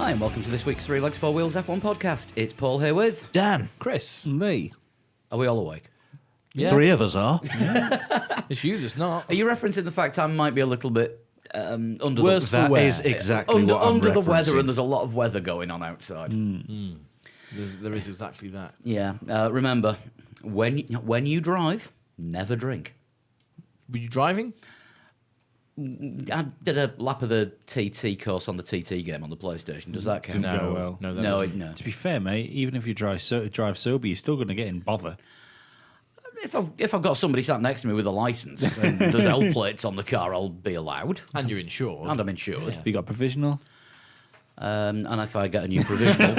Hi, and welcome to this week's Three Legs, Four Wheels F1 podcast. It's Paul here with Dan. Chris. Me. Are we all awake? Yeah. Three of us are. It's you that's not. Are you referencing the fact I might be a little bit under Worse the for wear. That is exactly what I'm under the weather, referencing. and there's a lot of weather going on outside. There is exactly that. Yeah. Remember, when you drive, never drink. Were you driving? I did a lap of the TT course on the TT game on the PlayStation. Does that count? Didn't go well. No, that No, doesn't. no. To be fair, mate, even if you drive sober, you're still going to get in bother. If I've got somebody sat next to me with a license and there's L plates on the car, I'll be allowed, And you're insured. and I'm insured. Have you got provisional? And if I get a new provisional,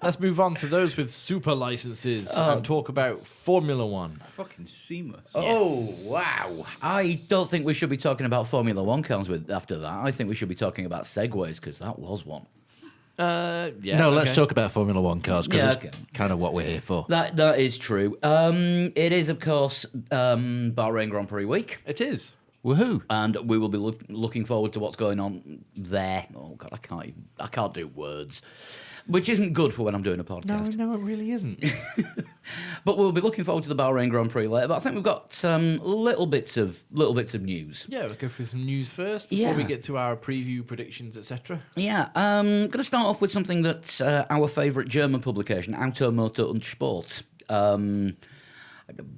Let's move on to those with super licenses and talk about Formula One. Fucking seamless. Oh, wow. I don't think we should be talking about Formula One cars after that. I think we should be talking about Segways, because that was one. Yeah. No, let's okay. talk about Formula One cars because Yeah, it's okay. kind of what we're here for. That is true. It is, of course, Bahrain Grand Prix week, It is. Woohoo! and we will be looking forward to what's going on there. Oh, God, I can't do words, which isn't good for when I'm doing a podcast. No, it really isn't. But we'll be looking forward to the Bahrain Grand Prix later. But I think we've got some little bits of news. Yeah, we'll go through some news first before we Yeah. get to our preview predictions, etc. Yeah, going to start off with something that our favourite German publication, Automotor und Sport,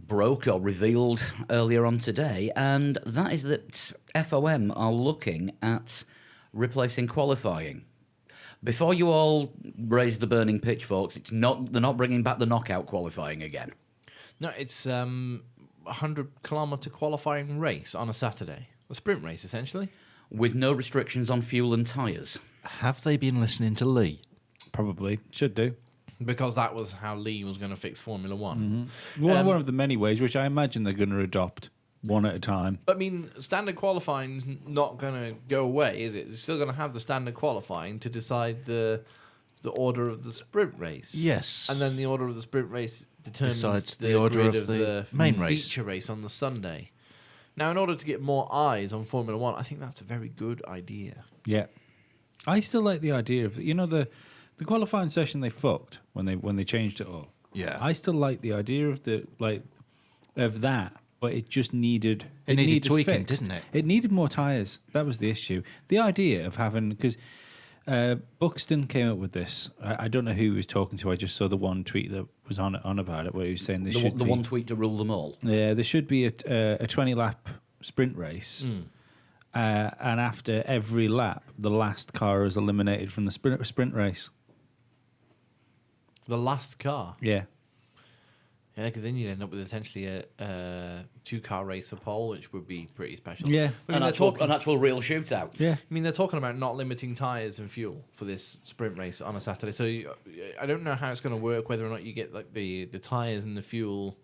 broke or revealed earlier on today, and that is that FOM are looking at replacing qualifying. Before you all raise the burning pitchforks, they're not bringing back the knockout qualifying again. No, it's a 100-kilometre qualifying race on a Saturday. A sprint race, essentially. With no restrictions on fuel and tyres. Have they been listening to Lee? Probably. Should do. Because that was how Lee was going to fix Formula One. One of the many ways, which I imagine they're going to adopt one at a time. But I mean, standard qualifying's not going to go away, is it? It's still going to have the standard qualifying to decide the order of the sprint race. Yes. And then the order of the sprint race determines Decides the the order grid of the main race. feature race on the Sunday. Now, in order to get more eyes on Formula One, I think that's a very good idea. Yeah. I still like the idea of, the qualifying session they fucked when they changed it all. Yeah. I still like the idea of of that, but it just needed It needed tweaking, fixed. didn't it? It needed more tyres. That was the issue. The idea of having, because Buxton came up with this. I don't know who he was talking to. I just saw the one tweet that was on about it, where he was saying there should The be one tweet to rule them all. Yeah, there should be a 20-lap sprint race, and after every lap, the last car is eliminated from the sprint race. The last car. Yeah, Yeah, because then you'd end up with essentially a two-car race for pole, which would be pretty special. Yeah. I mean, An actual real shootout. yeah. I mean, they're talking about not limiting tyres and fuel for this sprint race on a Saturday. So I don't know how it's going to work, whether or not you get like the tyres and the fuel.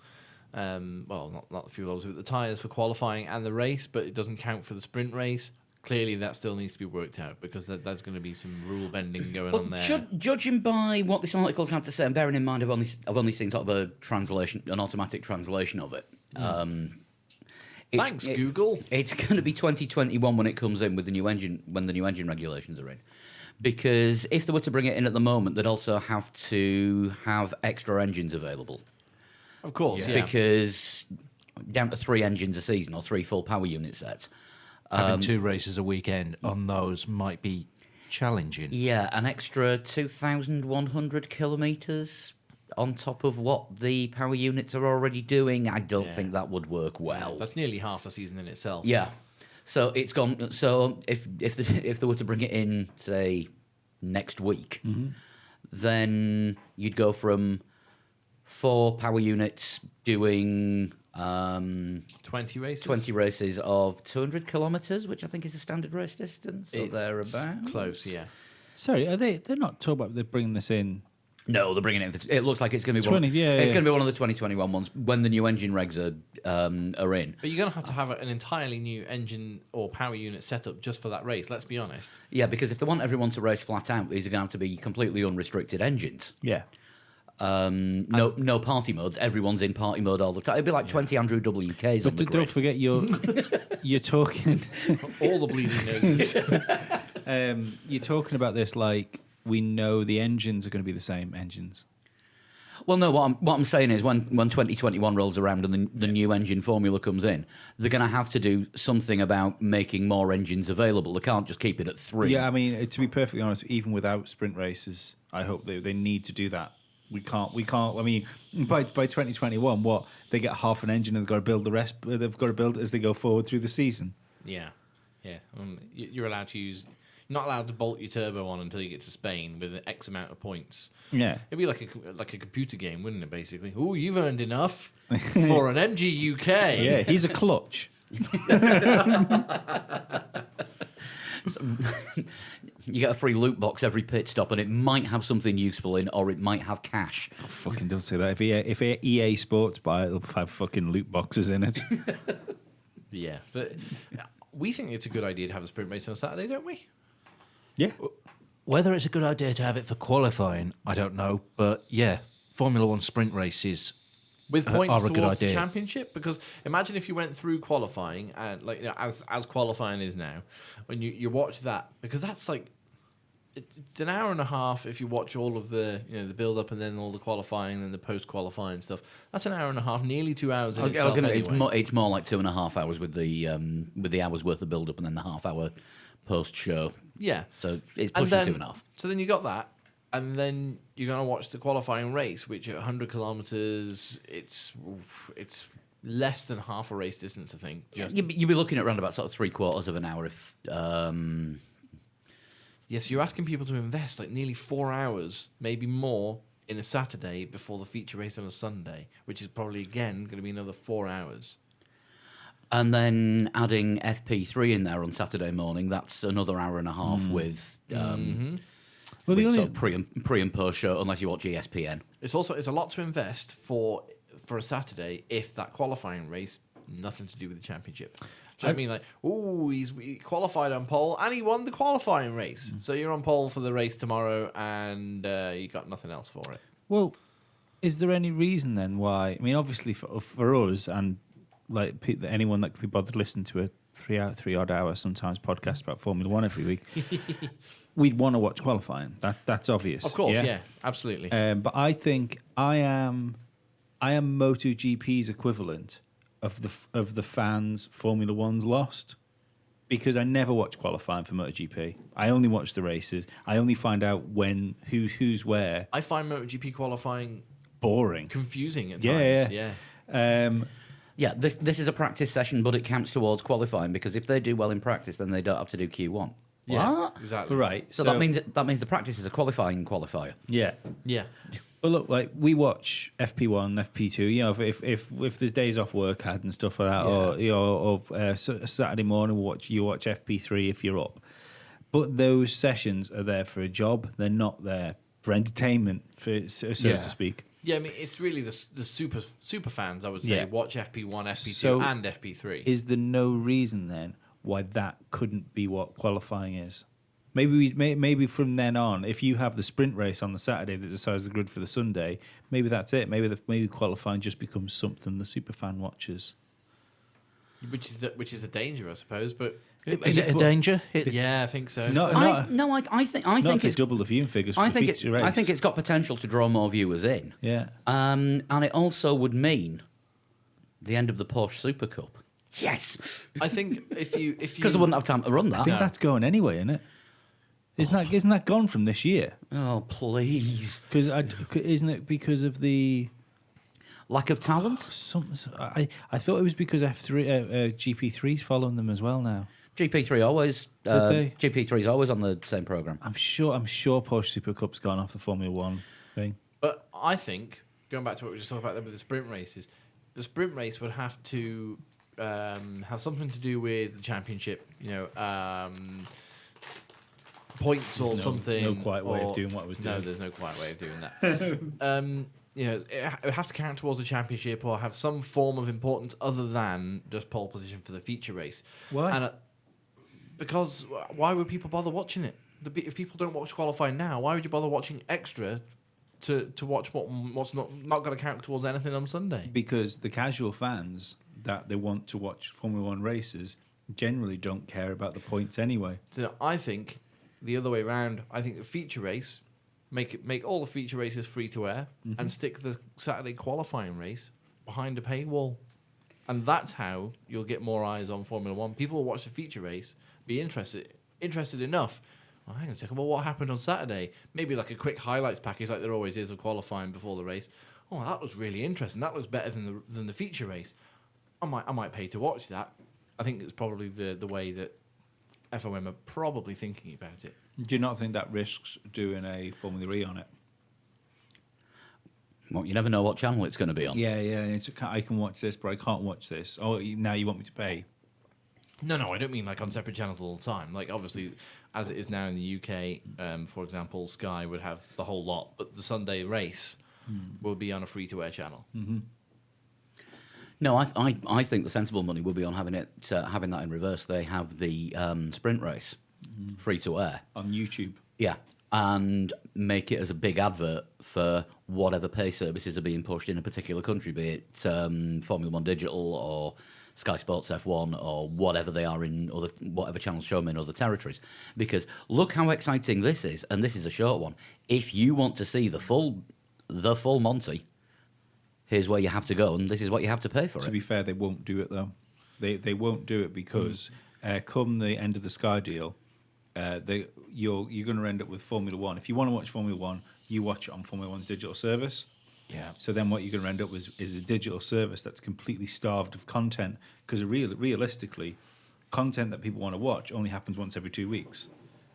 Well, not the fuel, obviously, but the tyres for qualifying and the race, but it doesn't count for the sprint race. Clearly, that still needs to be worked out because there's going to be some rule bending going on there. Judging by what this article's had to say, and bearing in mind I've only seen sort of an automatic translation of it. Thanks, Google. It's going to be 2021 when it comes in with the new engine, when the new engine regulations are in. Because if they were to bring it in at the moment, they'd also have to have extra engines available. Of course, yeah. Because down to 3 engines a season or 3 full power unit sets. Having 2 races a weekend on those might be challenging. Yeah, an extra 2,100 kilometres on top of what the power units are already doing. I don't think that would work well. That's nearly half a season in itself. Yeah, so it's gone. So if they were to bring it in, say, next week, then you'd go from 4 power units doing 20 races. 20 races of 200 kilometres, which I think is the standard race distance. So It's thereabouts. close, yeah. Sorry, they're not talking about they're bringing this in. No, they're bringing it in. It looks like it's going to be 20, yeah, It's yeah. going to be one of the 2021 ones when the new engine regs are in. But you're going to have an entirely new engine or power unit setup just for that race, let's be honest. Yeah, because if they want everyone to race flat out, these are going to have to be completely unrestricted engines. Yeah. No party modes. Everyone's in party mode all the time. It'd be like 20 Andrew WKs on But the don't grid. forget, you're talking. All the bleeding noses. You're talking about this like we know the engines are going to be the same engines. Well, no. What I'm saying is, when 2021 rolls around and the new engine formula comes in, they're going to have to do something about making more engines available. They can't just keep it at 3. Yeah, I mean, to be perfectly honest, even without sprint races, I hope they need to do that. We can't. I mean, by 2021, what they get half an engine and they've got to build the rest. They've got to build it as they go forward through the season. Yeah. You're allowed to use. You're not allowed to bolt your turbo on until you get to Spain with X amount of points. Yeah. It'd be like a computer game, wouldn't it? Basically, oh, you've earned enough for an MG UK. Yeah, he's a clutch. You get a free loot box every pit stop, and it might have something useful in, or it might have cash. Fucking don't say that. If EA Sports buy it, they'll have fucking loot boxes in it. Yeah, but we think it's a good idea to have a sprint race on a Saturday, don't we? Yeah. Whether it's a good idea to have it for qualifying, I don't know. But yeah, Formula One sprint races With are points a good towards the idea. championship, because imagine if you went through qualifying and as qualifying is now, when you watch that, because that's like it's an hour and a half if you watch all of the the build up and then all the qualifying and the post qualifying stuff. That's an hour and a half, nearly 2 hours. In itself anyway. It's more like 2.5 hours with the hours worth of build up and then the half hour post show. Yeah, So it's and pushing then 2.5. so then you got that, and then you're gonna watch the qualifying race, which at 100 kilometers, it's less than half a race distance, I think. Just- You'd be looking at around about sort of 3/4 of an hour if. Yes, you're asking people to invest like nearly 4 hours, maybe more, in a Saturday before the feature race on a Sunday, which is probably again going to be another 4 hours. And then adding FP3 in there on Saturday morning, that's another hour and a half with, Well, with the only sort of pre and post show, unless you watch ESPN. It's a lot to invest for a Saturday if that qualifying race nothing to do with the championship. Do you know what I mean? Like, oh, he qualified on pole and he won the qualifying race. So you're on pole for the race tomorrow and you got nothing else for it. Well, is there any reason then why? I mean, obviously for us and like anyone that could be bothered to listen to a 3 odd hour sometimes podcast about Formula One every week, we'd want to watch qualifying. That's obvious. Of course, yeah absolutely. But I think I am MotoGP's equivalent of the fans Formula One's lost, because I never watch qualifying for MotoGP. I only watch the races. I only find out when who's where. I find MotoGP qualifying Boring. confusing at Yeah, times. yeah. Yeah, this is a practice session, but it counts towards qualifying because if they do well in practice, then they don't have to do Q1. Yeah, What? exactly. Right. So that means the practice is a qualifying qualifier. Yeah. Yeah. But look, like we watch FP1, FP2. You know, if there's days off work had and stuff like that, or Saturday morning you watch FP3 if you're up. But those sessions are there for a job. They're not there for entertainment, so to speak. Yeah, I mean, it's really the super fans, I would say, Yeah. watch FP1, FP2, So and FP3. Is there no reason then why that couldn't be what qualifying is? Maybe from then on, if you have the sprint race on the Saturday that decides the grid for the Sunday, maybe that's it. Maybe qualifying just becomes something the superfan watches. Which is a danger, I suppose. But Is it a danger? yeah, I think so. I think Not it's double the viewing figures. For I the think feature race. I think it's got potential to draw more viewers in. Yeah. And it also would mean the end of the Porsche Super Cup. Yes, I think if you because they wouldn't have time to run I that. think that's going anyway, isn't it? Isn't that gone from this year? Oh please, Because isn't it because of the lack of talent. I thought it was because GP3's following them as well now. GP3 always. they? GP3 is always on the same program. I'm sure Porsche Super Cup's gone off the Formula One thing. But I think, going back to what we were just talking about there with the sprint races, the sprint race would have to have something to do with the championship, points or something. No quiet way of doing what I was doing. No, there's no quiet way of doing that. It would have to count towards the championship or have some form of importance other than just pole position for the feature race. Why? And because why would people bother watching it? If people don't watch qualifying now, why would you bother watching extra to watch what's not going to count towards anything on Sunday? Because the casual fans that they want to watch Formula One races generally don't care about the points anyway. So I think the other way around. I think the feature race, make all the feature races free to air, and stick the Saturday qualifying race behind a paywall. And that's how you'll get more eyes on Formula One. People will watch the feature race, be interested enough. Well, hang on a second. Well, what happened on Saturday? Maybe like a quick highlights package, like there always is of qualifying before the race. Oh, that looks really interesting. That looks better than the feature race. I might pay to watch that. I think it's probably the way that FOM are probably thinking about it. Do you not think that risks doing a Formula E on it? Well, you never know what channel it's going to be on. Yeah. I can watch this, but I can't watch this. Oh, now you want me to pay? No, I don't mean like on separate channels all the time. Like obviously, as it is now in the UK, for example, Sky would have the whole lot, but the Sunday race will be on a free-to-air channel. No, I think the sensible money will be on having that in reverse. They have the sprint race free to air On YouTube. Yeah, and make it as a big advert for whatever pay services are being pushed in a particular country, be it Formula One Digital or Sky Sports F1 or whatever they are in whatever channels show them in other territories. Because look how exciting this is, and this is a short one. If you want to see the full Monty, here's where you have to go, and this is what you have to pay for To it. be fair, they won't do it though. They won't do it because come the end of the Sky deal, you're going to end up with Formula One. If you want to watch Formula One, you watch it on Formula One's digital service. Yeah. So then what you're going to end up with is a digital service that's completely starved of content because realistically, content that people want to watch only happens once every 2 weeks.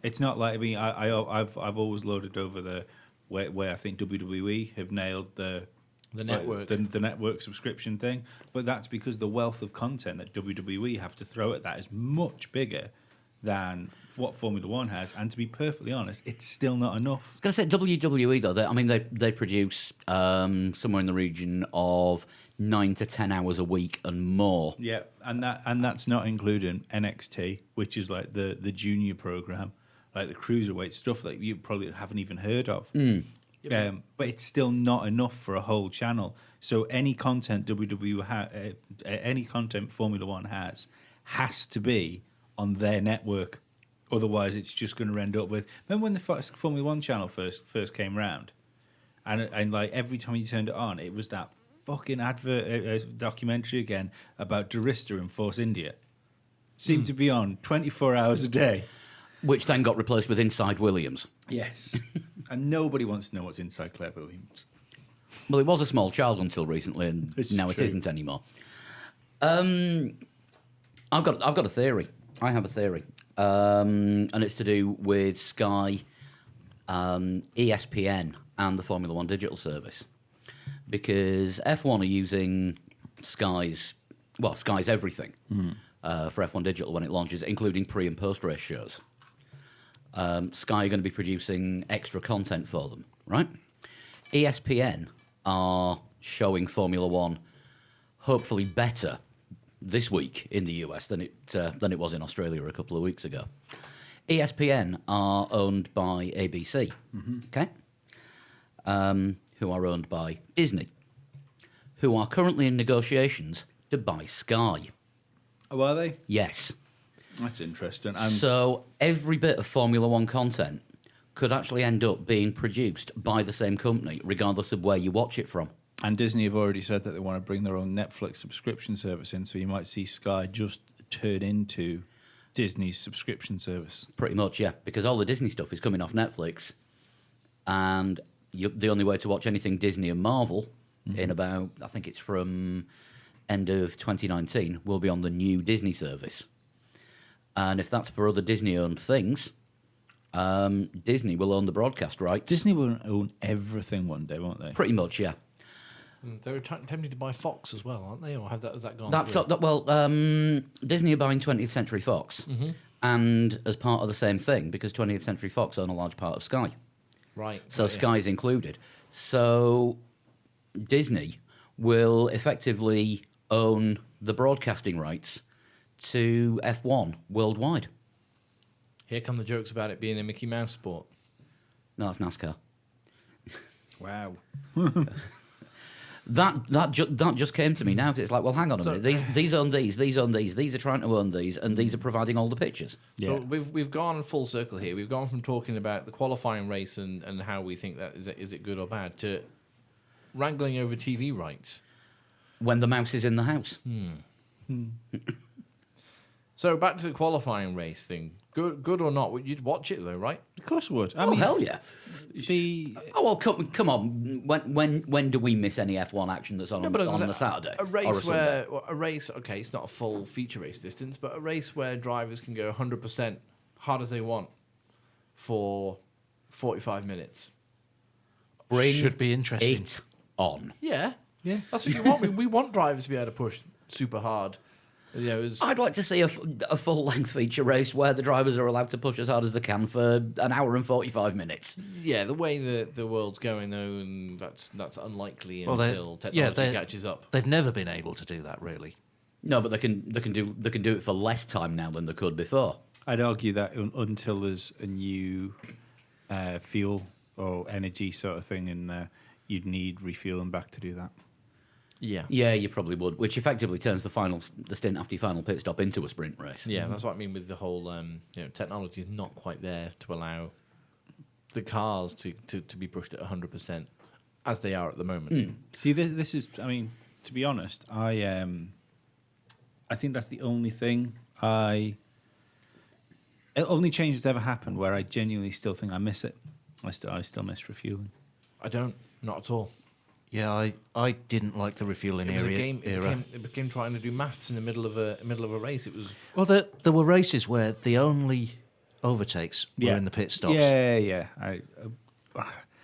It's not like I've always loaded over the where I think WWE have nailed the network. the network subscription thing, but that's because the wealth of content that WWE have to throw at that is much bigger than what Formula One has, and to be perfectly honest, it's still not enough. I was going to say WWE though. They produce somewhere in the region of 9 to 10 hours a week and more. Yeah, and that's not including NXT, which is like the junior program, like the cruiserweight stuff that you probably haven't even heard of. But it's still not enough for a whole channel. So any content any content Formula One has to be on their network. Otherwise, it's just going to end up with. Remember when the Formula One channel first came round, and like every time you turned it on, it was that fucking advert documentary again about Durista in Force India. Seemed to be on 24 hours a day. Which then got replaced with Inside Williams. Yes, and nobody wants to know what's inside Claire Williams. Well, it was a small child until recently, and It's now true. it isn't anymore. I've got a theory. I have a theory, and it's to do with Sky, ESPN, and the Formula One digital service, because F1 are using Sky's everything for F1 digital when it launches, including pre and post race shows. Sky are going to be producing extra content for them, right? ESPN are showing Formula One hopefully better this week in the US than it was in Australia a couple of weeks ago. ESPN are owned by ABC, okay? Who are owned by Disney, who are currently in negotiations to buy Sky. Oh, are they? Yes. That's interesting. So every bit of Formula One content could actually end up being produced by the same company, regardless of where you watch it from. And Disney have already said that they want to bring their own Netflix subscription service in, so you might see Sky just turn into Disney's subscription service. Pretty much, yeah, because all the Disney stuff is coming off Netflix, and the only way to watch anything Disney and Marvel in about, I think it's from end of 2019, will be on the new Disney service. And if that's for other Disney-owned things, Disney will own the broadcast rights. Disney will own everything one day, won't they? Pretty much, yeah. They were tempted to buy Fox as well, aren't they? Or has that gone? That's through? Disney are buying 20th Century Fox, and as part of the same thing, because 20th Century Fox own a large part of Sky, Right. so got ya. Sky's included. So Disney will effectively own the broadcasting rights to F1 worldwide. Here come the jokes about it being a Mickey Mouse sport. No, that's NASCAR. Wow. That just came to me now because it's like, well, hang on a minute. These own these own these. These are trying to own these, and these are providing all the pictures. So Yeah. we've gone full circle here. We've gone from talking about the qualifying race and how we think that is it good or bad to wrangling over TV rights. When the mouse is in the house. So back to the qualifying race thing. Good or not? You'd watch it though, right? Of course I would. I Oh mean, hell yeah! the Oh well, come on. When do we miss any F1 action that's on on the Saturday A or race Sunday? where a race. Okay, it's not a full feature race distance, but a race where drivers can go 100% hard as they want for 45 minutes. Bring Should be interesting. it on. Yeah, Yeah. that's what you want. We want drivers to be able to push super hard. You know, I'd like to see a full-length feature race where the drivers are allowed to push as hard as they can for an hour and 45 minutes. yeah, the way the world's going though, and that's unlikely Well, they- until yeah, technology they- catches up. They've never been able to do that, really. No, but they can do it for less time now than they could before. I'd argue that until there's a new fuel or energy sort of thing in there, you'd need refueling back to do that. Yeah. Yeah, you probably would, which effectively turns the stint after your final pit stop into a sprint race. Yeah, that's what I mean with the whole, technology is not quite there to allow the cars to be pushed at 100% as they are at the moment. See, this is. I mean, to be honest, I think that's the only thing only change that's ever happened where I genuinely still think I miss it. I still miss refueling. I don't, not at all. Yeah, I didn't like the refueling It was a area. game. era. It became trying to do maths in the middle of a race. It was Well, there were races where the only overtakes were in the pit stops. Yeah.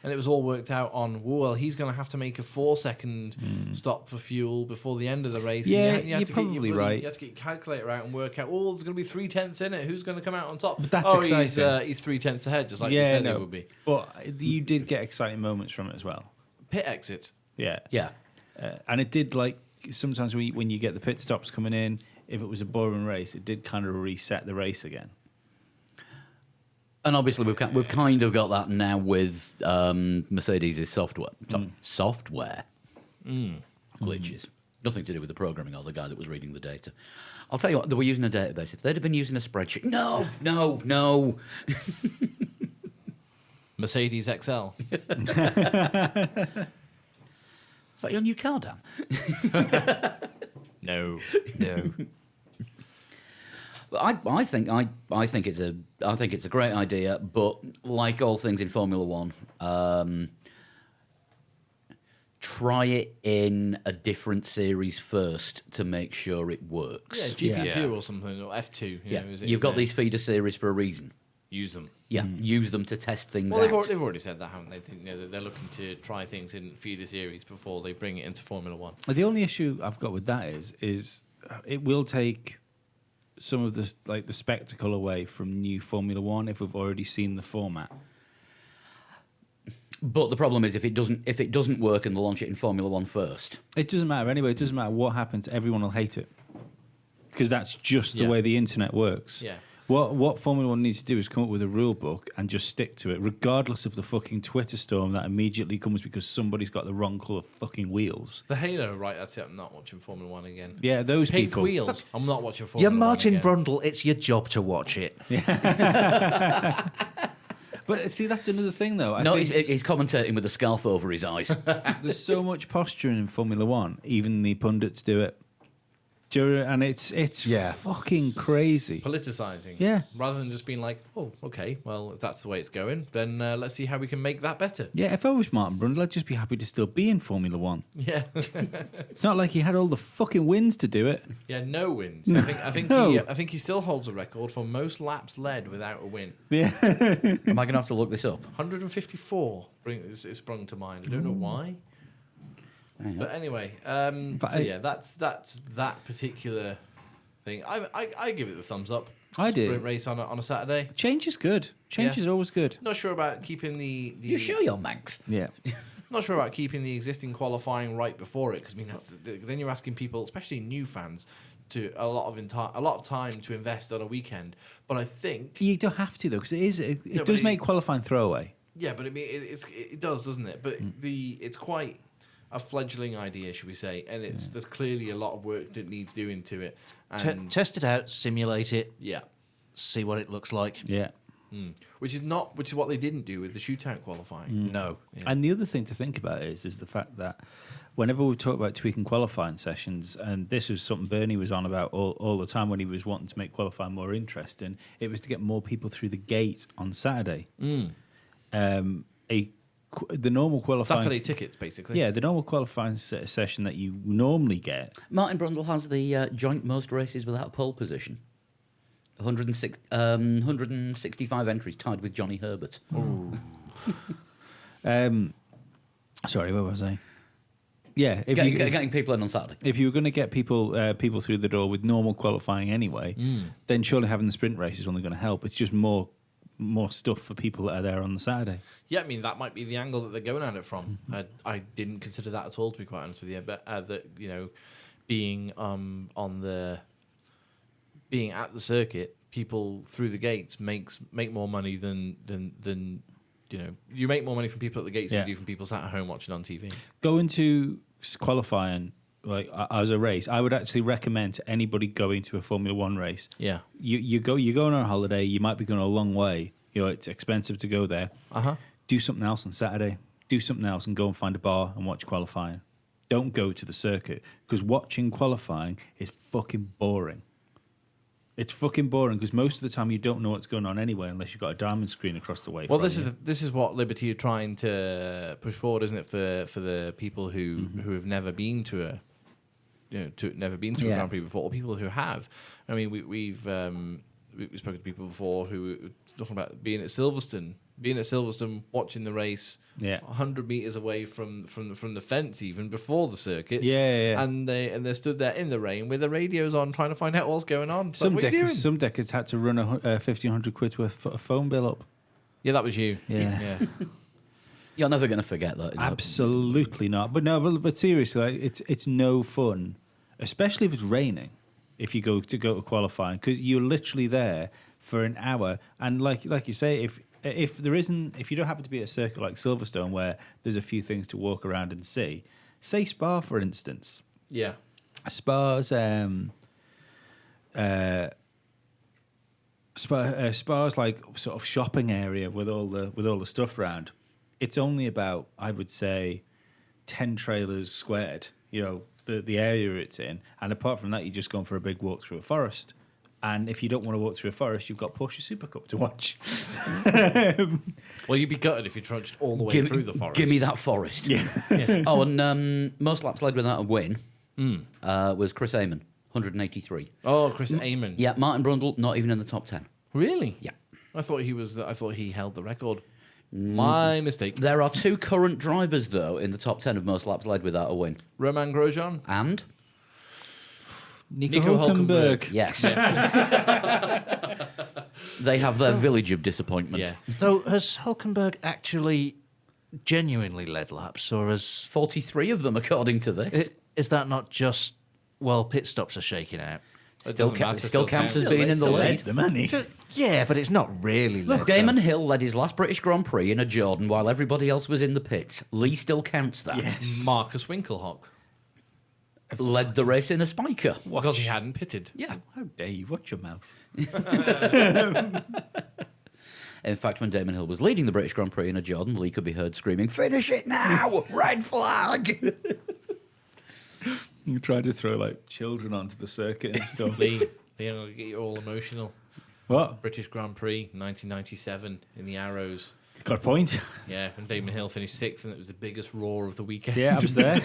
and it was all worked out on. Well, he's going to have to make a 4-second stop for fuel before the end of the race. Yeah, and you had you're to probably right. You have to get your calculator out and work out. Oh, there's going to be 3/10 in it. Who's going to come out on top? But that's oh, exciting. He's 3/10 ahead, just like you said it would be. But you did get exciting moments from it as well. Pit exit. Yeah. Yeah. And it did, like, sometimes when you get the pit stops coming in, if it was a boring race, it did kind of reset the race again. And obviously we've kind of got that now with Mercedes' software. Software glitches. Nothing to do with the programming or the guy that was reading the data. I'll tell you what, they were using a database. If they'd have been using a spreadsheet, no. Mercedes XL. Is that your new car, Dan? No. I think it's a great idea, but like all things in Formula One, try it in a different series first to make sure it works. Yeah, GP2 Yeah. or something, or F2. You've got these feeder series for a reason. Use them. Yeah, use them to test things Well, out. they've already said that, haven't they? That they're looking to try things in feeder series before they bring it into Formula One. The only issue I've got with that is it will take some of the spectacle away from new Formula One if we've already seen the format. But the problem is if it doesn't work and they launch it in Formula One first. It doesn't matter anyway. It doesn't matter what happens. Everyone will hate it because that's just the Yeah. way the internet works. Yeah. What Formula One needs to do is come up with a rule book and just stick to it, regardless of the fucking Twitter storm that immediately comes because somebody's got the wrong colour fucking wheels. The Halo, right? That's it. I'm not watching Formula One again. Yeah, those Pink people. wheels. I'm not watching Formula You're One Martin again. Brundle. It's your job to watch it. But see, that's another thing, though. I No, think he's commentating with a scarf over his eyes. there's so much posturing in Formula One. Even the pundits do it. And it's Yeah. fucking crazy. Politicizing. Yeah. Rather than just being like, oh, okay, well, if that's the way it's going, then let's see how we can make that better. Yeah, if I was Martin Brundle, I'd just be happy to still be in Formula One. Yeah. It's not like he had all the fucking wins to do it. Yeah, no wins. I think No. I think he still holds a record for most laps led without a win. Yeah. Am I going to have to look this up? 154 it sprung to mind. I don't know why. Hang on. But anyway, But so I- yeah, that's that particular thing. I give it the thumbs up. I do. Sprint race on a Saturday. Change is good. Change Yeah. is always good. Not sure about keeping the You sure you're Manx? Yeah. Not sure about keeping the existing qualifying right before it, because I mean then you're asking people, especially new fans, to a lot of time to invest on a weekend. But I think You don't have to, though, because it No, but does it- make qualifying throwaway. yeah, but I mean it does, doesn't it? But it's quite. a fledgling idea, should we say? And there's clearly a lot of work that needs doing to it. Te- And test it out, simulate it, yeah. see what it looks like. Yeah. Which is what they didn't do with the shootout qualifying. No. And the other thing to think about is the fact that whenever we talk about tweaking qualifying sessions, and this was something Bernie was on about all the time when he was wanting to make qualifying more interesting, it was to get more people through the gate on Saturday. The normal qualifying Saturday tickets, basically. Yeah, the normal qualifying session that you normally get. Martin Brundle has the joint most races without a pole position. 165 entries, tied with Johnny Herbert. Sorry, what was I? Yeah, if Getting people in on Saturday. if you were going to get people through the door with normal qualifying anyway, then surely having the sprint race is only going to help. It's just more stuff for people that are there on the Saturday. Yeah, I mean, that might be the angle that they're going at it from. I didn't consider that at all, to be quite honest with you. But that, you know, being being at the circuit, people through the gates make more money than you know, you make more money from people at the gates than you do from people sat at home watching on TV. Going to qualifying like as a race, I would actually recommend to anybody going to a Formula One race. Yeah. You're going on a holiday. You might be going a long way. You know, it's expensive to go there. Do something else on Saturday. Do something else and go and find a bar and watch qualifying. Don't go to the circuit because watching qualifying is fucking boring. It's fucking boring because most of the time you don't know what's going on anyway unless you've got a diamond screen across the way. Well, from this is what Liberty are trying to push forward, isn't it, for the people who have never been to a a Grand Prix before, or people who have. I mean, we've spoken to people before who were talking about being at Silverstone, watching the race, 100 meters away from the fence, even before the circuit. And they stood there in the rain with the radios on, trying to find out what's going on. Some decades had to run a 1,500 quid worth of phone bill up. Yeah, that was you. Yeah. You're never going to forget that. Absolutely not. But seriously, like, it's no fun, especially if it's raining. If you go to qualifying, because you're literally there for an hour, and like you say, if you don't happen to be at a circuit like Silverstone where there's a few things to walk around and see, say Spa for instance. Yeah. Spa's like sort of shopping area with all the stuff around. It's only about, I would say, 10 trailers squared. You know, the area it's in, and apart from that, you're just going for a big walk through a forest. And if you don't want to walk through a forest, you've got Porsche Super Cup to watch. Well, you'd be gutted if you trudged all the way through the forest. Give me that forest. Yeah. Oh, and most laps led without a win was Chris Amon, 183. Oh, Chris Amon. Yeah, Martin Brundle, not even in the top 10. Really? Yeah. I thought he held the record. My mistake. There are two current drivers, though, in the top 10 of most laps led without a win. Romain Grosjean. And? Nico Hülkenberg. Yes. They have their village of disappointment. Yeah. So has Hülkenberg actually genuinely led laps, or has 43 of them, according to this. is that not just pit stops are shaking out? Still counts as being in the Still lead. the money. Yeah, but it's not really. Look, Damon Hill led his last British Grand Prix in a Jordan while everybody else was in the pits. Lee still counts that. Yes. Marcus Winkelhock. Led the race in a spiker. Because he hadn't pitted. Yeah. How dare you? Watch your mouth. In fact, when Damon Hill was leading the British Grand Prix in a Jordan, Lee could be heard screaming, "Finish it now! Red flag!" You tried to throw like children onto the circuit and stuff. Lee, I'll get you all emotional. What? British Grand Prix, 1997, in the Arrows. Got a point. Yeah, when Damon Hill finished sixth, and it was the biggest roar of the weekend. Yeah, I was there.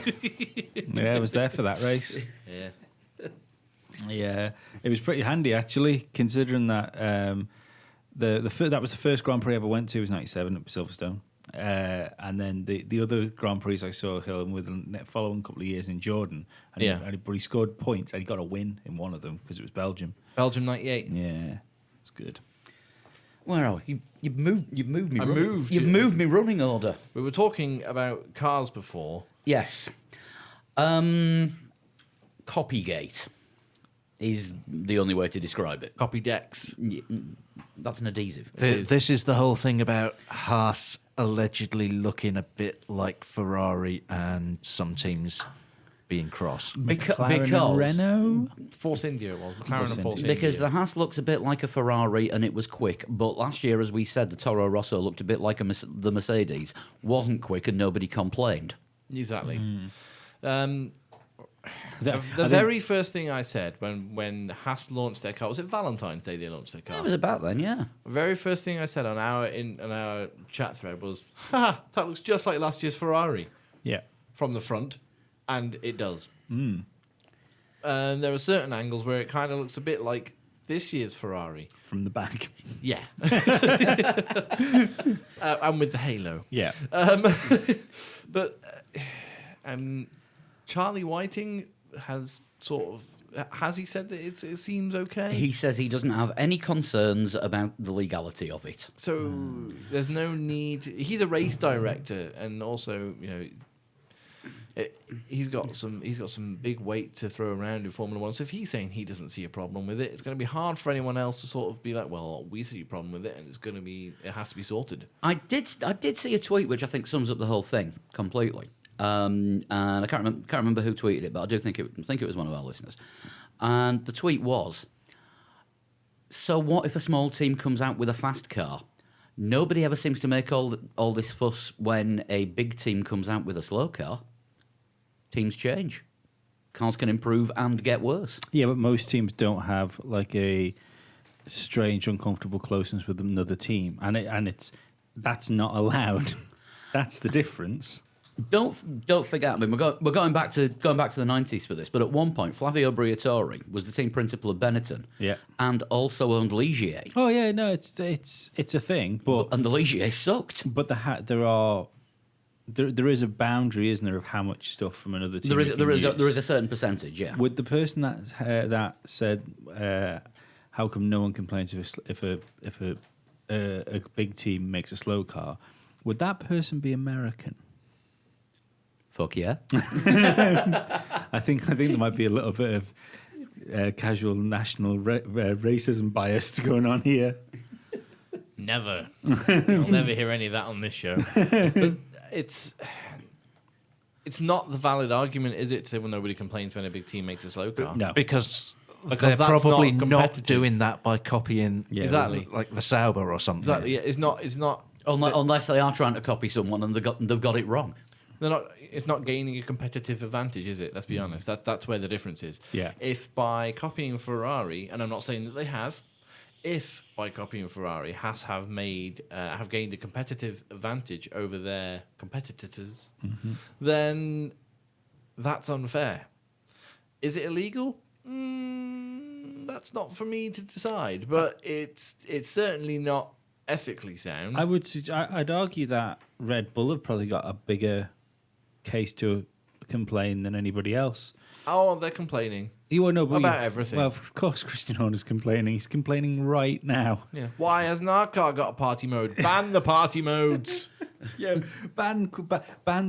Yeah, I was there for that race. Yeah. Yeah, it was pretty handy actually, considering that that was the first Grand Prix I ever went to was '97 at Silverstone, and then the other Grand Prix I saw him with the following couple of years in Jordan, and he scored points and he got a win in one of them because it was Belgium. Belgium 98. Yeah, it's good. Where are we? You've moved me. You've you. moved me running order. We were talking about cars before. Yes. Copygate. is the only way to describe it. Copy decks. That's an adhesive. This is the whole thing about Haas allegedly looking a bit like Ferrari and some teams being cross. McLaren and because Renault. Force India it was. McLaren and Force Because India. the Haas looks a bit like a Ferrari and it was quick, but last year, as we said, the Toro Rosso looked a bit like the Mercedes, wasn't quick, and nobody complained. Exactly. The- The I think- very first thing I said when Haas launched their car, was it Valentine's Day they launched their car? It was about then, yeah. The very first thing I said on our chat thread was, "Ha, that looks just like last year's Ferrari Yeah. from the front," and it does. And there are certain angles where it kind of looks a bit like this year's Ferrari. From the back. Yeah, and with the halo. Yeah. But Charlie Whiting has he said that it seems okay? He says he doesn't have any concerns about the legality of it. So there's no need. He's a race director, and also he's got some big weight to throw around in Formula One. So if he's saying he doesn't see a problem with it, it's going to be hard for anyone else to sort of be like, well, we see a problem with it, and it has to be sorted. I did see a tweet which I think sums up the whole thing completely. And I can't remember who tweeted it, but I do think it was one of our listeners. And the tweet was, so what if a small team comes out with a fast car? Nobody ever seems to make all this fuss when a big team comes out with a slow car. Teams change. Cars can improve and get worse. Yeah, but most teams don't have like a strange, uncomfortable closeness with another team, and that's not allowed. That's the difference. Don't forget. I mean, we're going back to the 90s for this. But at one point, Flavio Briatore was the team principal of Benetton, Yeah. and also owned Ligier. Oh yeah, no, it's a thing, but And the Ligier sucked. there is a boundary, isn't there, of how much stuff from another team There is you can there is use. a certain percentage, yeah. Would the person that said, "How come no one complains if a big team makes a slow car?" Would that person be American? Fuck yeah. I think there might be a little bit of casual national racism bias going on here. Never. You'll never hear any of that on this show. But it's not the valid argument, is it, to say, well, nobody complains when a big team makes a slow car? No. Because Because they're that's probably not not competitive. doing that by copying Yeah. Exactly. like the Sauber or something. Exactly. Yeah, it's not. Unless they are trying to copy someone and they've got it wrong. They're not. It's not gaining a competitive advantage, is it? Let's be honest. That's where the difference is. Yeah. If by copying Ferrari, and I'm not saying that they have, if by copying Ferrari, Haas have gained a competitive advantage over their competitors, then that's unfair. Is it illegal? That's not for me to decide, but it's certainly not ethically sound. I'd argue that Red Bull have probably got a bigger case to complain than anybody else. Oh, they're complaining. You won't know About everything. Well, of course, Christian Horner's complaining. He's complaining right now. Yeah. Why hasn't our car got a party mode? Ban the party modes. Yeah, ban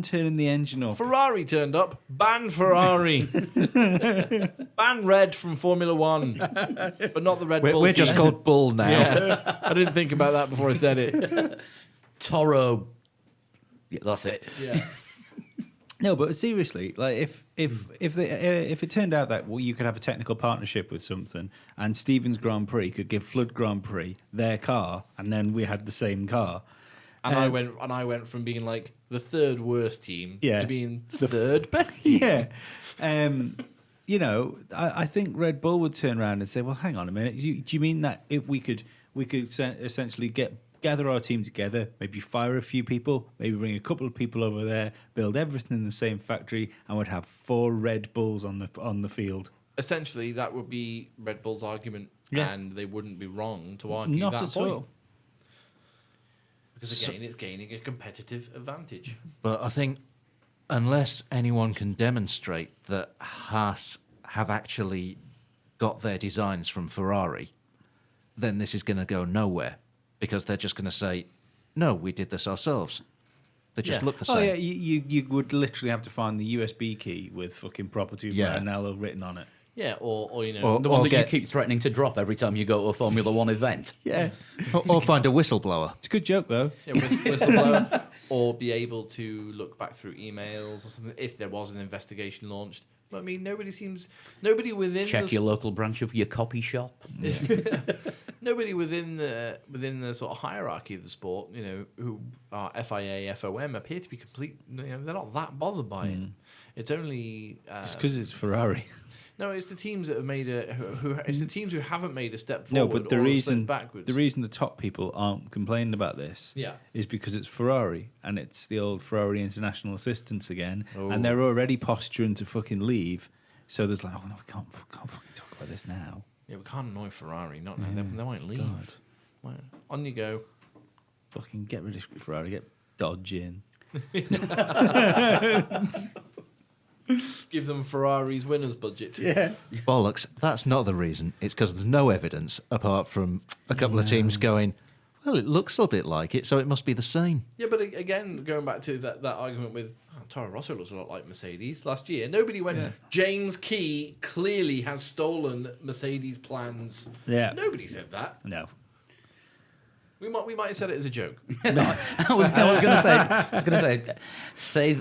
turning the engine off. Ferrari turned up. Ban Ferrari. Ban red from Formula One, but not the Red Bull. We're just team. called Bull now. Yeah. I didn't think about that before I said it. Toro. Yeah, that's it. Yeah. No, but seriously, like if it turned out that you could have a technical partnership with something, and Stevens Grand Prix could give Flood Grand Prix their car, and then we had the same car. And I went from being like the third worst team Yeah. to being the third best team. Yeah. I think Red Bull would turn around and say, "Well, hang on a minute. Do you mean that if we could essentially gather our team together, maybe fire a few people, maybe bring a couple of people over there, build everything in the same factory, and would have 4 Red Bulls on the field?" Essentially, that would be Red Bull's argument, Yeah. and they wouldn't be wrong to argue Not that at point. all. Because again, it's gaining a competitive advantage. But I think unless anyone can demonstrate that Haas have actually got their designs from Ferrari, then this is going to go nowhere because they're just going to say, "No, we did this ourselves." They just Yeah. look the same. Oh yeah, you would literally have to find the USB key with fucking Property Yeah. Maranello written on it. Yeah, or you know, Or- The one that get- you keep threatening to drop every time you go to a Formula One event. Yeah, or find a whistleblower. it's a good joke though. yeah, whistleblower, or be able to look back through emails or something if there was an investigation launched. But, I mean, nobody within Check the, your local branch of your copy shop. nobody within the sort of hierarchy of the sport, you know, who are FIA, FOM, appear to be they're not that bothered by it. It's only It's because it's Ferrari. no, it's the teams that have made it's the teams who haven't made a step No, forward but the or a reason step backwards. the reason the top people aren't complaining about this Yeah. is because it's Ferrari and it's the old Ferrari international assistants again, Oh. and they're already posturing to fucking leave. So there's like, oh no, we can't fucking talk about this now. Yeah, we can't annoy Ferrari. Not they won't leave. God. Right. On you go. Fucking get rid of Ferrari, get Dodge in. Give them Ferrari's winners budget. Yeah. Bollocks. That's not the reason. It's because there's no evidence apart from a couple of teams going, well, it looks a bit like it, so it must be the same. Yeah, but again, going back to that argument with Toro Rosso looks a lot like Mercedes last year. Nobody went, James Key clearly has stolen Mercedes plans. Yeah. Nobody said that. No. We might have said it as a joke. I was going to say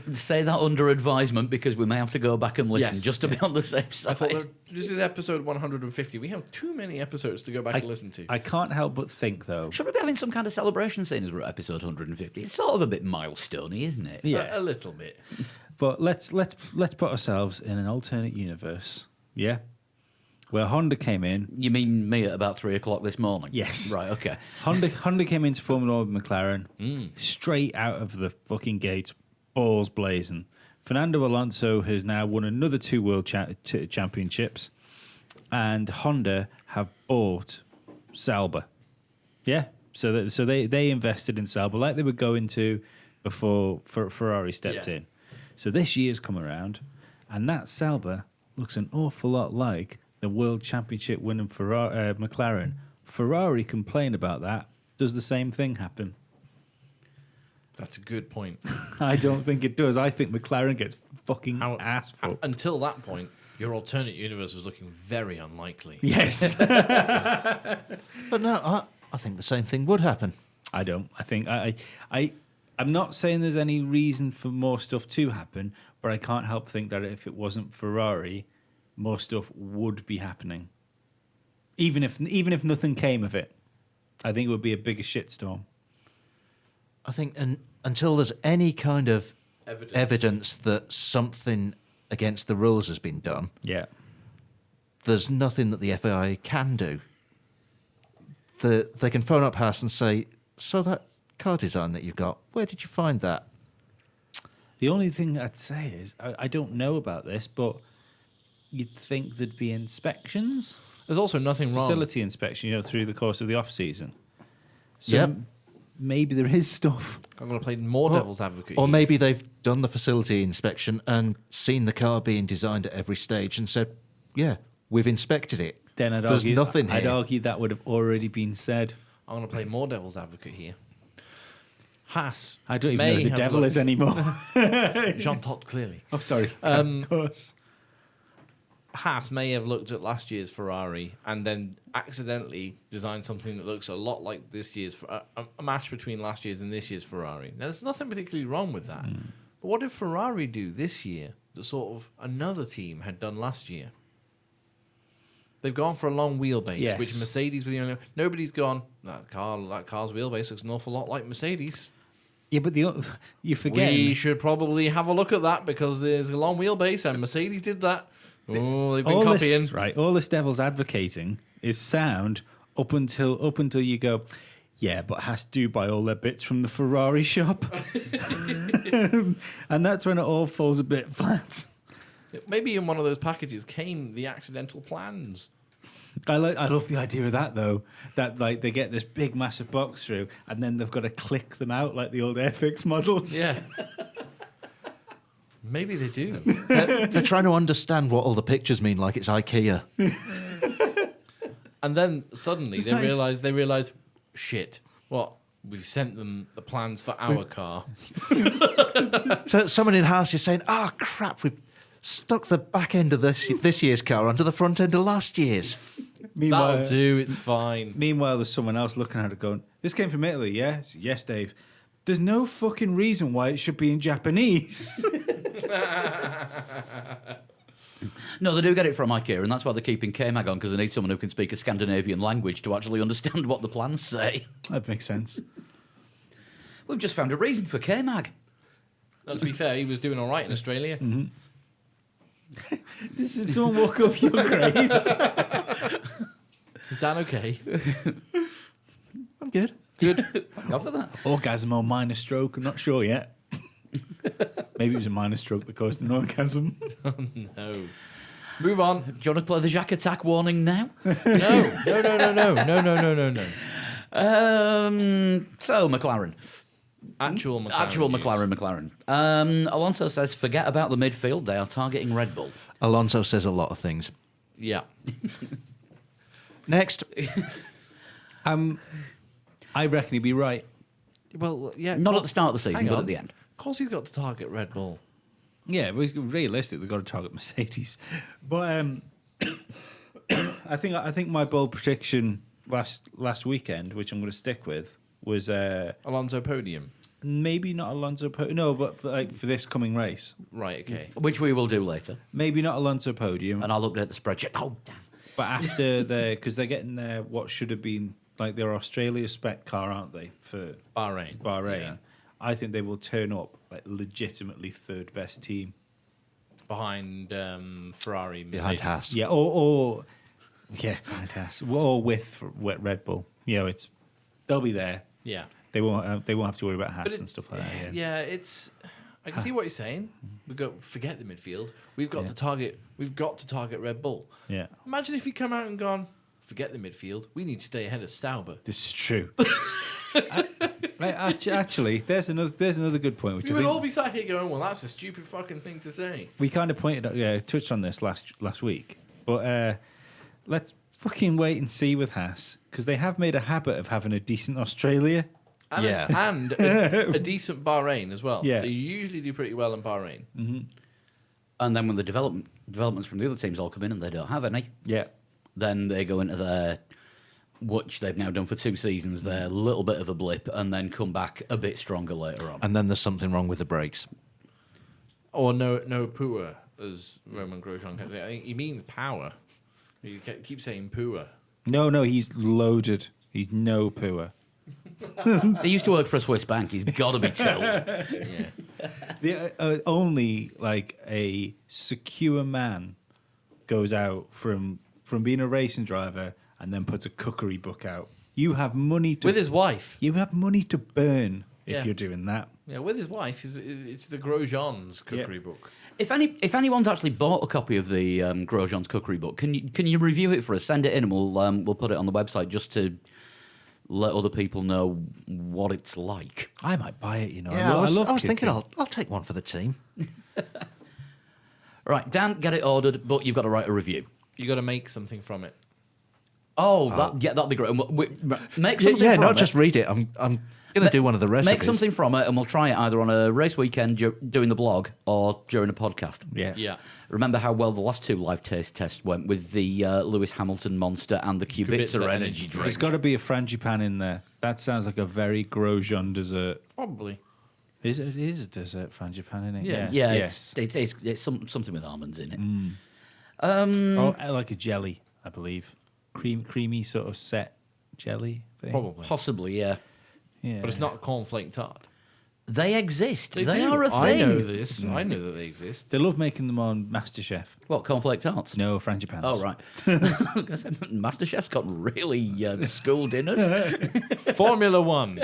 that under advisement because we may have to go back and listen Yes. just to be on the safe I side. thought this is episode 150. We have too many episodes to go back and listen to. I can't help but think though. Should we be having some kind of celebration scene as we're at episode 150? It's sort of a bit milestoney, isn't it? Yeah. A little bit. But let's put ourselves in an alternate universe. Yeah. Where Honda came in. You mean me at about 3 o'clock this morning? Yes. Right, okay. Honda came into Formula One with McLaren straight out of the fucking gate, balls blazing. Fernando Alonso has now won another 2 world championships, and Honda have bought Sauber. Yeah, so they invested in Sauber like they were going to before Ferrari stepped in. So this year's come around, and that Sauber looks an awful lot like the World Championship winning McLaren. Ferrari complain about that. Does the same thing happen? That's a good point. I don't think it does. I think McLaren gets fucking ass fucked. Until that point, your alternate universe was looking very unlikely. Yes. But no, I think the same thing would happen. I don't. I think I'm not saying there's any reason for more stuff to happen, but I can't help think that if it wasn't Ferrari, more stuff would be happening. Even if nothing came of it, I think it would be a bigger shitstorm. I think until there's any kind of Evidence. evidence that something against the rules has been done, Yeah. there's nothing that the FIA can do. They can phone up Haas and say, so that car design that you've got, where did you find that? The only thing I'd say is I don't know about this, but you'd think there'd be inspections, There's also nothing wrong. facility inspection, through the course of the off season. So Yep. maybe there is stuff. I'm going to play more devil's advocate. Or here. maybe they've done the facility inspection and seen the car being designed at every stage and said, yeah, we've inspected it. Then I'd There's argue, nothing I'd here. argue that would have already been said. I'm going to play more devil's advocate here. Haas. I don't even may know who the have devil looked- is anymore. Jean Todt, clearly. Oh, sorry. Um, Of course. Haas may have looked at last year's Ferrari and then accidentally designed something that looks a lot like this year's, a match between last year's and this year's Ferrari. Now, there's nothing particularly wrong with that. But what did Ferrari do this year that sort of another team had done last year? They've gone for a long wheelbase, Yes. which Mercedes were the only. Nobody's gone. That car's wheelbase looks an awful lot like Mercedes. Yeah, but you forget. We should probably have a look at that because there's a long wheelbase and Mercedes did that. Oh, they've been copying. All this devil's advocating is sound up until you go, yeah, but has to buy all their bits from the Ferrari shop. And that's when it all falls a bit flat. Maybe in one of those packages came the accidental plans. I love the idea of that though. That like they get this big massive box through, and then they've got to click them out like the old Airfix models. Yeah. Maybe they do. They're trying to understand what all the pictures mean, like it's IKEA. And then suddenly It's they not- realize, shit, what? We've sent them the plans for our car. So someone in Haas is saying, crap, stuck the back end of this year's car onto the front end of last year's. That'll do. It's fine. Meanwhile, there's someone else looking at it going, "This came from Italy, yeah? Yes, Dave. There's no fucking reason why it should be in Japanese." No, they do get it from IKEA, and that's why they're keeping K-Mag on, because they need someone who can speak a Scandinavian language to actually understand what the plans say. That makes sense. We've just found a reason for K-Mag. No, to be fair, he was doing all right in Australia. Did someone walk up your grave? Is Dan okay? I'm good. Good. Thank God for that. Orgasm or minor stroke? I'm not sure yet. Maybe it was a minor stroke that caused an orgasm. No. Move on. Do you want to play the Jack Attack warning now? No. So, McLaren. Actual McLaren. Actual news. McLaren. Alonso says, forget about the midfield. They are targeting Red Bull. Alonso says a lot of things. Yeah. Next. I reckon he'd be right. Well, yeah. Not at the start of the season, hang but on. at the end. Of course, he's got to target Red Bull. Yeah, but realistic, they've got to target Mercedes. But I think my bold prediction last weekend, which I'm going to stick with, was Alonso podium. maybe not Alonso no, but like for this coming race, Right. Okay. Which we will do later. maybe not Alonso podium, And I'll update the spreadsheet. Oh, damn. but after because they're getting their what should have been like their Australia spec car, aren't they, for Bahrain. Bahrain? I think they will turn up like legitimately third best team. Behind Ferrari. Mercedes. Behind Haas. Yeah, or fantastic. Or with Red Bull. You know, they'll be there. Yeah. They won't have to worry about Haas But and stuff like that. Yeah. Yeah, it's. I can see what you're saying. We go forget the midfield. We've got to target. We've got to target Red Bull. Yeah. Imagine if you come out and gone, forget the midfield. We need to stay ahead of Stauber. This is true. Actually, there's another good point, which We I would think all be sat here going, "Well, that's a stupid fucking thing to say." we kind of touched on this last week. But let's fucking wait and see with Haas, because they have made a habit of having a decent Australia. And Yeah. and a decent Bahrain as well. Yeah. They usually do pretty well in Bahrain. And then when the developments from the other teams all come in and they don't have any, Yeah. then they go into their, which they've now done for 2 seasons, their little bit of a blip, and then come back a bit stronger later on. And then there's something wrong with the brakes. Or no Pua, as Roman Grosjean kept saying. I think he means power. You keep saying Pua. No, he's loaded. He's no poor. He used to work for a Swiss bank. He's got to be told. Yeah. The only like a secure man goes out from being a racing driver and then puts a cookery book out. You have money to With his wife. You have money to burn if Yeah. you're doing that. Yeah, with his wife. It's the Grosjean's cookery book. If anyone's actually bought a copy of the Grosjean's cookery book, can you review it for us? Send it in, and we'll put it on the website just to let other people know what it's like. I might buy it. You know, Yeah, I was love thinking cooking. I'll take one for the team. Right, Dan, get it ordered, but you've got to write a review. You got to make something from it. Oh, that'll be great. And make something Yeah, from not it. just read it. I'm going to do one of the recipes. Make something from it, and we'll try it either on a race weekend doing the blog or during a podcast. Yeah. Yeah. Remember how well the last 2 live taste tests went with the Lewis Hamilton Monster and the Kubica Kubica energy energy drink. There's got to be a frangipane in there. That sounds like a very Grosjean dessert. Probably. It is a dessert frangipane, isn't it? Yes. Yeah, Yes. it's something with almonds in it. Oh, like a jelly, I believe. Creamy sort of set jelly thing. Probably. Possibly, yeah. Yeah. But it's not a cornflake tart. They exist. They do. are a thing. I know this. I know that they exist. They love making them on MasterChef. What, cornflake tarts? No, frangipans. Oh, right. I was going to say, MasterChef's got really school dinners. Formula One.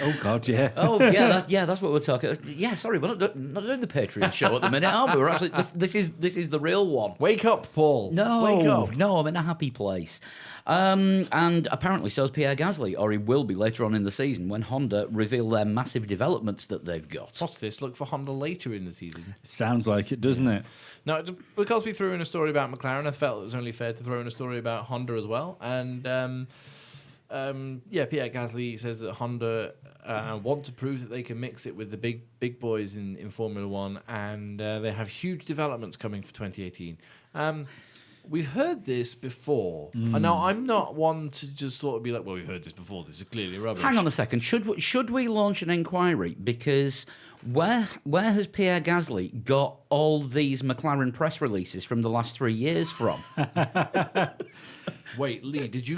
Oh, God, yeah. Oh, yeah, that's what we're talking. Yeah, sorry, we're not doing the Patreon show at the minute, are we? We're actually this is the real one. Wake up, Paul. No, Wake up. no, I'm in a happy place. And apparently so's Pierre Gasly, or he will be later on in the season when Honda reveal their massive developments that they've got. What's this? Look for Honda later in the season. It sounds like it, doesn't it? No, because we threw in a story about McLaren, I felt it was only fair to throw in a story about Honda as well. And Pierre Gasly says that Honda want to prove that they can mix it with the big boys in Formula One, and they have huge developments coming for 2018. We've heard this before. And now, I'm not one to just sort of be like, well, we've heard this before. This is clearly rubbish. Hang on a second. Should we launch an inquiry? Because where has Pierre Gasly got all these McLaren press releases from the last 3 years from? Wait, Lee, did you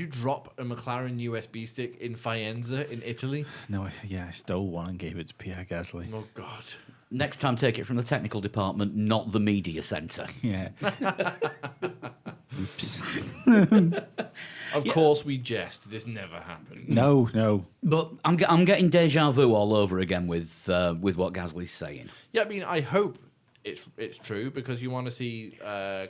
drop a McLaren USB stick in Faenza in Italy? No, I stole one and gave it to Pierre Gasly. Oh God. Next time, take it from the technical department, not the media centre. Yeah. Oops. Of course we jest. This never happened. No. But I'm getting deja vu all over again with what Gasly's saying. Yeah, I mean, I hope it's true, because you want to see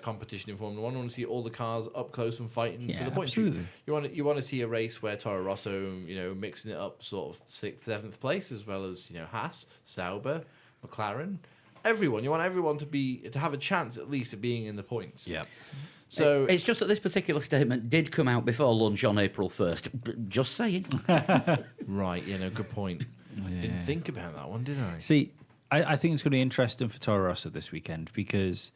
competition in Formula One. You want to see all the cars up close and fighting for the points. Absolutely. You want to see a race where Toro Rosso, mixing it up, sort of 6th, 7th place, as well as Haas, Sauber, McLaren, everyone. You want everyone to have a chance at least of being in the points. Yeah. So It's just that this particular statement did come out before lunch on April 1st. Just saying. right, good point. Didn't think about that one, did I? See, I think it's going to be interesting for Toro Rosso this weekend, because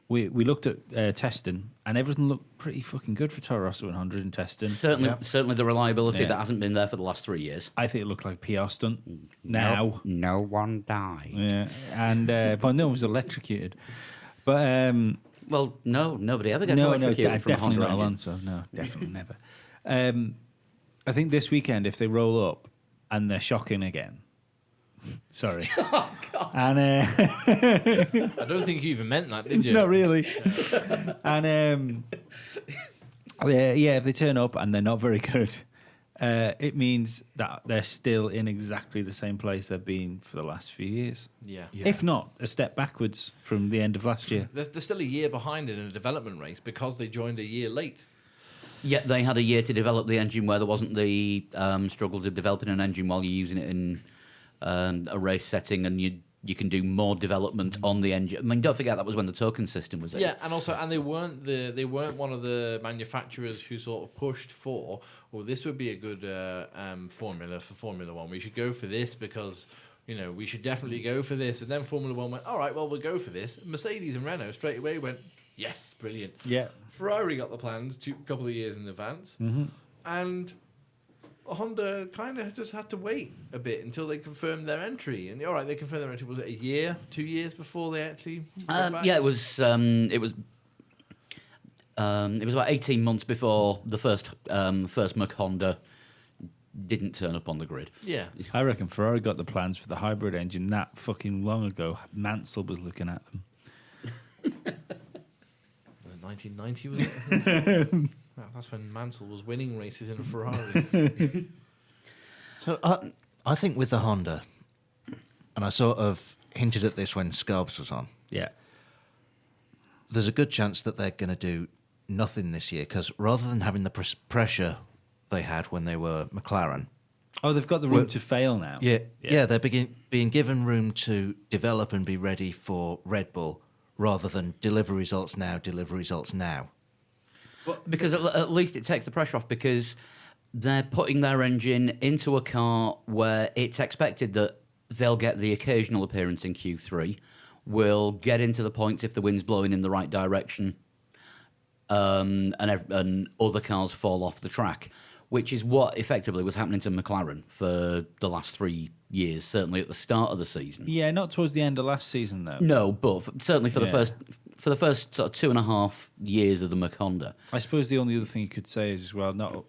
we looked at testing, and everything looked pretty fucking good for Toro Rosso and Honda in testing. Certainly the reliability Yeah. that hasn't been there for the last 3 years. I think it looked like a PR stunt. Now. No one died. Yeah. And, but no one was electrocuted. But, Well, no, nobody ever gets electrocuted from a definitely Honda not engine. Alonso. No, definitely never. I think this weekend, if they roll up and they're shocking again, sorry. Oh, God. And I don't think you even meant that, did you? not really. And if they turn up and they're not very good, it means that they're still in exactly the same place they've been for the last few years. Yeah. If not, a step backwards from the end of last year. They're still a year behind in a development race because they joined a year late. Yet they had a year to develop the engine where there wasn't the struggles of developing an engine while you're using it in a race setting, and you can do more development on the engine. I mean, don't forget that was when the token system was in. Yeah, and they weren't one of the manufacturers who sort of pushed for, well, this would be a good formula for Formula One. We should go for this because we should definitely go for this. And then Formula One went, all right, well, we'll go for this. Mercedes and Renault straight away went, yes, brilliant. Yeah. Ferrari got the plans a couple of years in advance, and Honda kind of just had to wait a bit until they confirmed their entry. And all right, they confirmed their entry. Was it a year, 2 years before they actually? got back? Yeah, it was about 18 months before the first Merc Honda didn't turn up on the grid. Yeah. I reckon Ferrari got the plans for the hybrid engine that fucking long ago. Mansell was looking at them. 1990 was it? Well, that's when Mansell was winning races in a Ferrari. So I think with the Honda, and I sort of hinted at this when Scarbs was on, Yeah. there's a good chance that they're going to do nothing this year, because rather than having the pressure they had when they were McLaren, Oh, they've got the room to fail now. they're being given room to develop and be ready for Red Bull, rather than deliver results now. Because at least it takes the pressure off, because they're putting their engine into a car where it's expected that they'll get the occasional appearance in Q3, will get into the points if the wind's blowing in the right direction, and other cars fall off the track, which is what effectively was happening to McLaren for the last 3 years, certainly at the start of the season. Yeah, not towards the end of last season, though. No, but certainly for Yeah. the first sort of 2.5 years of the Merc Honda. I suppose the only other thing you could say is, as well, not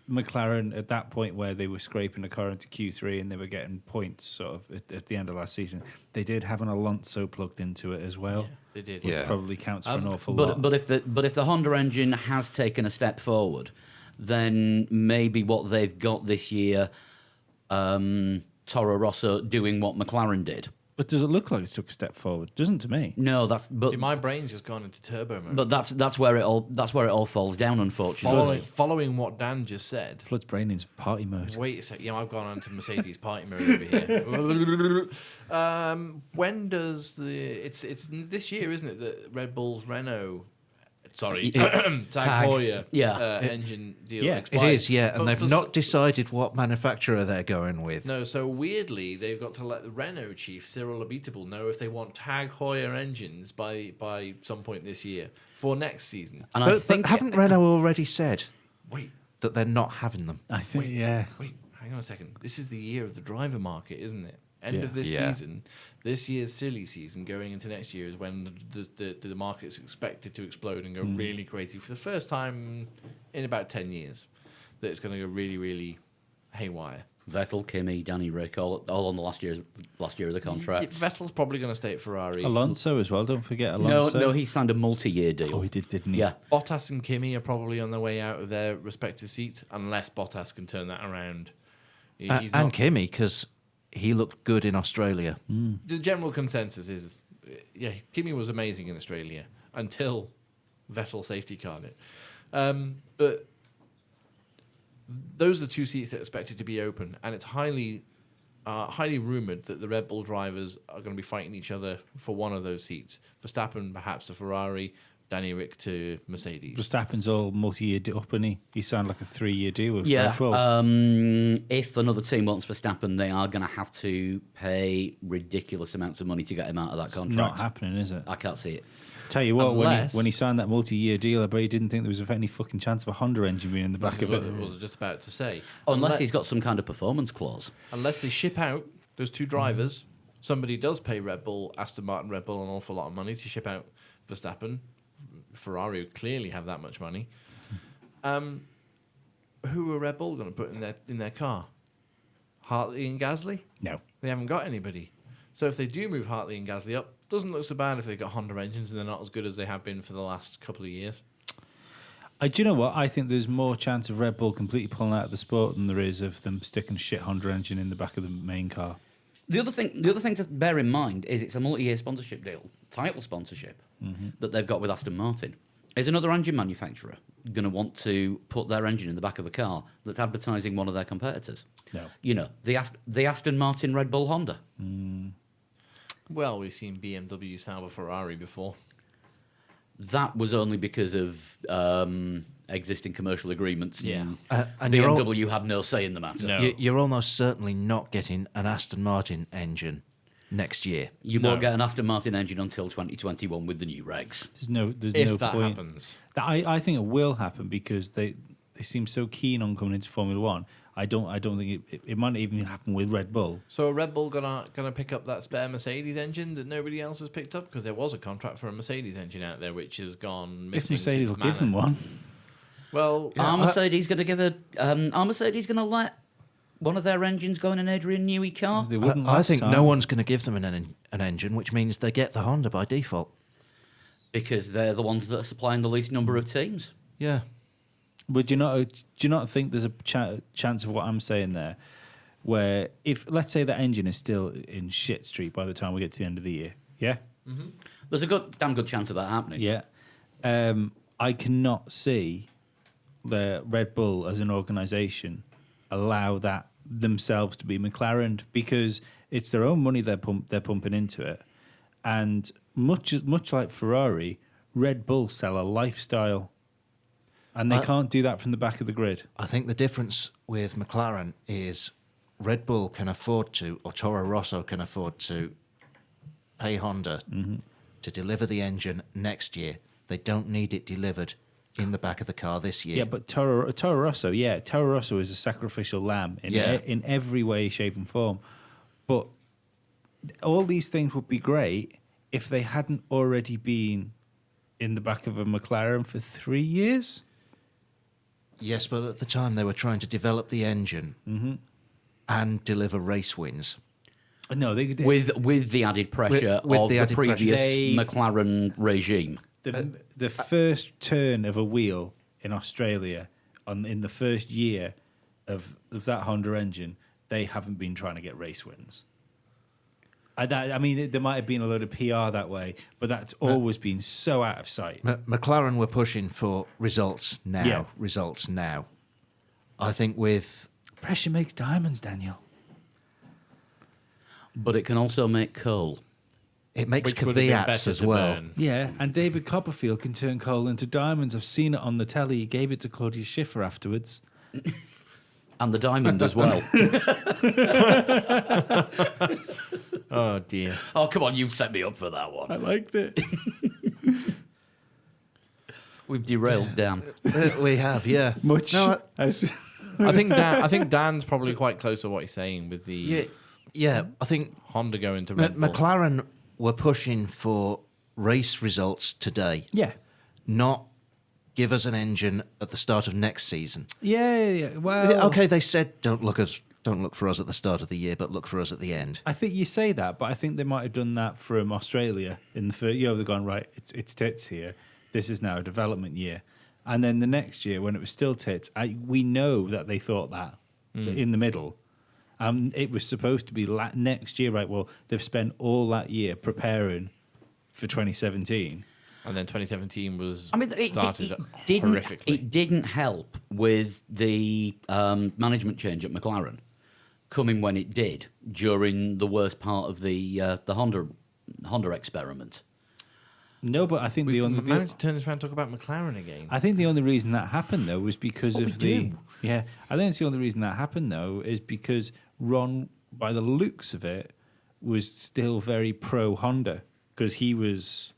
McLaren at that point where they were scraping the car into Q3 and they were getting points sort of at the end of last season, they did have an Alonso plugged into it as well. They did. Which Yeah. probably counts for an awful lot. But if the Honda engine has taken a step forward, then maybe what they've got this year, Toro Rosso doing what McLaren did. But does it look like it's took a step forward? Doesn't to me. No, See, my brain's just gone into turbo mode. but that's where it all falls down, unfortunately. Following what Dan just said. Flood's brain is party mode. Wait a sec. Yeah, I've gone on to Mercedes party mode over here. When does it's this year, isn't it, that Red Bull's Renault Sorry, It- Tag Heuer Yeah. engine deal Yeah, it It expired. is, yeah, and But they've for not decided what manufacturer they're going with. No, so weirdly, they've got to let the Renault chief, Cyril Abiteboul, know if they want Tag Heuer engines by some point this year for next season. And But, I think haven't Renault already said Wait, that they're not having them? I think, yeah. wait, hang on a second. This is the year of the driver market, isn't it? End Yeah. of this Yeah. season, this year's silly season, going into next year is when the market's expected to explode and go really crazy for the first time in about 10 years. That it's going to go really, really haywire. Vettel, Kimi, Danny Rick, all on the last year of the contract. Vettel's probably going to stay at Ferrari. Alonso as well. Don't forget No, Alonso. no, he signed a multi-year deal. Oh, he did, didn't he? Yeah, Bottas and Kimi are probably on their way out of their respective seats, unless Bottas can turn that around. He's And not- Kimi, because he looked good in Australia. the general consensus is, yeah, Kimi was amazing in Australia until Vettel safety carred it. But those are the two seats that are expected to be open, and it's highly rumored that the Red Bull drivers are going to be fighting each other for one of those seats. Verstappen perhaps to Ferrari, Danny Rick to Mercedes. Verstappen's all multi-year deal up, and he signed like a 3-year deal with yeah. Red Bull. If another team wants Verstappen, they are going to have to pay ridiculous amounts of money to get him out of that It's contract. not happening, is it? I can't see it. Tell you what, Unless- when he signed that multi-year deal, I bet he didn't think there was any fucking chance of a Honda engine being in the back That's of what it. I was just about to say. Unless he's got some kind of performance clause. Unless they ship out those two drivers, somebody does pay Red Bull, Aston Martin, Red Bull an awful lot of money to ship out Verstappen. Ferrari would clearly have that much money. Who are Red Bull going to put in their car? Hartley and Gasly? No. They haven't got anybody. So if they do move Hartley and Gasly up, doesn't look so bad if they've got Honda engines and they're not as good as they have been for the last couple of years. Do you know what? I think there's more chance of Red Bull completely pulling out of the sport than there is of them sticking a shit Honda engine in the back of the main car. The other thing to bear in mind is it's a multi-year sponsorship deal, title sponsorship that they've got with Aston Martin. Is another engine manufacturer going to want to put their engine in the back of a car that's advertising one of their competitors? No. You know, the Aston Martin Red Bull Honda. Well, we've seen BMW Sauber Ferrari before. That was only because of existing commercial agreements. Yeah. And you're, BMW had no say in the matter. No. you're almost certainly not getting an Aston Martin engine next year. You won't get an Aston Martin engine until 2021 with the new regs. There's no If that point. happens. I think it will happen because they seem so keen on coming into Formula One. I don't think it might even happen with Red Bull. So are Red Bull gonna pick up that spare Mercedes engine that nobody else has picked up? Because there was a contract for a Mercedes engine out there which has gone If missing. Mercedes will since give them Manor. one, Well, Are Mercedes going to give are Mercedes going to let one of their engines go in an Adrian Newey car? they wouldn't. I last think time. no one's going to give them an engine, which means they get the Honda by default. Because they're the ones that are supplying the least number of teams. Yeah. But do you not think there's a chance of what I'm saying there, where if let's say that engine is still in shit street by the time we get to the end of the year, yeah, There's a damn good chance of that happening. yeah, I cannot see the Red Bull as an organisation allow that themselves to be McLaren because it's their own money they're pumping into it, and much like Ferrari, Red Bull sell a lifestyle. And they can't do that from the back of the grid. I think the difference with McLaren is Red Bull can afford to, or Toro Rosso can afford to, pay Honda to deliver the engine next year. They don't need it delivered in the back of the car this year. Yeah, but Toro Rosso is a sacrificial lamb in every way, shape, and form. But all these things would be great if they hadn't already been in the back of a McLaren for 3 years. Yes, but at the time they were trying to develop the engine and deliver race wins. No, they With the added pressure With of the the added pressure. previous They- McLaren regime. the first turn of a wheel in Australia in the first year of that Honda engine, they haven't been trying to get race wins. I mean, there might have been a load of PR that way, but that's always been so out of sight. McLaren were pushing for results now. Yeah. Results now. I think with Pressure makes diamonds, Daniel. But it can also make coal. It makes which would have been caveats better as to well. burn. Yeah, and David Copperfield can turn coal into diamonds. I've seen it on the telly. He gave it to Claudia Schiffer afterwards. And the diamond as well. Oh dear. Oh, come on, you set me up for that one. I liked it. We've derailed Dan. We have, yeah. Much. No, I think Dan's probably quite close to what he's saying with the yeah. I think Honda going to Red Bull. McLaren were pushing for race results today, yeah. not give us an engine at the start of next season. Yeah. Well, Okay, they said don't look for us at the start of the year, but look for us at the end. I think you say that, but I think they might have done that from Australia in the first year. They've gone, right, it's tits here. This is now a development year. And then the next year, when it was still tits, we know that they thought that in the middle. It was supposed to be next year, right? Well, they've spent all that year preparing for 2017. And then 2017 was It didn't, horrifically. it didn't help with the management change at McLaren coming when it did during the worst part of the Honda experiment. No, but I think We managed to turn this around and talk about McLaren again. I think the only reason that happened though was because That's what of we the do. yeah. I think it's the only reason that happened though is because Ron, by the looks of it, was still very pro Honda because he was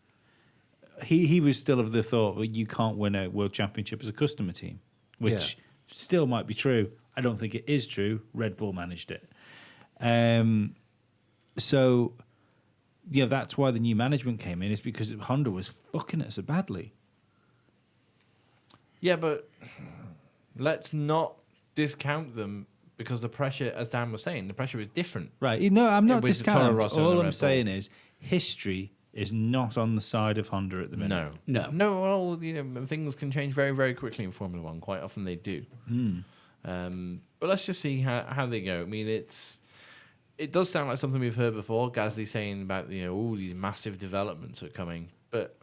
still of the thought that you can't win a world championship as a customer team, which still might be true. I don't think it is true. Red Bull managed it, so. Yeah, that's why the new management came in, is because Honda was fucking it so badly. Yeah, but let's not discount them because the pressure, as Dan was saying, the pressure is different. Right. No, I'm not With the Toro discounting. Rosso and All the I'm Red saying is history is not on the side of Honda at the minute. No. Well, things can change very, very quickly in Formula One. Quite often they do. But let's just see how they go. I mean, it does sound like something we've heard before. Gasly saying about all these massive developments are coming, but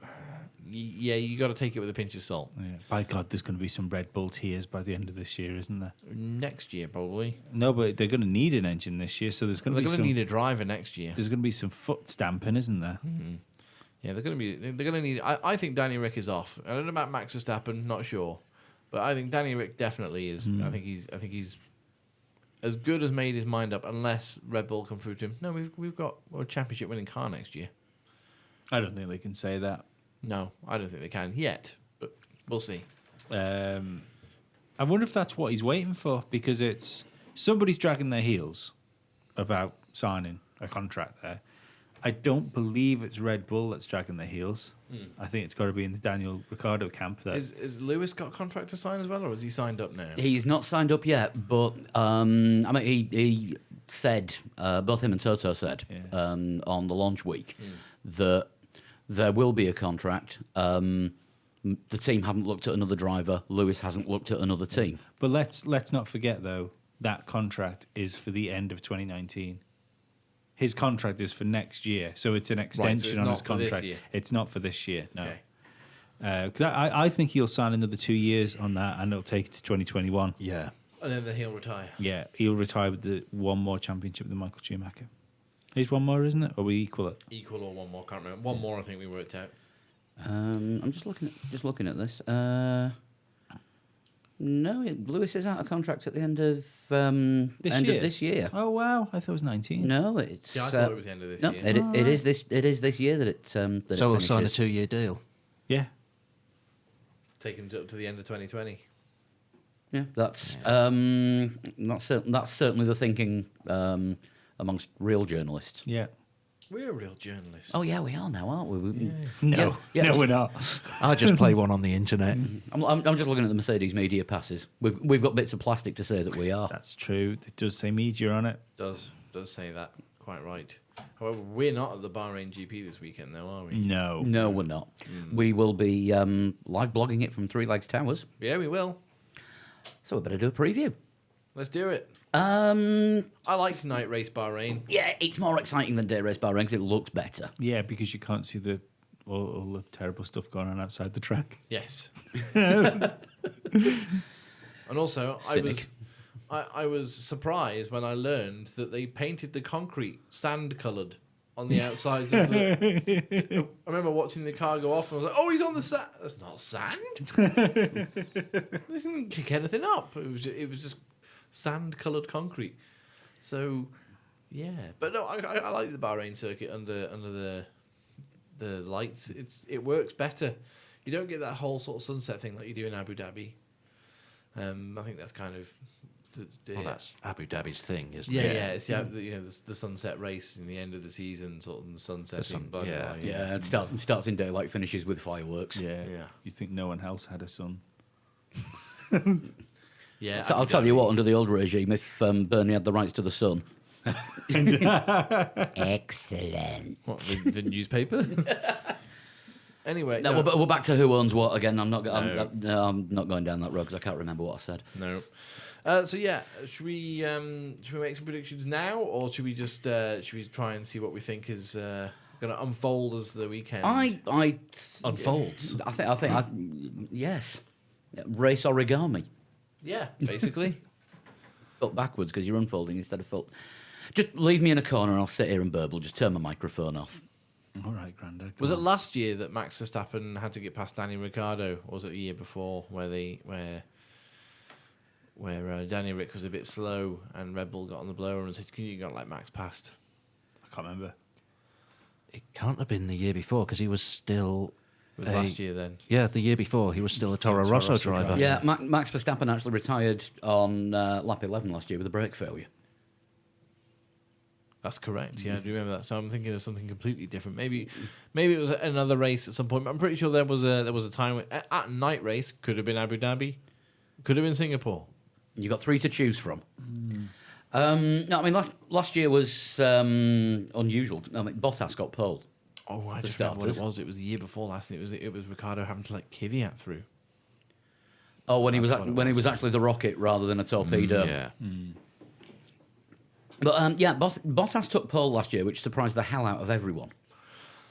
yeah, you got to take it with a pinch of salt. Yeah. By God, there's going to be some Red Bull tears by the end of this year, isn't there? Next year, probably. No, but they're going to need an engine this year, so there's going They're to be going to some. need a driver next year. There's going to be some foot stamping, isn't there? Yeah, they're going to need. I think Danny Rick is off. I don't know about Max Verstappen, not sure, but I think Danny Rick definitely is. I think he's as good as made his mind up, unless Red Bull come through to him. No, we've got a championship winning car next year. I don't think they can say that. No, I don't think they can yet, but we'll see. I wonder if that's what he's waiting for, because it's somebody's dragging their heels about signing a contract there. I don't believe it's Red Bull that's dragging their heels. I think it's got to be in the Daniel Ricciardo camp. That Is Lewis got a contract to sign as well, or has he signed up now? He's not signed up yet, but he said, both him and Toto said on the launch week that there will be a contract. The team haven't looked at another driver. Lewis hasn't looked at another team. But let's not forget though, that contract is for the end of 2019. His contract is for next year, so it's an extension it's on not his for this contract. year. It's not for this year, no. Okay. 'Cause I think he'll sign another 2 years on that, and it'll take it to 2021. Yeah. And then he'll retire. Yeah, he'll retire with the one more championship than Michael Schumacher. He's one more, isn't it? Or we equal it? Equal or one more? Can't remember. One more, I think we worked out. I'm just looking at this. No, Lewis is out of contract at the end of of this year. Oh wow, I thought it was 19. No, it's Yeah, I thought it was the end of this no. year. It is this year that it. That So it we'll sign a finishes. 2-year deal. Yeah, Take him up to the end of 2020. Yeah, that's certainly the thinking amongst real journalists. yeah. We're real journalists. Oh yeah, we are now, aren't we? No, Yeah. no, we're not. I just play one on the internet. I'm just looking at the Mercedes media passes. We've got bits of plastic to say that we are. That's true. It does say media on it. Does say that. Quite right. However, we're not at the Bahrain GP this weekend, though, are we? No. No, we're not. We will be live blogging it from Three Legs Towers. Yeah, we will. So we better do a preview. Let's do it. I like Night Race Bahrain. Yeah, it's more exciting than Day Race Bahrain because it looks better. Yeah, because you can't see all the terrible stuff going on outside the track. Yes. And also, Cynic. I was surprised when I learned that they painted the concrete sand coloured on the outsides of the. I remember watching the car go off, and I was like, "Oh, he's on the sand. That's not sand. This didn't kick anything up. It was just sand-colored concrete." So, yeah, but no, I like the Bahrain circuit under the lights. It works better. You don't get that whole sort of sunset thing like you do in Abu Dhabi. I think that's kind of. Well, that's Abu Dhabi's thing, isn't Yeah, it? yeah. It's the sunset race in the end of the season, sort of the sunsetting. yeah. Yeah, it starts in daylight, finishes with fireworks. Yeah. Yeah. You think no one else had a son? Yeah. So I'll tell you what, under the old regime, if Bernie had the rights to the sun. Excellent. What, the newspaper? Anyway, No, we're back to who owns what again. I'm not going down that road because I can't remember what I said. no. So yeah, should we make some predictions now, or should we just try and see what we think is going to unfold as the weekend unfolds? I think yes, race origami, Yeah, basically. but backwards because you're unfolding instead of fold. Just leave me in a corner and I'll sit here and burble. Just turn my microphone off. All right, Grandad. Was it last year that Max Verstappen had to get past Danny Ricciardo, or was it the year before where Danny Rick was a bit slow and Red Bull got on the blower and said, "Can you not let Max past?" I can't remember. It can't have been the year before because he was still. It was last year then. Yeah, the year before he was still a Toro Rosso driver. Yeah, Max Verstappen actually retired on lap 11 last year with a brake failure. That's correct. Yeah, I do remember that. So I'm thinking of something completely different. Maybe it was another race at some point. But I'm pretty sure there was a time when, at night race, could have been Abu Dhabi, could have been Singapore. You got 3 to choose from. No, I mean last year was unusual. I mean Bottas got pole. Oh, I For just remember what it starters. was. It was the year before last, and it was Ricardo having to let Kvyat through. Oh, when he That's what it he was. was actually the rocket rather than a torpedo. Yeah. But yeah, Bottas took pole last year, which surprised the hell out of everyone.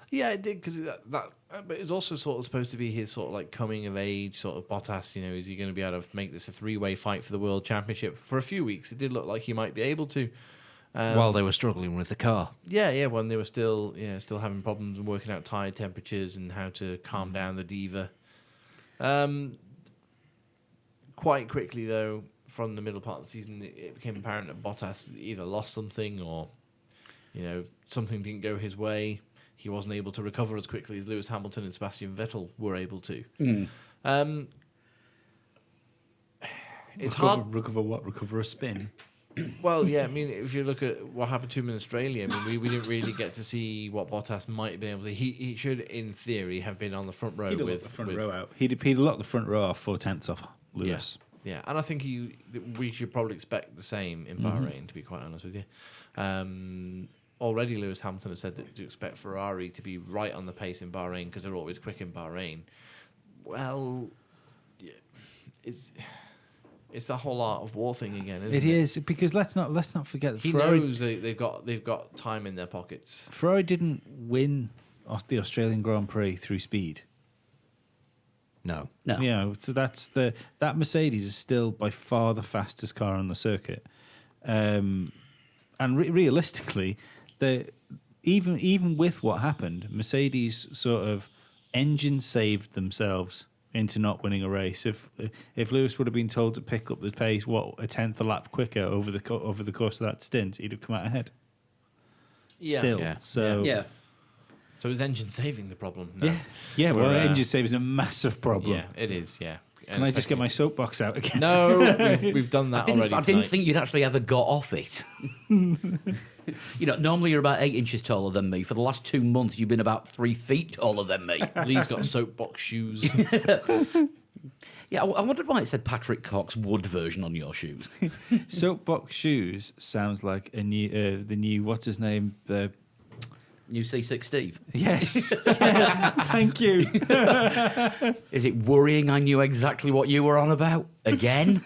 Yeah, it did because but it's also sort of supposed to be his sort of like coming of age sort of Bottas. You know, is he going to be able to make this a 3-way fight for the world championship for a few weeks? It did look like he might be able to. While they were struggling with the car. Yeah, when they were still having problems and working out tire temperatures and how to calm down the diva. Quite quickly though, from the middle part of the season, it became apparent that Bottas either lost something or, something didn't go his way. He wasn't able to recover as quickly as Lewis Hamilton and Sebastian Vettel were able to. It's hard. Recover what? Recover a spin? Well, yeah, I mean, if you look at what happened to him in Australia, I mean, we didn't really get to see what Bottas might have been able to. He should, in theory, have been on the front row He'd have with locked the front with- row out. He'd locked the front row off 4/10 off Lewis. Yeah, and I think we should probably expect the same in Bahrain, to be quite honest with you. Already, Lewis Hamilton has said that to expect Ferrari to be right on the pace in Bahrain because they're always quick in Bahrain. Well, yeah, it's the whole art of war thing again, isn't it? It is because let's not forget that He Ferrari, knows they've got time in their pockets. Ferrari didn't win the Australian Grand Prix through speed. No. No. Yeah, so that Mercedes is still by far the fastest car on the circuit, and realistically, even with what happened, Mercedes sort of engine saved themselves into not winning a race. If Lewis would have been told to pick up the pace, a tenth a lap quicker over the course of that stint, he'd have come out ahead. Yeah. Still, Yeah. so Yeah. So is engine saving the problem? No. yeah. Well, We're, engine save is a massive problem. Yeah, it is. Yeah. Can I just get my soapbox out again? No, we've done that already. I didn't tonight. think you'd actually ever got off it. Normally you're about 8 inches taller than me. For the last 2 months, you've been about 3 feet taller than me. Lee's got soapbox shoes. Yeah, I wondered why it said Patrick Cox wood version on your shoes. Soapbox shoes sounds like the new what's his name? The New C6 Steve. yes, yeah, thank you. Is it worrying I knew exactly what you were on about? Again?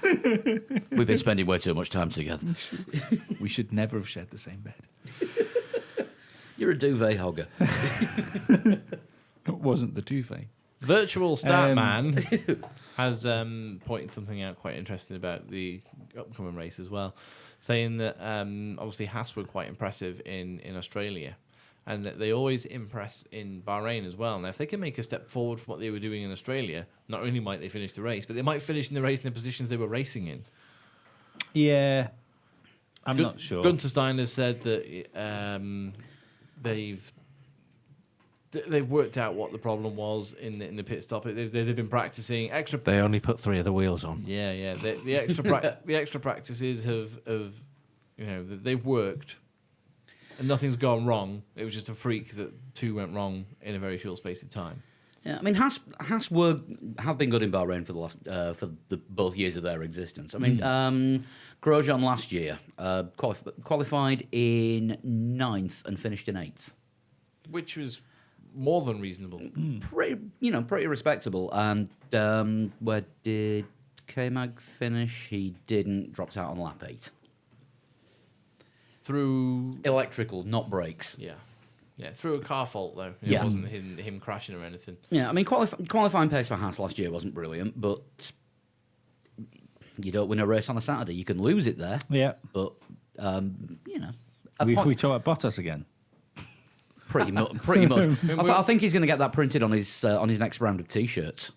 We've been spending way too much time together. We should never have shared the same bed. You're a duvet hogger. It wasn't the duvet. Virtual Stat Man has pointed something out quite interesting about the upcoming race as well, saying that obviously Haas were quite impressive in Australia. and that they always impress in Bahrain as well. Now, if they can make a step forward from what they were doing in Australia, not only might they finish the race, but they might finish in the race in the positions they were racing in. Yeah, I'm not sure. Gunter Steiner said that they've worked out what the problem was in the pit stop. They've been practicing extra. They only put 3 of the wheels on. Yeah. The extra the extra practices have they've worked, and nothing's gone wrong. It was just a freak that 2 went wrong in a very short space of time. Yeah, I mean, Haas have been good in Bahrain for the last both years of their existence. I mean, Grosjean last year qualified in 9th and finished in 8th, Which was more than reasonable. pretty respectable. And where did K-Mag finish? He didn't. Dropped out on lap 8. Through Electrical, not brakes. Yeah, through a car fault though. It Yeah. wasn't him crashing or anything. Yeah, I mean, qualifying pace for Haas last year wasn't brilliant, but you don't win a race on a Saturday. You can lose it there, Yeah, but a we point- talk about Bottas again. pretty much. I think he's going to get that printed on his next round of T-shirts.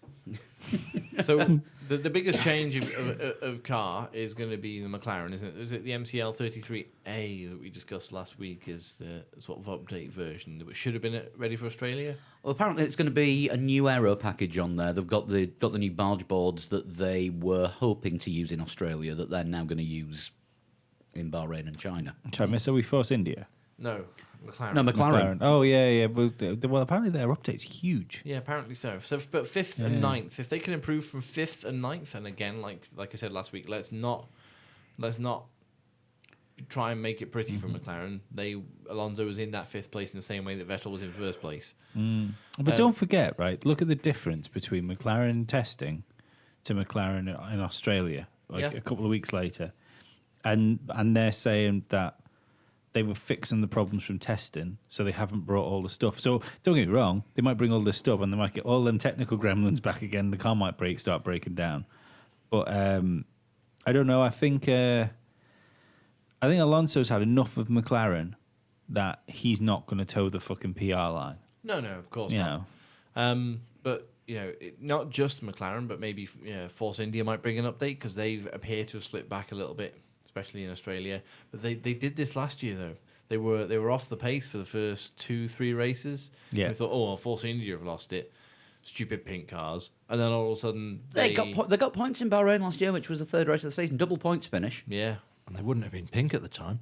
So the biggest change of car is going to be the McLaren, isn't it? Is it the MCL 33A that we discussed last week? Is the sort of update version that should have been ready for Australia? Well, apparently it's going to be a new aero package on there. They've got the new barge boards that they were hoping to use in Australia that they're now going to use in Bahrain and China. Sorry, miss, are we Force India? No, McLaren. No, McLaren. Oh, yeah. Well, apparently their update's huge. Yeah, apparently so. But 5th and 9th, if they can improve from 5th and 9th, and again, like I said last week, let's not try and make it pretty for McLaren. Alonso was in that 5th place in the same way that Vettel was in 1st place. But don't forget, right? Look at the difference between McLaren testing to McLaren in Australia, Yeah. a couple of weeks later, and they're saying that they were fixing the problems from testing, so they haven't brought all the stuff. So don't get me wrong, they might bring all this stuff, and they might get all them technical gremlins back again. The car might start breaking down. But I don't know. I think Alonso's had enough of McLaren that he's not going to toe the fucking PR line. No, of course You not. know. But not just McLaren, but maybe Force India might bring an update because they appear to have slipped back a little bit, especially in Australia. But they did this last year though. They were off the pace for the first 2-3 races. Yeah. We thought, well, Force India have lost it. Stupid pink cars, and then all of a sudden They got points in Bahrain last year, which was the 3rd race of the season. Double points finish. yeah, And they wouldn't have been pink at the time.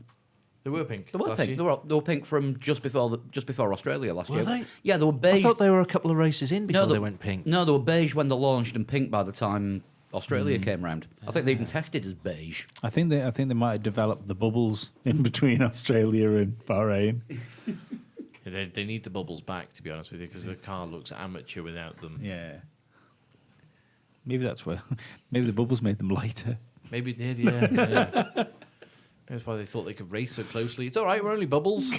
they were pink. They were last pink. year. They were pink from just before Australia last Were year. they? Yeah, they were I beige. thought they were a couple of races in before they they went pink. No, they were beige when they launched and pink by the time Australia came round. I think they even tested as beige. I think they might have developed the bubbles in between Australia and Bahrain. They need the bubbles back, to be honest with you, because the car looks amateur without them. Yeah. Maybe that's where. Maybe the bubbles made them lighter. Maybe it did, yeah. That's why they thought they could race so closely. It's all right, we're only bubbles.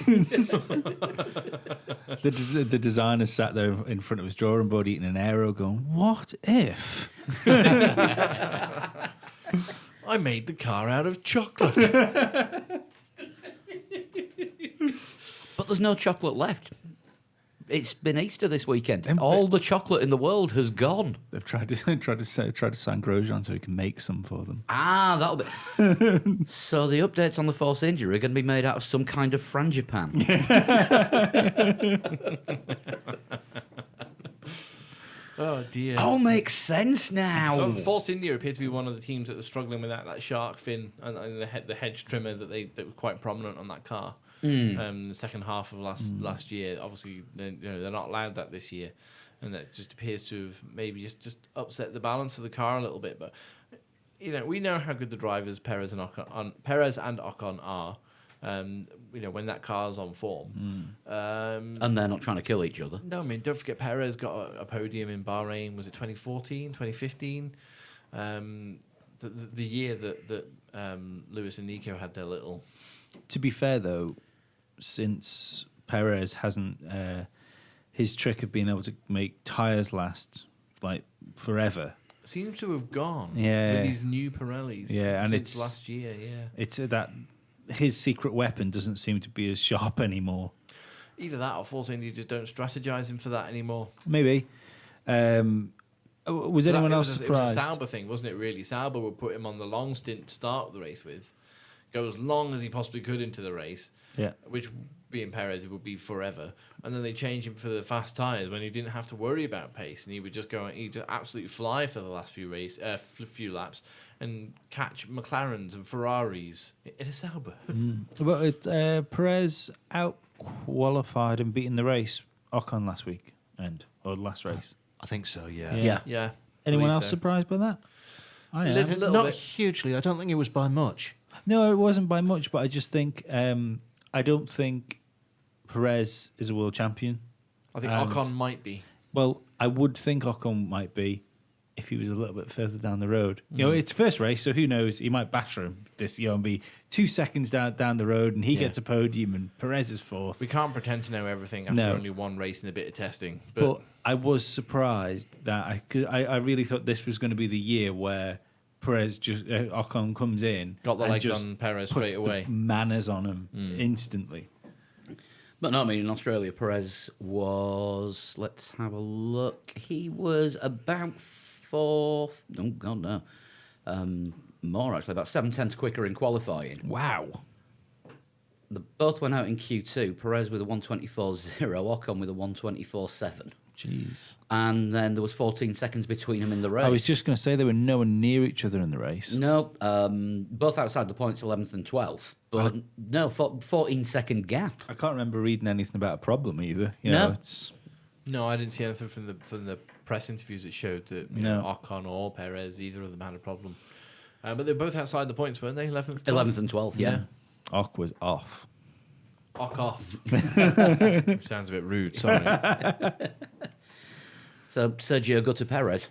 The designer sat there in front of his drawing board eating an aero, going, "What if?" I made the car out of chocolate. But there's no chocolate left. It's been Easter this weekend. Em- All the chocolate in the world has gone. They've tried to sign Grosjean so he can make some for them. Ah, that'll be. So the updates on the Force India are going to be made out of some kind of frangipan. Oh, dear. All makes sense now. Force India appeared to be one of the teams that was struggling with that shark fin and the hedge trimmer that were quite prominent on that car. The second half of last year, obviously, they're not allowed that this year, and that just appears to have maybe just upset the balance of the car a little bit. But we know how good the drivers Perez and Ocon are. When that car's on form. And they're not trying to kill each other. No, I mean, don't forget Perez got a podium in Bahrain. Was it 2014, 2015? The year that Lewis and Nico had their little... To be fair, though, since Perez hasn't his trick of being able to make tyres last like forever. Seems to have gone Yeah. with these new Pirellis Yeah, and since it's- last year, yeah. It's that his secret weapon doesn't seem to be as sharp anymore. Either that or Force India just don't strategize him for that anymore. Maybe. Was anyone It else was surprised? a Sauber thing, wasn't it, really? Sauber would put him on the long stint to start the race with, go as long as he possibly could into the race, Yeah. which being Perez, it would be forever. And then they change him for the fast tyres when he didn't have to worry about pace, and he would just go, he'd just absolutely fly for the last few few laps and catch McLarens and Ferraris in a Sauber. But Perez out qualified and beaten the race Ocon last week or last race. I think so, yeah. Yeah. Yeah. Anyone believe else so. surprised by that? I am. Little Not bit. hugely. I don't think it was by much. No, it wasn't by much, but I just think I don't think Perez is a world champion. I think And- Ocon might be. Well, I would think Ocon might be if he was a little bit further down the road. You know, it's first race, so who knows? He might batter him this year and be 2 seconds down the road, and he Yeah. gets a podium, and Perez is fourth. We can't pretend to know everything after No. only one race and a bit of testing. But I was surprised that I really thought this was going to be the year where Perez just Ocon comes in, Got the and legs just on Perez puts straight away. the manners on him instantly. But no, I mean, in Australia, Perez was, let's have a look, he was about fourth, oh God, no, more actually, about 7/10 quicker in qualifying. Wow. They both went out in Q2, Perez with a 1:24.0, Ocon with a 1:24.7. Jeez. And then there was 14 seconds between them in the race. I was just going to say they were nowhere near each other in the race. No, both outside the points, 11th and 12th. But no, 14-second gap. I can't remember reading anything about a problem either. You No. know, it's No, I didn't see anything from the press interviews that showed that No. Ocon or Perez, either of them had a problem. But they're both outside the points, weren't they? 11th, 11th and 12th, yeah. Ock was off. Ock off. Sounds a bit rude, sorry. So Sergio Gutta Perez.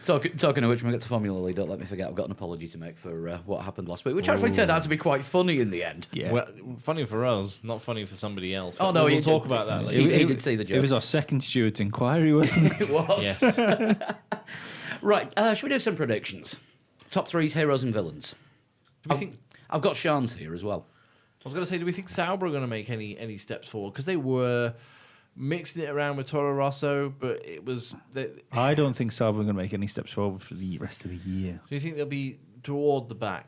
Talking of which, when we get to Formula League, don't let me forget, I've got an apology to make for what happened last week, which actually turned out to be quite funny in the end. Yeah. Well, funny for us, not funny for somebody else. Oh, But no, we'll he talk did- about that later. He did see the joke. It was our second steward's inquiry, wasn't it? It was. Yes. Right, should we do some predictions? Top threes, heroes and villains. Do we think? I've got Sean's here as well. I was going to say, do we think Sauber are going to make any steps forward? Because they were mixing it around with Toro Rosso, but it was. Do I don't think Sauber are going to make any steps forward for the rest of the year. you think they'll be toward the back?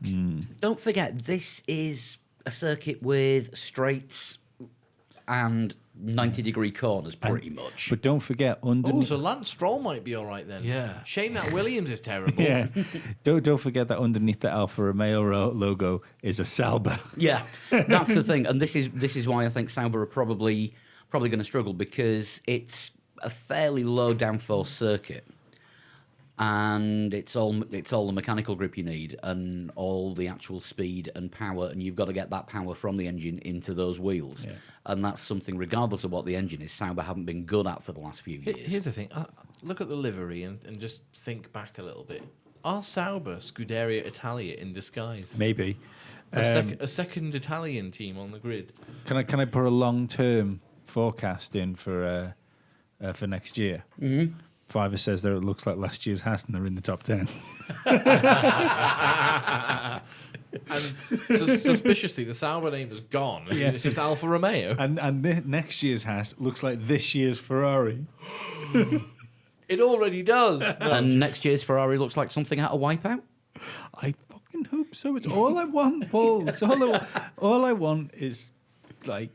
Don't forget, this is a circuit with straights and 90-degree corners, pretty much. But don't forget, Oh, underneath. so Lance Stroll might be all right then. Yeah. Shame that Williams is terrible. Yeah, don't forget that underneath the Alfa Romeo logo is a Sauber. Yeah, that's the thing, and this is why I think Sauber are probably going to struggle, because it's a fairly low downforce circuit, and it's all the mechanical grip you need, and all the actual speed and power, and you've got to get that power from the engine into those wheels, Yeah. and that's something, regardless of what the engine is, Sauber haven't been good at for the last few years. Here's the thing. Look at the livery and just think back a little bit. Are Sauber Scuderia Italia in disguise? Maybe. A second Italian team on the grid. Can I put a long-term forecast in for next year? Mm-hmm. Fiverr says that it looks like last year's Haas and they're in the top 10. And suspiciously, the Sauber name is gone. Yeah. It's just Alfa Romeo. And next year's Haas looks like this year's Ferrari. It already does. No, And next year's Ferrari looks like something out of Wipeout. I fucking hope so. It's all I want, Paul. It's all I want is like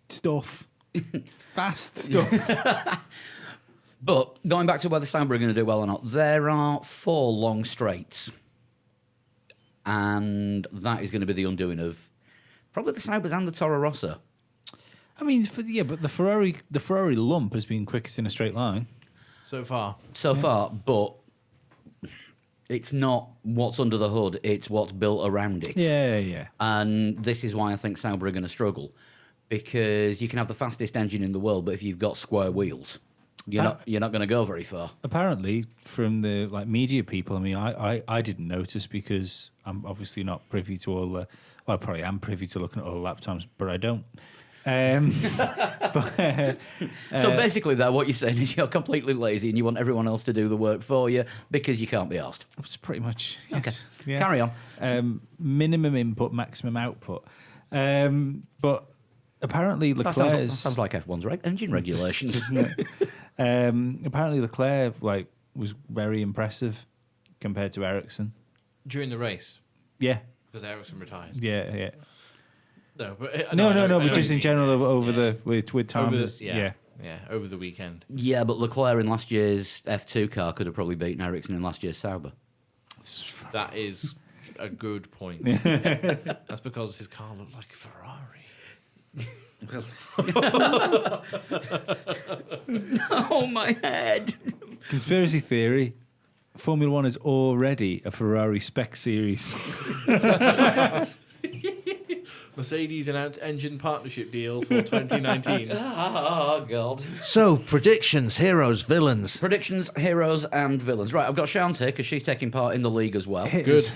stuff, fast stuff. But going back to whether Sauber are going to do well or not, there are 4 long straights. And that is going to be the undoing of probably the Saubers and the Toro Rosso. I mean, but the Ferrari lump has been quickest in a straight line. so far. So far, but it's not what's under the hood, it's what's built around it. Yeah. And this is why I think Sauber are going to struggle. Because you can have the fastest engine in the world, but if you've got square wheels, you're not going to go very far. Apparently, from the media people, I mean, I didn't notice because I'm obviously not privy to all the. Well, I probably am privy to looking at all the lap times, but I don't. So basically, there, what you're saying is you're completely lazy and you want everyone else to do the work for you because you can't be asked. It's pretty much yes. Okay, Yeah. carry on. Minimum input, maximum output. But apparently That Leclerc's sounds like F1's engine regulations. doesn't it? Apparently Leclerc was very impressive compared to Ericsson. During the race, Yeah, because Ericsson retired. yeah. No, but No, I but just in general over the with time. over the, over the weekend. Yeah, but Leclerc in last year's F2 car could have probably beaten Ericsson in last year's Sauber. That is a good point. That's because his car looked like a Ferrari. Oh, my head. Conspiracy theory: Formula One is already a Ferrari spec series. Mercedes announced engine partnership deal for 2019. Oh, God. So, predictions, heroes, villains. Predictions, heroes, and villains. Right, I've got Shant here because she's taking part in the league as well. Good.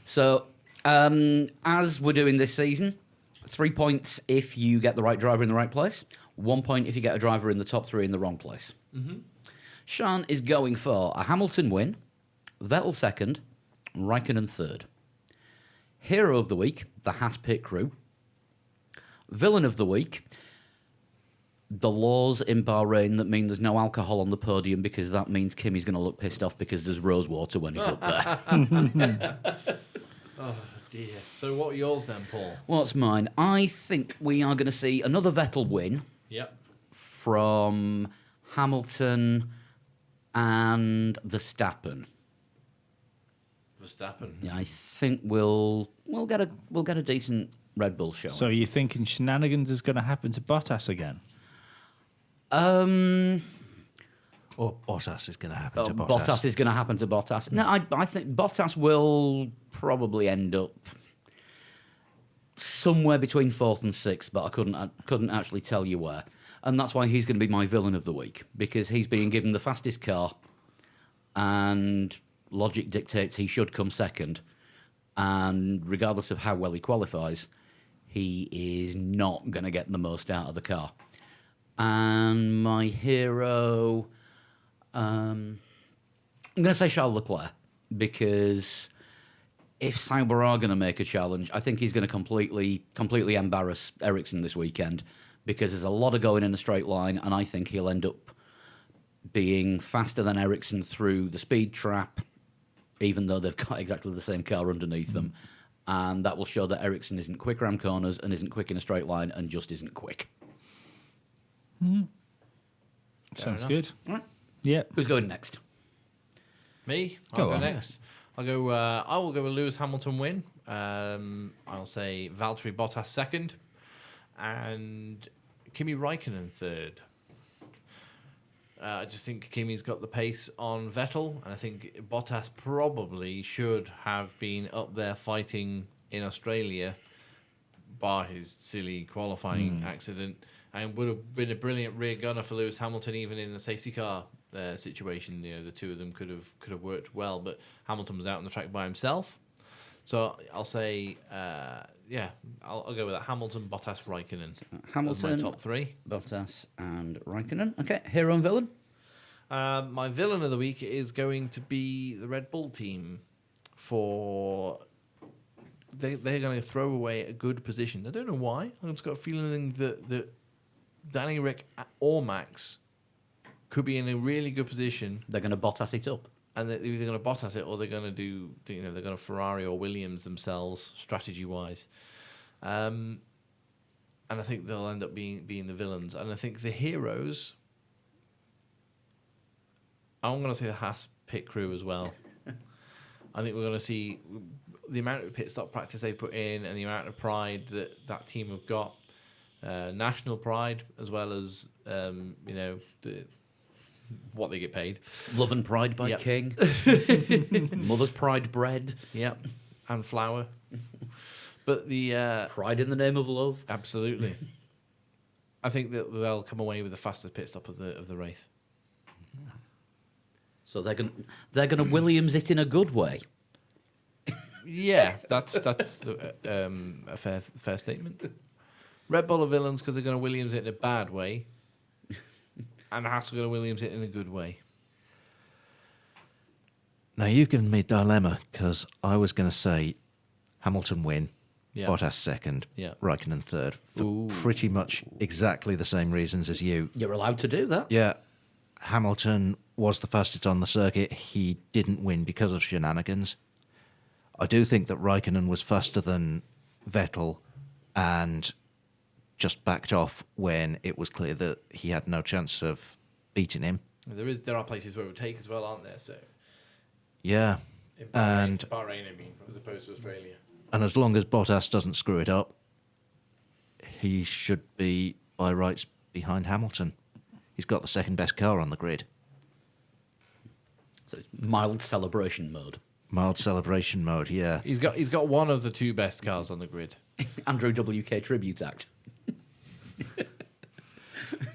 So, as we're doing this season, 3 points if you get the right driver in the right place, 1 point if you get a driver in the top 3 in the wrong place. Mm-hmm. Sean is going for a Hamilton win, Vettel second, Raikkonen third. Hero of the week, the Haas pit crew. Villain of the week, the laws in Bahrain that mean there's no alcohol on the podium because that means Kimmy's going to look pissed off because there's rose water when he's up there. Oh, dear. So what are yours then, Paul? What's mine? I think we are going to see another Vettel win Yep. from Hamilton and Verstappen. Verstappen. Yeah, I think we'll get a decent Red Bull show. So you're thinking shenanigans is going to happen to Bottas again? Or Bottas is going to happen to Bottas. Bottas is going to happen to Bottas. No, I think Bottas will probably end up somewhere between 4th and 6th, but I couldn't actually tell you where. And that's why he's going to be my villain of the week, because he's being given the fastest car, and logic dictates he should come second. And regardless of how well he qualifies, he is not going to get the most out of the car. And my hero, I'm going to say Charles Leclerc, because if Sauber are going to make a challenge, I think he's going to completely embarrass Ericsson this weekend, because there's a lot of going in a straight line, and I think he'll end up being faster than Ericsson through the speed trap, even though they've got exactly the same car underneath them. And that will show that Ericsson isn't quick around corners and isn't quick in a straight line and just isn't quick. Sounds enough. good. Right. Yeah. Who's going next? Me? Go I'll go on. next. I will go with Lewis Hamilton win. I'll say Valtteri Bottas second, and Kimi Raikkonen third. I just think Kimi's got the pace on Vettel, and I think Bottas probably should have been up there fighting in Australia, bar his silly qualifying accident, and would have been a brilliant rear gunner for Lewis Hamilton, even in the safety car situation. You know, the two of them could have worked well, but Hamilton was out on the track by himself. So I'll say, I'll go with that. Hamilton, Bottas, Raikkonen. Hamilton, as my top 3. Bottas, and Raikkonen. Okay, hero and villain. My villain of the week is going to be the Red Bull team. They're going to throw away a good position. I don't know why. I've just got a feeling that Danny Rick or Max could be in a really good position, They're going to Bottas it up. and they're either going to Bottas it or they're going to they're going to Ferrari or Williams themselves strategy wise. And I think they'll end up being the villains. And I think the heroes, I'm going to say the Haas pit crew as well. I think we're going to see the amount of pit stop practice they put in and the amount of pride that team have got. National pride, as well as, what they get paid. Love and Pride by Yep. King. Mother's Pride bread. Yep. And flour. But the... Pride in the name of love. absolutely. I think that they'll come away with the fastest pit stop of the race. So they're going to Williams it in a good way. Yeah, that's a fair statement. Red Bull are villains because they're going to Williams it in a bad way, and Haas are going to Williams it in a good way. Now, you've given me a dilemma, because I was going to say Hamilton win, Yeah. Bottas second, Yeah. Raikkonen third, for Ooh. pretty much exactly the same reasons as you. You're allowed to do that. Yeah, Hamilton was the fastest on the circuit. He didn't win because of shenanigans. I do think that Raikkonen was faster than Vettel and just backed off when it was clear that he had no chance of beating him. There are places where it would take as well, aren't there? So Yeah, in And- Bahrain, I mean, as opposed to Australia. and as long as Bottas doesn't screw it up, he should be by rights behind Hamilton. He's got the second best car on the grid. So it's mild celebration mode. Mild celebration mode, yeah. He's got one of the two best cars on the grid. Andrew WK Tribute Act.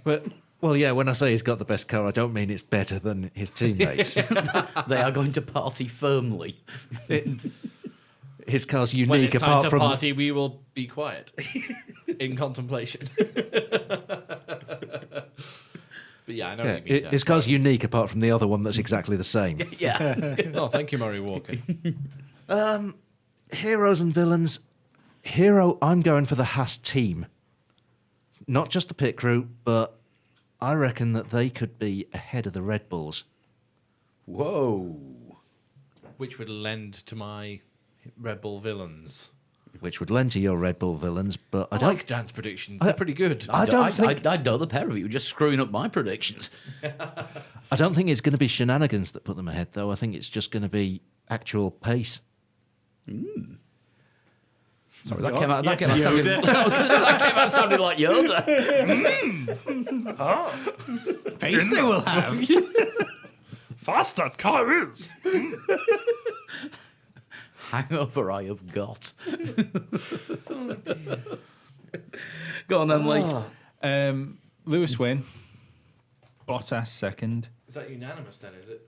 But well, yeah. When I say he's got the best car, I don't mean it's better than his teammates. They are going to party firmly. His car's When unique it's time apart to from party, we will be quiet in contemplation. But yeah, I know what you mean. his car's unique apart from the other one that's exactly the same. Yeah. Oh, thank you, Murray Walker. Heroes and villains. Hero, I'm going for the Haas team. Not just the pit crew, but I reckon that they could be ahead of the Red Bulls. Whoa. Which would lend to my Red Bull villains. Which would lend to your Red Bull villains, but I I don't. like Dan's predictions. They're pretty good. I don't think. I know the pair of you just screwing up my predictions. I don't think it's going to be shenanigans that put them ahead, though. I think it's just going to be actual pace. Sorry, that came out. That Yes, came out sounding. Yoda. I was going to say that came out sounding like Yoda. Pace they will have. Fast that car is. Hangover I have got. Go on then, Lee. Lewis win. Bottas second. Is that unanimous then, is it?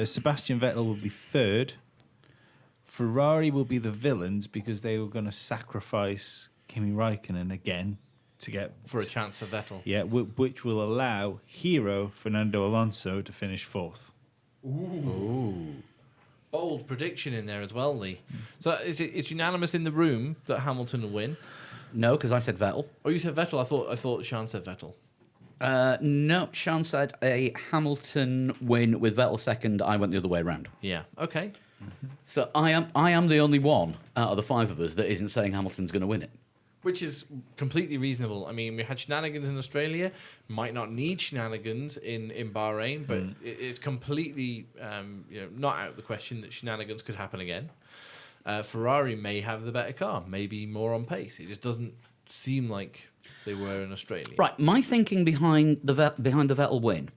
Sebastian Vettel will be third. Ferrari will be the villains because they were going to sacrifice Kimi Raikkonen again to get For a chance for Vettel. Yeah, which will allow hero Fernando Alonso to finish fourth. Bold prediction in there as well, Lee. So it's unanimous in the room that Hamilton will win. No, because I said Vettel. Oh, you said Vettel. I thought Sean said Vettel. No, Sean said a Hamilton win with Vettel second. I went the other way around. Yeah. Okay. So I am the only one out of the five of us that isn't saying Hamilton's going to win it. Which is completely reasonable. I mean, we had shenanigans in Australia. Might not need shenanigans in Bahrain, but it's completely not out of the question that shenanigans could happen again. Ferrari may have the better car, maybe more on pace. It just doesn't seem like they were in Australia. Right, my thinking behind the Vettel win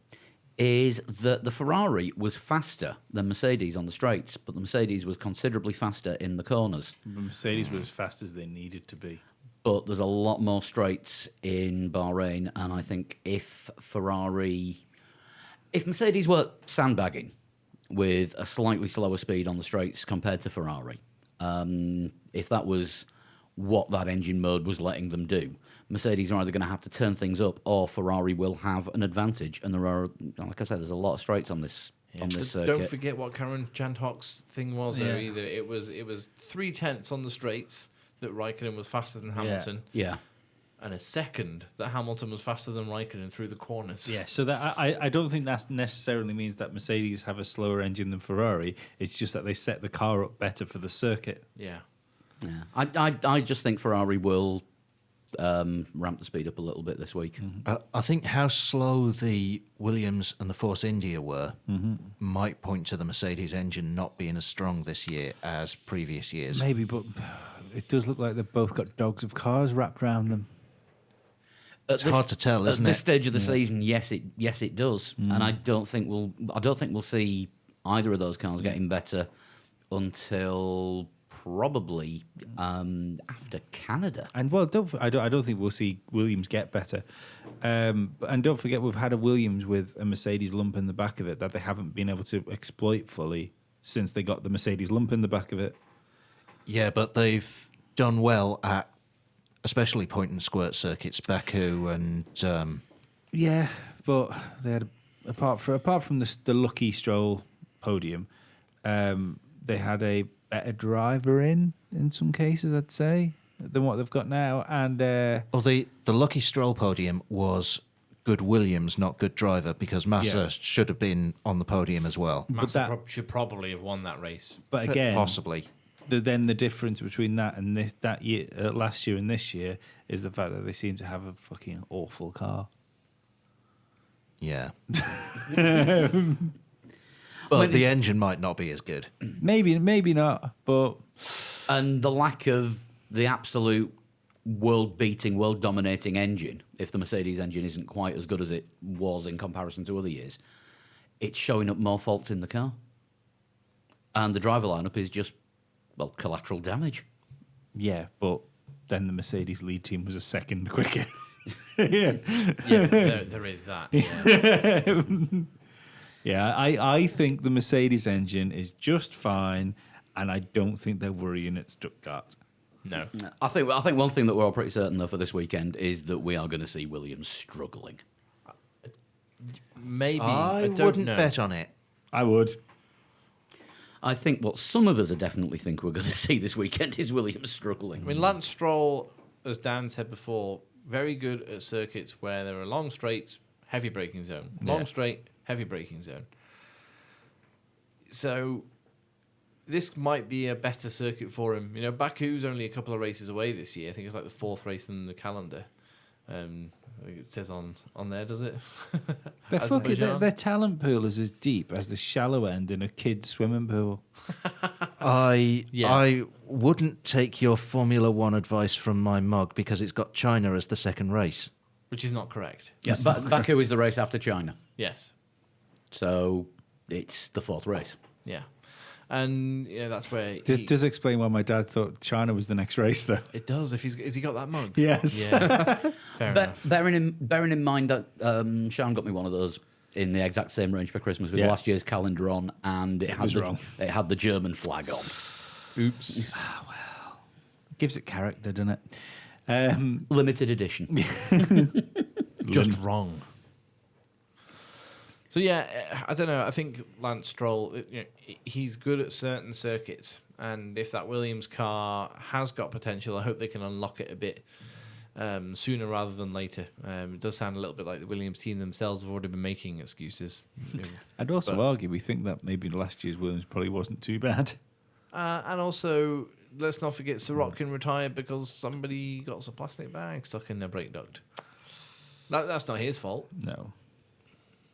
is that the Ferrari was faster than Mercedes on the straights, but the Mercedes was considerably faster in the corners. The Mercedes were as fast as they needed to be. But there's a lot more straights in Bahrain, and I think if Mercedes were sandbagging with a slightly slower speed on the straights compared to Ferrari, if that was what that engine mode was letting them do, Mercedes are either going to have to turn things up or Ferrari will have an advantage. And there are, like I said, there's a lot of straights on this circuit. Don't forget what Karen Jandhock's thing was though Yeah. either. It was 3/10 on the straights that Raikkonen was faster than Hamilton, Yeah. and a second that Hamilton was faster than Raikkonen through the corners. Yeah, so that I don't think that necessarily means that Mercedes have a slower engine than Ferrari. It's just that they set the car up better for the circuit. Yeah. Yeah. I just think Ferrari will ramp the speed up a little bit this week. I think how slow the Williams and the Force India were might point to the Mercedes engine not being as strong this year as previous years. Maybe, but it does look like they've both got dogs of cars wrapped around them. It's hard to tell, isn't At this it? stage of the season, yes, it does, and I don't think we'll see either of those cars getting better until probably after Canada. And well, I don't think we'll see Williams get better. And don't forget, we've had a Williams with a Mercedes lump in the back of it that they haven't been able to exploit fully since they got the Mercedes lump in the back of it. Yeah, but they've done well at especially point and squirt circuits, Baku and Yeah, but they had apart from the lucky Stroll podium, they had a better driver in some cases, I'd say, than what they've got now. And Well, the lucky Stroll podium was good Williams, not good driver, because Massa Yeah. should have been on the podium as well. Massa that- should probably have won that race. but again, Possibly. then the difference between that and that year, last year and this year, is the fact that they seem to have a fucking awful car. Yeah. But the engine might not be as good. Maybe not, but And the lack of the absolute world-beating, world-dominating engine, if the Mercedes engine isn't quite as good as it was in comparison to other years, it's showing up more faults in the car. And the driver lineup is just, well, collateral damage. yeah, but then the Mercedes lead team was a second quicker. Yeah. Yeah, there is that. Yeah. Yeah, I think the Mercedes engine is just fine, and I don't think they're worrying at Stuttgart. No. I think one thing that we're all pretty certain, though, for this weekend is that we are going to see Williams struggling. Maybe. I don't wouldn't know. bet on it. I would. I think what some of us are definitely think we're going to see this weekend is Williams struggling. I mean, Lance Stroll, as Dan said before, very good at circuits where there are long straights, heavy braking zone. Long Yeah. straight, heavy braking zone. So this might be a better circuit for him. You know, Baku's only a couple of races away this year. I think it's like the fourth race in the calendar. I think it says on there, does it? Their Azerbaijan? their talent pool is as deep as the shallow end in a kid's swimming pool. Yeah. I wouldn't take your Formula One advice from my mug because it's got China as the second race. Which is not correct. Yeah, Baku is the race after China, Yes. so it's the fourth race. Yeah. And you know, that's where This he- does explain why my dad thought China was the next race, though. it does. If has he got that mug? Yes. Yeah. Fair enough. Bearing in mind that Sean got me one of those in the exact same range for Christmas with Yeah. last year's calendar on, and it was wrong. had the German flag on. Oops. Gives it character, doesn't it? Limited edition. Just wrong. So yeah, I don't know. I think Lance Stroll, you know, he's good at certain circuits, and if that Williams car has got potential, I hope they can unlock it a bit sooner rather than later. It does sound a little bit like the Williams team themselves have already been making excuses. I'd also But- argue we think that maybe last year's Williams probably wasn't too bad. And also, let's not forget Sirotkin retired because somebody got some plastic bag stuck in their brake duct. That's not his fault. No.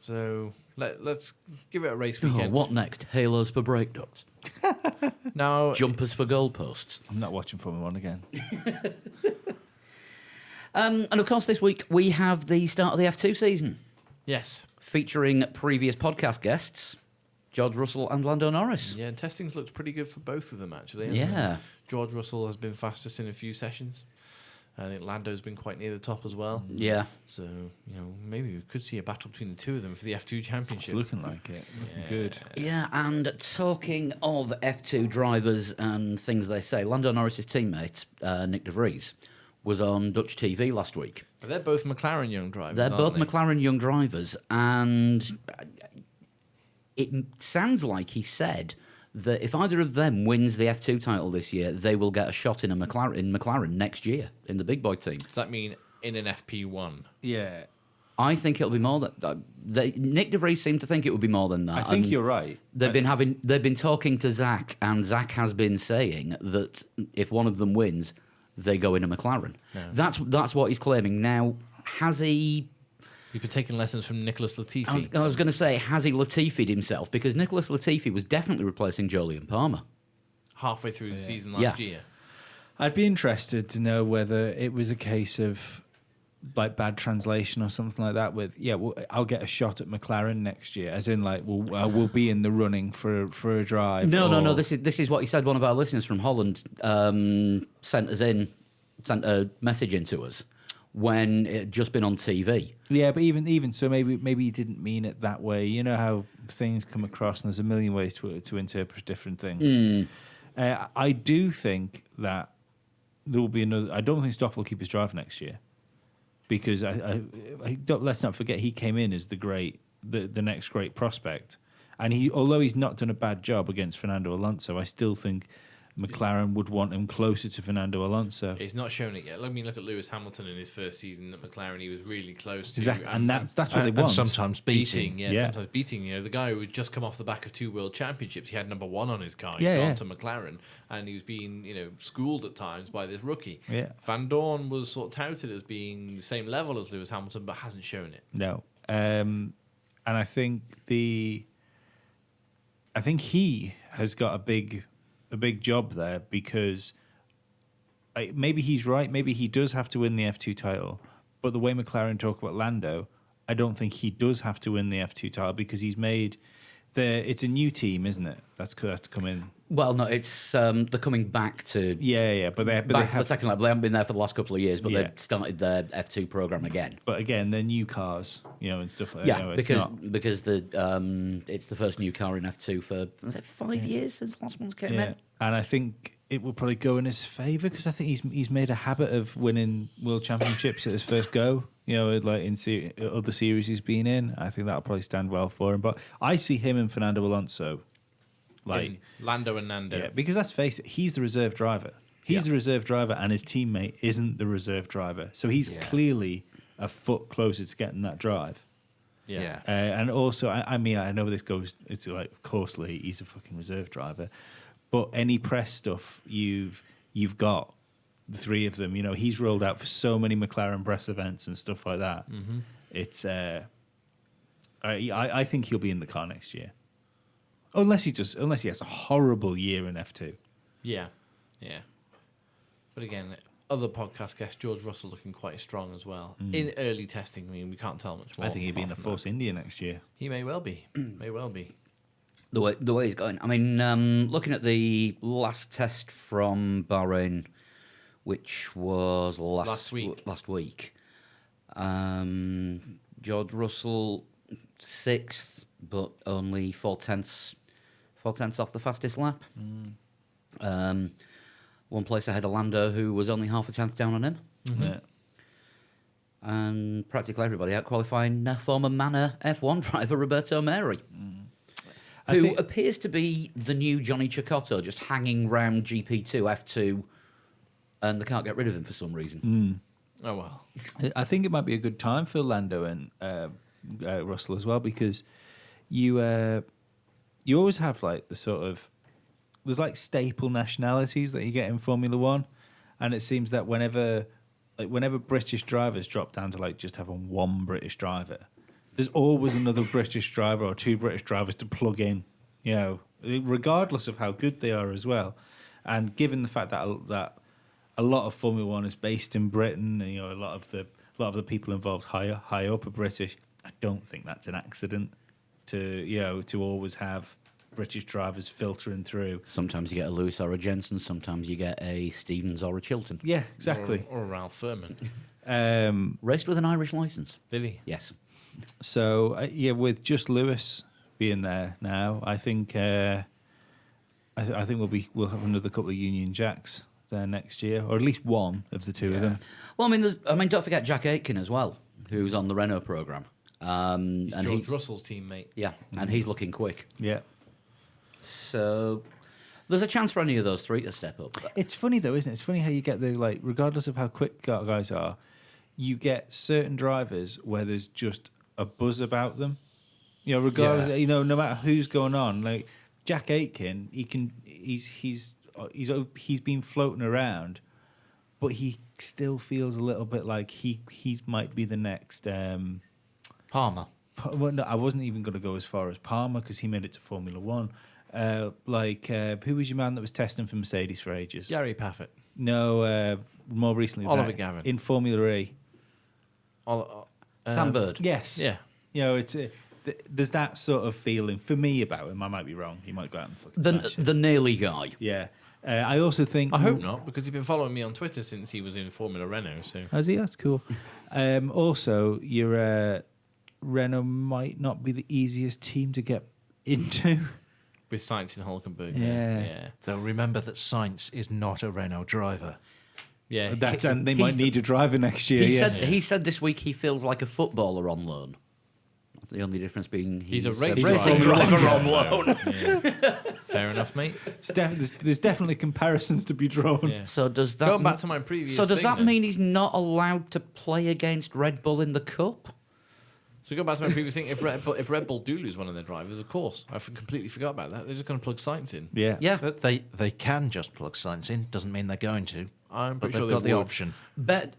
So let's give it a race Oh, weekend. what next? Halos for brake ducts, Now, jumpers for goalposts. I'm not watching Formula 1 again. And of course, this week we have the start of the F2 season, yes. featuring previous podcast guests, George Russell and Lando Norris. Yeah, and testing's looked pretty good for both of them, actually. Yeah. George Russell has been fastest in a few sessions. I think Lando's been quite near the top as well. Yeah. So, you know, maybe we could see a battle between the two of them for the F2 It's championship. looking like it. Looking Yeah. good. Yeah, and talking of F2 drivers and things they say, Lando Norris's teammate, Nick De Vries, was on Dutch TV last week. But they're both McLaren young drivers. They're aren't both they? McLaren young drivers, and it sounds like he said that if either of them wins the F2 title this year, they will get a shot in McLaren next year in the big boy team. Does that mean in an FP1? Yeah. I think it'll be more than Nick De Vries seemed to think it would be more than that. I think and you're right. They've been talking to Zach, and Zach has been saying that if one of them wins, they go in a McLaren. Yeah. That's what he's claiming. Now, has he? He's been taking lessons from Nicholas Latifi. I was going to say, has he Latifi'd himself? Because Nicholas Latifi was definitely replacing Jolyon Palmer. halfway through the season last year. I'd be interested to know whether it was a case of like bad translation or something like that. With I'll get a shot at McLaren next year, as in like we'll be in the running for a drive. No. or- This is what he said. One of our listeners from Holland sent a message into us when it had just been on TV. Yeah, but even so, maybe he didn't mean it that way. You know how things come across, and there's a million ways to interpret different things. I do think that there will be another. I don't think Stoffel will keep his drive next year, because I let's not forget he came in as the next great prospect, And although he's not done a bad job against Fernando Alonso, I still think McLaren would want him closer to Fernando Alonso. He's not shown it yet. Let me look at Lewis Hamilton in his first season at McLaren. He was really close to. Exactly, and that's what they And want. sometimes beating. Sometimes beating. You know, the guy who had just come off the back of 2 world championships, he had number 1 on his car. He'd Yeah, gone yeah. to McLaren, and he was being, schooled at times by this rookie. Yeah. Van Dorn was sort of touted as being the same level as Lewis Hamilton, but hasn't shown it. No, and I think he has got a big job there because maybe he's right. Maybe he does have to win the F2 title, but the way McLaren talk about Lando, I don't think he does have to win the F2 title because he's made it's a new team, isn't it? That's to come in. Well, no, it's they're coming back to Yeah, but they back to the have, second level. They haven't been there for the last couple of years, but Yeah. they've started their F2 program again. but again, they're new cars, and stuff like Yeah, that. It's because not- because it's the first new car in F2 for was it 5 years since the last ones came yeah, in? and I think it will probably go in his favour because I think he's made a habit of winning world championships at his first go. Like in other series he's been in, I think that'll probably stand well for him. But I see him and Fernando Alonso, In Lando and Nando. yeah, because let's face it, he's the reserve driver. He's the reserve driver, and his teammate isn't the reserve driver. So he's clearly a foot closer to getting that drive. Yeah. And also, I mean, I know this goes. It's like, of course, Lee, he's a fucking reserve driver, but any press stuff you've got, the 3 of them. He's rolled out for so many McLaren press events and stuff like that. Mm-hmm. It's. I think he'll be in the car next year, unless he has a horrible year in F2. Yeah. But again, other podcast guest George Russell looking quite strong as well in early testing. I mean, we can't tell much more. I think he'll be in the apart from Force India next year. that. He may well be. May well be. The way he's going. I mean, looking at the last test from Bahrain, which was Last week. Last week, George Russell 6th, but only 4/10 off the fastest lap. One place ahead of Lando, who was only half a tenth down on him. Yeah. And practically everybody out qualifying former Manor F1 driver Roberto Meri, I who think- appears to be the new Johnny Cecotto, just hanging round GP2, F2, and they can't get rid of him for some reason. Oh, well. I think it might be a good time for Lando and Russell as well because you always have like the sort of there's like staple nationalities that you get in Formula One, and it seems that whenever British drivers drop down to like just having one British driver, there's always another British driver or 2 British drivers to plug in, regardless of how good they are as well. And given the fact that a lot of Formula One is based in Britain, and, a lot of the people involved high up are British. I don't think that's an accident to always have British drivers filtering through. Sometimes you get a Lewis or a Jensen, sometimes you get a Stevens or a Chilton. Yeah, exactly. Or Ralph Furman. Raced with an Irish licence. Did he? Yes. So with just Lewis being there now, I think I think we'll have another couple of Union Jacks there next year, or at least one of the 2 of them. Well, I mean, don't forget Jack Aitken as well, who's on the Renault programme. And George Russell's teammate. Yeah, and he's looking quick. Yeah. So there's a chance for any of those 3 to step up. It's funny though, isn't it? It's funny how you get regardless of how quick guys are, you get certain drivers where there's just a buzz about them. Regardless, no matter who's going on. Like Jack Aitken, he's been floating around, but he still feels a little bit like he might be the next. Palmer. Well, no, I wasn't even going to go as far as Palmer because he made it to Formula One. Who was your man that was testing for Mercedes for ages? Gary Paffett. No, more recently. Oliver that, Gavin. in Formula E. Sam Bird. Yes. Yeah. It's there's that sort of feeling for me about him. I might be wrong. He might go out and fucking smash it. The nearly guy. Yeah. I also think. I hope not, because he's been following me on Twitter since he was in Formula Renault. So Has he? That's cool. Also, your Renault might not be the easiest team to get into. with Sainz and Hulkenberg. Yeah. Though remember that Sainz is not a Renault driver. Yeah. And they might need a driver next year. He yes. said this week he feels like a footballer on loan. The only difference being He's a racing racing driver driver. on loan. Fair enough, mate. There's definitely comparisons to be drawn. Yeah. So does that Going back to my previous. So does thing that then. mean he's not allowed to play against Red Bull in the Cup? So go back to my previous thing. If Red Bull do lose one of their drivers, of course, completely forgot about that. They're just going to plug Sainz in. Yeah. Yeah. That they can just plug Sainz in. Doesn't mean they're going to. I'm But pretty they've sure got the would. option.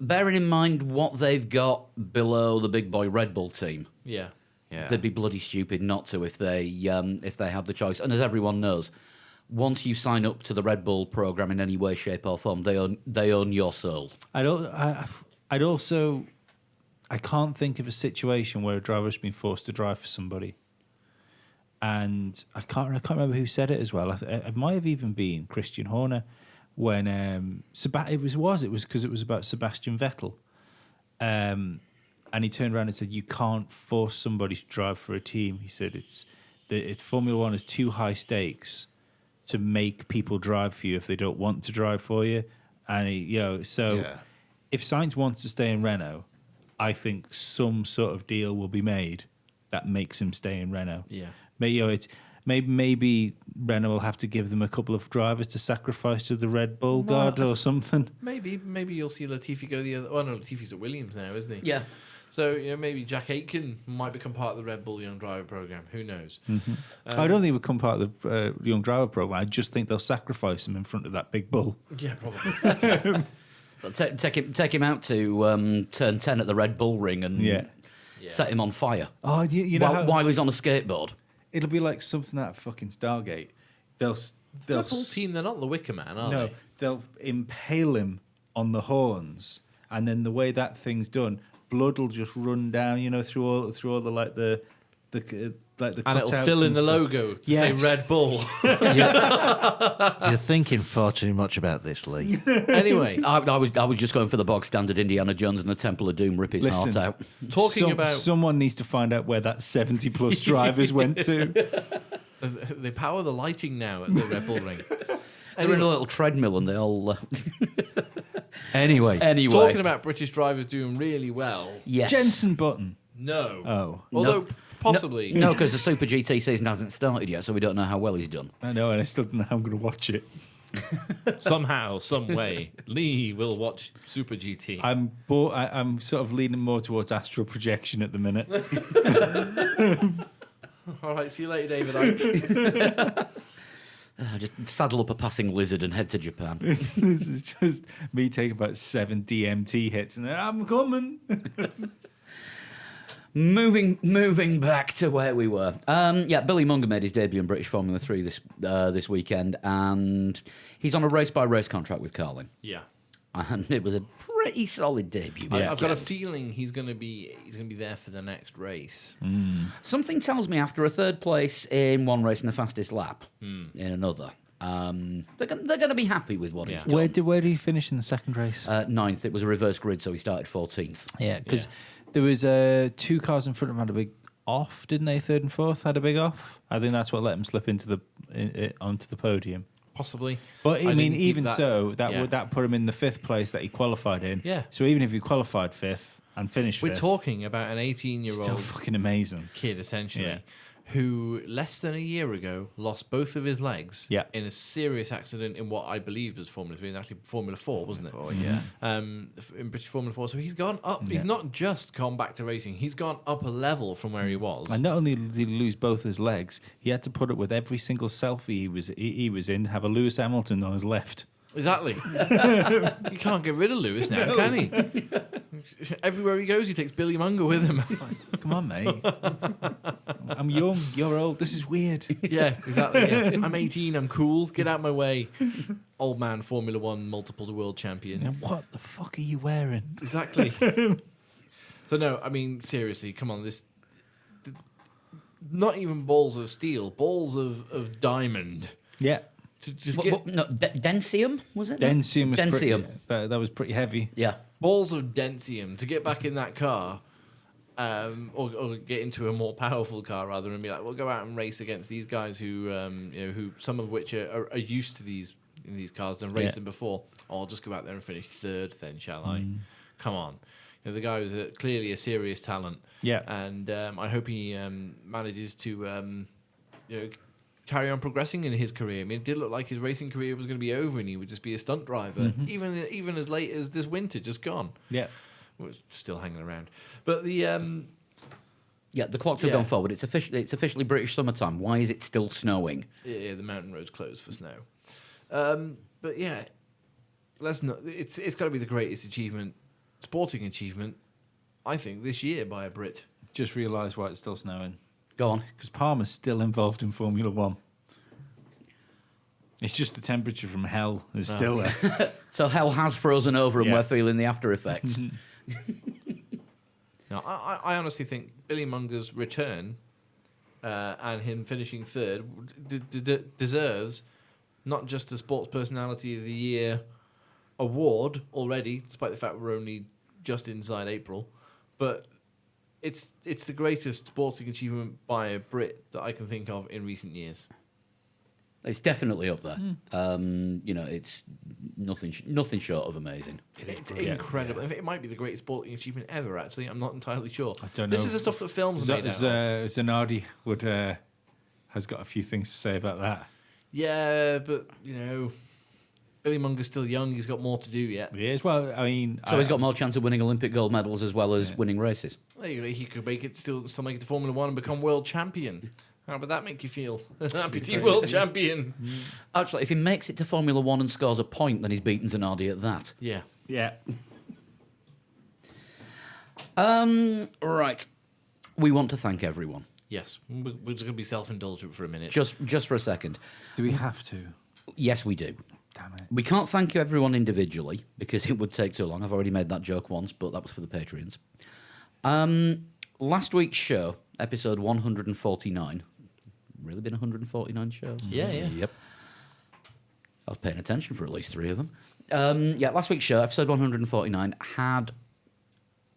Bearing in mind what they've got below the big boy Red Bull team, Yeah. Yeah. they'd be bloody stupid not to if they had the choice. And as everyone knows, once you sign up to the Red Bull program in any way, shape, or form, they own your soul. I'd also. I can't think of a situation where a driver's been forced to drive for somebody. And I can't remember who said it as well. It might have even been Christian Horner when it was because it was about Sebastian Vettel. And he turned around and said, "You can't force somebody to drive for a team." He said, Formula One is too high stakes to make people drive for you if they don't want to drive for you. And if Sainz wants to stay in Renault, I think some sort of deal will be made that makes him stay in Renault. Yeah. Maybe Renault will have to give them a couple of drivers to sacrifice to the Red Bull God or something. Maybe you'll see Latifi go the other. Oh no, Latifi's at Williams now, isn't he? Yeah. So maybe Jack Aitken might become part of the Red Bull Young Driver program. Who knows? I don't think it would come part of the Young Driver program. I just think they'll sacrifice him in front of that big bull. Yeah, probably. So take him out to turn 10 at the Red Bull ring and set him on fire. Oh, you know while he's on a skateboard. it'll be like something out of fucking Stargate. They'll Red Bull team, they're not the Wicker Man, are no, they? they'll impale him on the horns, and then the way that thing's done, blood will just run down, through all the like the And it'll cutouts fill in and the stuff. logo to Yes. say Red Bull. You're thinking far too much about this, Lee. Anyway, I was just going for the bog standard Indiana Jones and the Temple of Doom rip his heart Listen. out. talking about someone needs to find out where that 70 plus drivers went to. they power the lighting now at the Red Bull ring. They're in a little treadmill and they all. Anyway, Anyway, Talking about British drivers doing really well. yes, Jensen Button. No. Oh, Although possibly. No, because the Super GT season hasn't started yet, so we don't know how well he's done. I know, and I still don't know how I'm going to watch it. Somehow, some way, Lee will watch Super GT. I'm sort of leaning more towards astral projection at the minute. All right, see you later, David Icke. Just saddle up a passing lizard and head to Japan. This is just me taking about 7 DMT hits, and then I'm coming. Moving back to where we were. Billy Munger made his debut in British Formula 3 this weekend, and he's on a race-by-race contract with Carlin. Yeah. And it was a pretty solid debut. I've got a feeling he's going to be there for the next race. Something tells me after a third place in one race and the fastest lap in another, they're going to be happy with what he's done. Where did he finish in the second race? Ninth. It was a reverse grid, so he started 14th. Yeah, because there was two cars in front of him had a big off, didn't they? Third and fourth had a big off. I think that's what let him slip into onto the podium. Possibly. But I mean, didn't keep even that- so, yeah. would that put him in the fifth place that he qualified in? Yeah. So even if he qualified fifth and finished We're fifth, talking about an still 18-year-old fucking amazing. kid, essentially, Yeah. who less than a year ago lost both of his legs Yeah. in a serious accident in what I believed was Formula 3. It was actually Formula 4, wasn't it? Yeah. In British Formula 4. So he's gone up. Yeah. He's not just gone back to racing. He's gone up a level from where he was. And not only did he lose both his legs, he had to put up with every single selfie he was in, have a Lewis Hamilton on his left. Exactly. You can't get rid of Lewis now, can he? Everywhere he goes, he takes Billy Munger with him. Come on, mate. I'm young, you're old. This is weird. Yeah, exactly. Yeah. I'm 18. I'm cool. Get out my way. Old man, Formula 1, multiple world champion. And what the fuck are you wearing? Exactly. So no, I mean seriously, come on, not even balls of steel, balls of diamond. Yeah. To What- get what- no, Densium, was it? Densium was Densium. Pretty, that was pretty heavy. Yeah. balls of Densium to get back in that car, or get into a more powerful car rather, and be like, we'll go out and race against these guys who, who some of which are used to these cars and raced Yeah. them before. Oh, I'll just go out there and finish third, then shall I? Come on. The guy was clearly a serious talent. Yeah. And I hope he manages to carry on progressing in his career. I mean, it did look like his racing career was going to be over and he would just be a stunt driver, even as late as this winter, just gone. Yeah. Well, still hanging around. But the Yeah, the clocks have Yeah. gone forward. It's officially British summertime. Why is it still snowing? the mountain roads closed for snow. But yeah, let's not. It's got to be the greatest sporting achievement, I think, this year by a Brit. Just realised why it's still snowing. Go on. Because Palmer's still involved in Formula One. It's just the temperature from hell is still there. So hell has frozen over and Yeah. we're feeling the after effects. Now, I honestly think Billy Munger's return and him finishing third deserves not just a Sports Personality of the Year award already, despite the fact we're only just inside April, but it's the greatest sporting achievement by a Brit that I can think of in recent years. It's definitely up there. It's nothing short of amazing. It's incredible. It might be the greatest sporting achievement ever, actually. I'm not entirely sure. I don't This know. is the stuff that films are made out of. Zanardi has got a few things to say about that. Yeah, but, Billy Munger's still young. He's got more to do yet. He is. Well, I mean... So he's got more chance of winning Olympic gold medals as well as winning races. There you go. He could still make it to Formula One and become world champion. How would that make you feel? Happy to be world champion. Actually, if he makes it to Formula One and scores a point, then he's beaten Zanardi at that. Yeah. Yeah. Right. We want to thank everyone. Yes. We're just going to be self-indulgent for a minute. Just for a second. Do we have to? Yes, we do. Damn it. We can't thank you everyone individually because it would take too long. I've already made that joke once, but that was for the Patreons. Last week's show, episode 149. Really been 149 shows? Yeah. Yep. I was paying attention for at least 3 of them. Last week's show, episode 149, had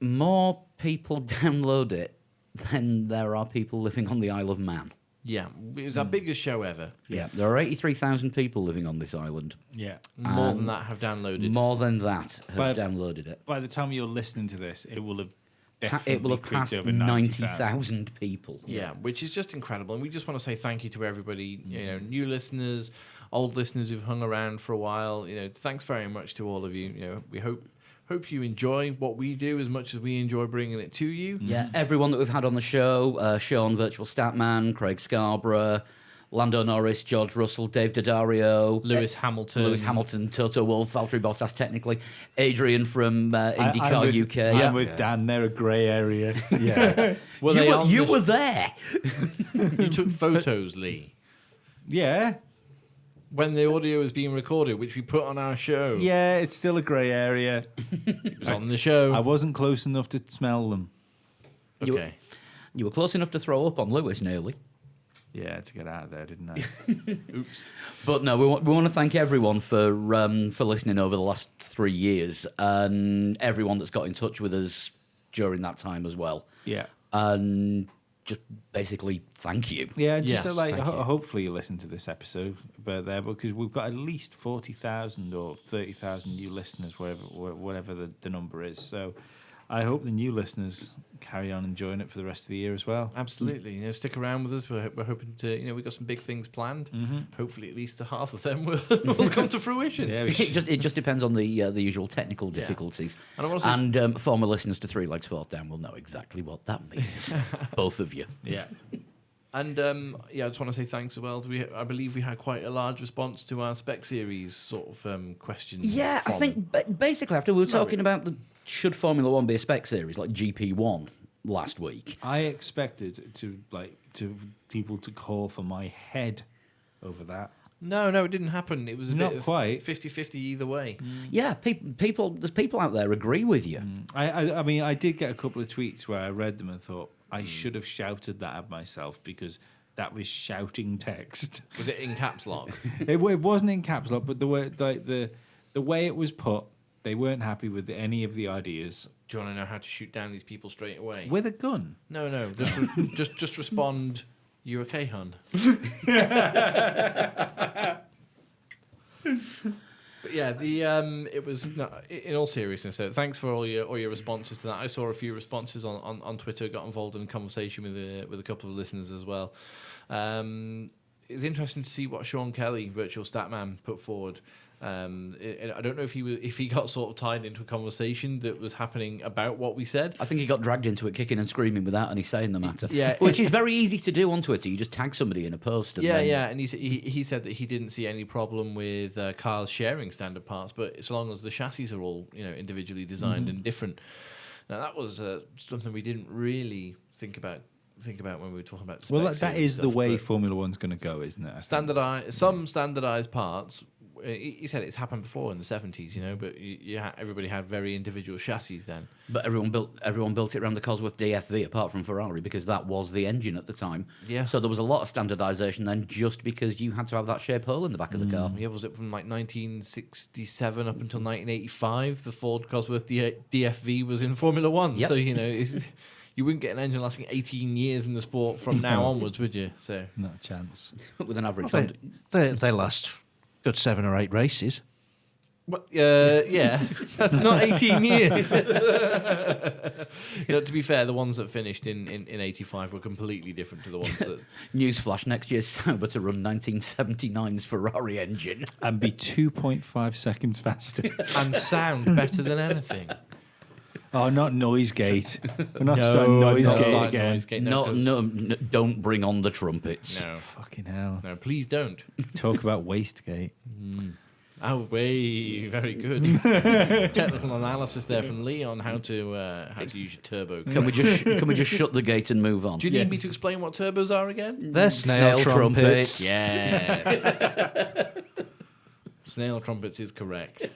more people download it than there are people living on the Isle of Man. Yeah. It was our biggest show ever. Yeah, there are 83,000 people living on this island. Yeah. More than that have downloaded. More than that have But- downloaded it. By the time you're listening to this, it will have It will have creeped passed over 90,000 people. Yeah, which is just incredible. And we just want to say thank you to everybody, new listeners, old listeners who've hung around for a while. Thanks very much to all of you. We hope you enjoy what we do as much as we enjoy bringing it to you. Yeah, everyone that we've had on the show, Sean, Virtual Statman, Craig Scarborough, Lando Norris, George Russell, Dave Daddario, Lewis Hamilton. Toto Wolff, Valtteri Bottas, technically, Adrian from IndyCar I'm with, UK. I'm with Dan. They're a grey area. Yeah. You were there. You took photos, Lee, Yeah. when the audio was being recorded, which we put on our show. Yeah, it's still a grey area. It was on the show. I wasn't close enough to smell them. Okay. You were close enough to throw up on Lewis, nearly. Yeah, to get out of there, didn't I? Oops. But no, we want to thank everyone for listening over the last 3 years, and everyone that's got in touch with us during that time as well. Yeah. And just basically thank you. Yeah, just Yes, like thank you. hopefully you listen to this episode, because we've got at least 40,000 or 30,000 new listeners, whatever the number is. So I hope the new listeners carry on enjoying it for the rest of the year as well. Absolutely. Stick around with us. We're hoping to, we've got some big things planned. Hopefully, at least half of them will come to fruition. Yeah, It just depends on the usual technical difficulties. And I wanna say Former listeners to Three Legs Fourth Down will know exactly what that means. Both of you. yeah. And I just want to say thanks as well. I believe we had quite a large response to our Spec Series sort of questions. Yeah, I think basically after we were talking about should Formula One be a spec series like GP1 last week. I expected to people to call for my head over that. No, it didn't happen. It was Not bit of quite. 50-50 either way. Yeah, there's people out there agree with you. I mean, I did get a couple of tweets where I read them and thought I should have shouted that at myself because that was shouting text. Was it in caps lock? It wasn't in caps lock, but the way it was put, they weren't happy with any of the ideas. Do you want to know how to shoot down these people straight away? With a gun. No. Just respond. You okay, hun? But yeah, it was no, in all seriousness. So thanks for all your responses to that. I saw a few responses on Twitter. Got involved in a conversation with a couple of listeners as well. It's interesting to see what Sean Kelly, Virtual Statman, put forward. I don't know if he got sort of tied into a conversation that was happening about what we said. I think he got dragged into it kicking and screaming without any say in the matter. Yeah. Which is very easy to do on Twitter. You just tag somebody in a post. And then, And he said that he didn't see any problem with cars sharing standard parts, but so long as the chassis are all individually designed and different. Now that was something we didn't really think about when we were talking about the Well, specs that and is the stuff, way but Formula One's going to go, isn't it? some standardized parts. He said it's happened before in the 70s, but everybody had very individual chassis then. But everyone built it around the Cosworth DFV, apart from Ferrari, because that was the engine at the time. Yeah. So there was a lot of standardisation then, just because you had to have that shape hole in the back of the car. Yeah, was it from like 1967 up until 1985? The Ford Cosworth DFV was in Formula One. Yep. So you wouldn't get an engine lasting 18 years in the sport from now onwards, would you? So Not a chance. With an average. Well, they last good 7 or 8 races. But yeah, that's not 18 years. To be fair, the ones that finished in 85 were completely different to the ones that. Newsflash: next year's Sauber to run 1979's Ferrari engine. And be 2.5 seconds faster. And sound better than anything. Oh, not noise gate. We're not No, starting noise not gate starting again. noise gate, No, 'cause- don't bring on the trumpets. No, Fucking hell. no, please don't. Talk about wastegate. Oh, very good. Technical analysis there from Lee on how to use your turbo. Can we just shut the gate and move on? Do you need me Yes. to explain what turbos are again? They're snail, trumpets. Yes. Snail trumpets is correct.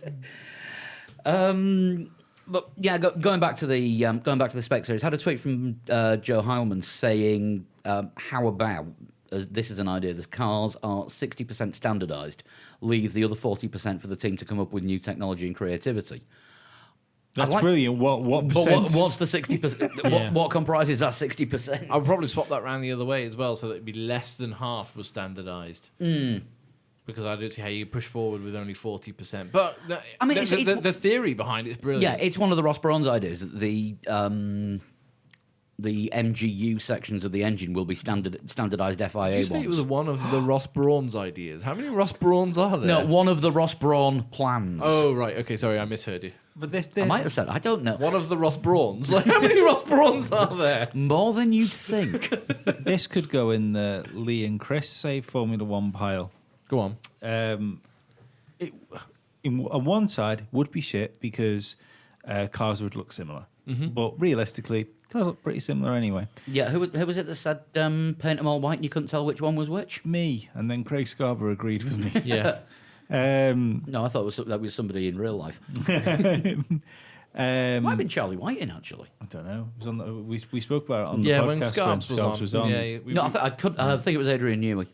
But yeah, going back to the spec series, I had a tweet from Joe Heilman saying, "How about this is an idea? The cars are 60% standardised. Leave the other 40% for the team to come up with new technology and creativity." That's like- brilliant. What But percent? what's the 60%? What comprises that 60%? I would probably swap that around the other way as well, so that it'd be less than half was standardised. Because I don't see how you push forward with only 40%. But I mean, the theory behind it's brilliant. Yeah, it's one of the Ross Brawn's ideas. That the MGU sections of the engine will be standardised FIA Did you say it was ones. one of the Ross Brawn's ideas? How many Ross Brawns are there? No, one of the Ross Brawn plans. Oh, right. Okay, sorry, I misheard you. But this, I might have said, I don't know. One of the Ross Brawns. Like, how many Ross Brawns are there? More than you'd think. this could go in the Lee and Chris say Formula One pile. Go on. On one side would be shit because cars would look similar, but realistically, cars look pretty similar anyway. Yeah, who was it that said paint them all white and you couldn't tell which one was which? Me, and then Craig Scarborough agreed with me. Yeah. No, I thought that was somebody in real life. Might have been Charlie Whiting, actually. I don't know. It was on we spoke about it on the Yeah, podcast when Scarps was on. Yeah, No, I think it was Adrian Newey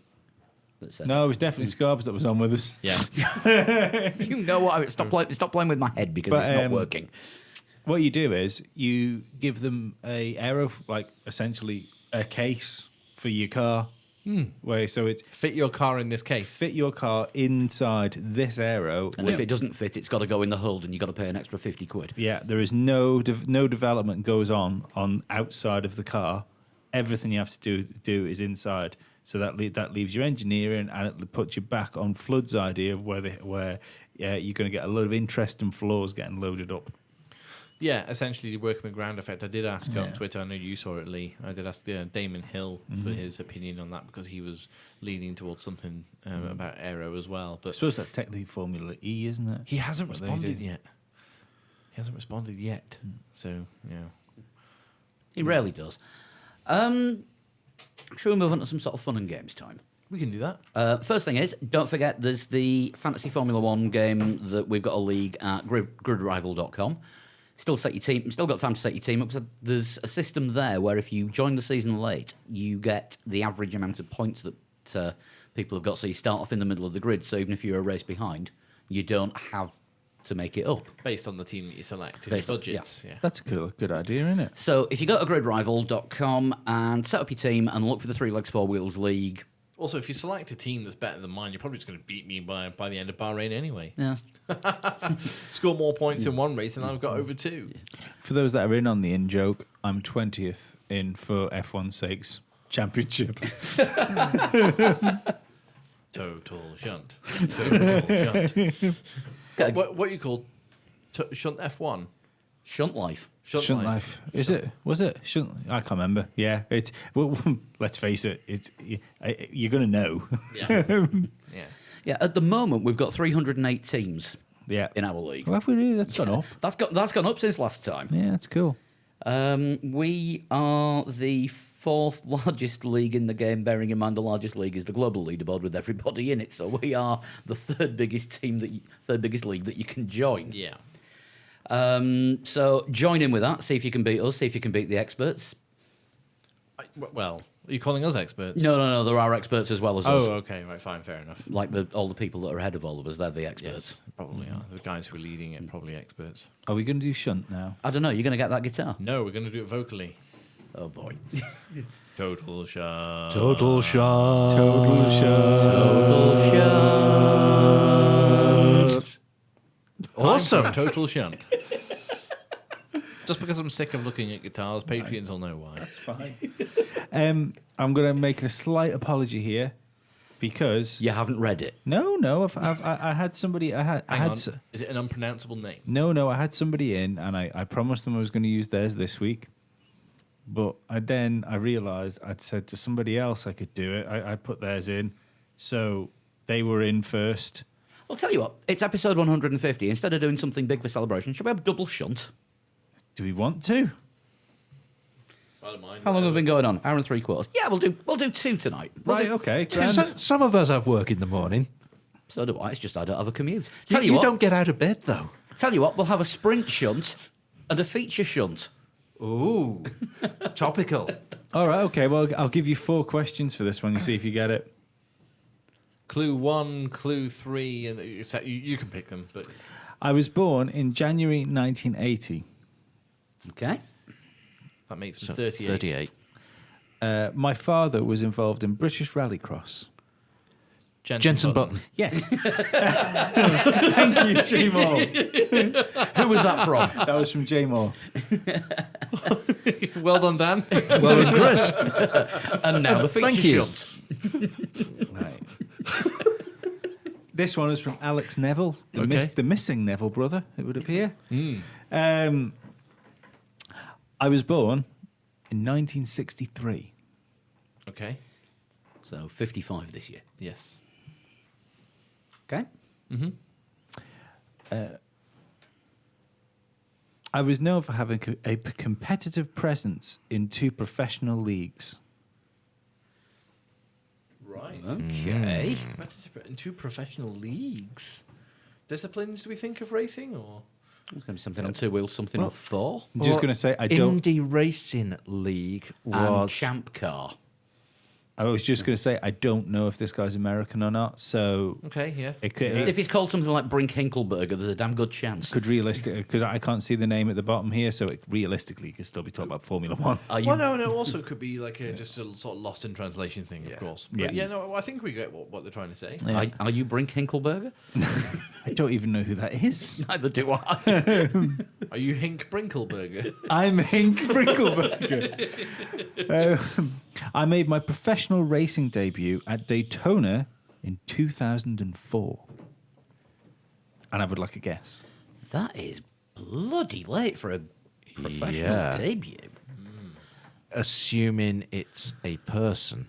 that said No, it was definitely Scarbs that was on with us. Yeah. You know what? Stop playing with my head because But, it's not working. What you do is you give them a aero, like essentially a case for your car, where so it's Fit your car in this case. fit your car inside this aero. And if it doesn't fit, it's got to go in the hold, and you've got to pay an extra 50 quid. Yeah, there is no development goes on outside of the car. Everything you have to do is inside. So that leaves your engineering, and it puts you back on Flood's idea of where you're going to get a lot of interesting flaws getting loaded up. Yeah, essentially working with ground effect. I did ask on Twitter, I know you saw it, Lee. I did ask Damon Hill for his opinion on that because he was leaning towards something about aero as well. I But suppose that's technically Formula E, isn't it? he hasn't What they responded do. yet. He hasn't responded yet. So, yeah. He rarely does. Shall we move on to some sort of fun and games time? We can do that. First thing is, don't forget there's the Fantasy Formula One game that we've got a league at gridrival.com. Still got time to set your team up. So there's a system there where if you join the season late, you get the average amount of points that people have got. So you start off in the middle of the grid. So even if you're a race behind, you don't have to make it up. Based on the team that you select. Based on- budgets. Yeah. That's a good idea, isn't it? So if you go to gridrival.com and set up your team and look for the 3 Legs 4 Wheels League, Also, if you select a team that's better than mine, you're probably just going to beat me by the end of Bahrain anyway. Yeah. Score more points in one race, and I've got over 2. For those that are in on the in joke, I'm 20th in for F1's sakes championship. Total shunt. Total shunt. What you call shunt F1? Shunt life. Shunt life. Is it? Was it? Shunt. I can't remember. Yeah. It's. Well, let's face it. It's. You're gonna know. Yeah. Yeah. Yeah, at the moment, we've got 308 teams Yeah. in our league. Well, have we really? That's gone up. That's gone up since last time. Yeah, that's cool. We are the fourth largest league in the game, bearing in mind the largest league is the global leaderboard with everybody in it. So we are the third biggest league that you can join. Yeah. So join in with that. See if you can beat us. See if you can beat the experts. Well, are you calling us experts? No. There are experts as well as us. Oh, okay. Right, fine. Fair enough. Like all the people that are ahead of all of us, they're the experts. Yes, probably are. The guys who are leading it probably experts. Are we going to do shunt now? I don't know. You're going to get that guitar? No, we're going to do it vocally. Oh boy. Total shunt. Total shot. Total shunt. Total shunt. Awesome. Total shunt. Just because I'm sick of looking at guitars, Patreons will know why. That's fine. I'm going to make a slight apology here because You haven't read it. no, I had somebody. I Hang had. on. Is it an unpronounceable name? No, I had somebody in, and I promised them I was going to use theirs this week. But I realised I'd said to somebody else I could do it. I put theirs in, so they were in first. I'll tell you what. It's episode 150. Instead of doing something big for celebration, should we have double shunt? Do we want to? I don't mind. How long have we been going on? Hour and 3/4. Yeah, we'll do 2 tonight. Right, okay. grand. Some of us have work in the morning. So do I. It's just I don't have a commute. Tell You what. don't get out of bed, though. Tell you what. We'll have a sprint shunt and a feature shunt. Ooh. Topical. All right, okay. Well, I'll give you 4 questions for this one. You see if you get it. Clue 1, clue 3, and you can pick them. But I was born in January 1980. Okay. that makes them 38. 38. My father was involved in British Rallycross. Jensen Button. Yes. Thank you, J Moore. Who was that from? That was from J Moore. Well done, Dan. Well done, Chris. And now the feature Thank you. shunt. Right. This one is from Alex Neville, Okay. the missing Neville brother, it would appear. I was born in 1963. Okay. So 55 this year. Yes. Okay. I was known for having a competitive presence in 2 professional leagues. Right. Okay. In 2 professional leagues. Disciplines do we think of racing or? It's going to be something on 2 wheels, something on 4. I'm just going to say I don't. Indie Racing League And was... Champ Car. I was just going to say I don't know if this guy's American or not. So Okay, yeah. it could, If he's called something like Brink Hinkleberger, there's a damn good chance. could realistically, because I can't see the name at the bottom here, so it realistically could still be talking about Formula One. Are you? Well, no. Also, could be like just a sort of lost in translation thing, of course. But Yeah. no. I think we get what they're trying to say. Are you Brink Hinkleberger? I don't even know who that is. Neither do I. Are you Hink Brinkleberger? I'm Hank Brinkleberger. I made my professional racing debut at Daytona in 2004. And I would like a guess. That is bloody late for a professional Yeah. debut. Assuming it's a person.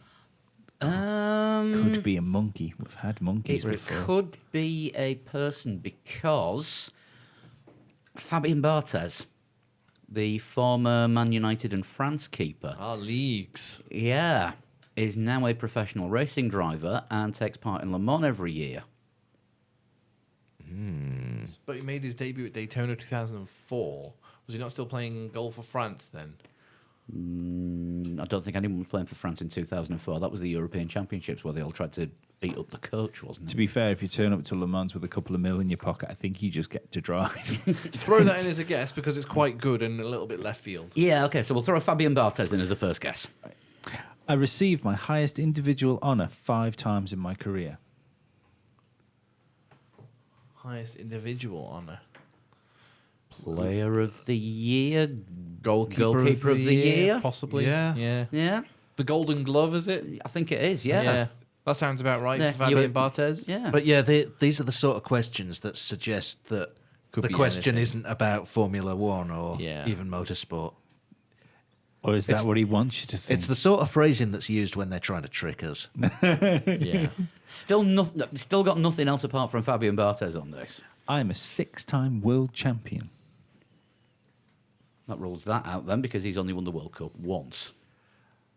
Could be a monkey. We've had monkeys It before. could be a person because Fabien Barthez, the former Man United and France keeper, Leagues. yeah, is now a professional racing driver and takes part in Le Mans every year. But he made his debut at Daytona 2004. Was he not still playing golf for France then? I don't think anyone was playing for France in 2004. That was the European Championships where they all tried to beat up the coach, wasn't To it? be fair, if you turn up to Le Mans with a couple of mil in your pocket, I think you just get to drive. Throw that in as a guess because it's quite good and a little bit left field. Yeah, okay, so we'll throw Fabien Barthez in as the first guess. I received my highest individual honour 5 times in my career. Highest individual honor. Player of the year, Goalkeeper of the year. possibly. Yeah. Yeah. Yeah, The Golden Glove, is it? I think it is. Yeah, That sounds about right Yeah, for Fabian you- Barthez. yeah. But yeah, these are the sort of questions that suggest that Could the be question anything. isn't about Formula One or Yeah. even motorsport. Or is It's- that what he wants you to think? It's the sort of phrasing that's used when they're trying to trick us. Yeah. Still got nothing else apart from Fabian Barthez on this. I'm a 6-time world champion. That rules that out then, because he's only won the World Cup once.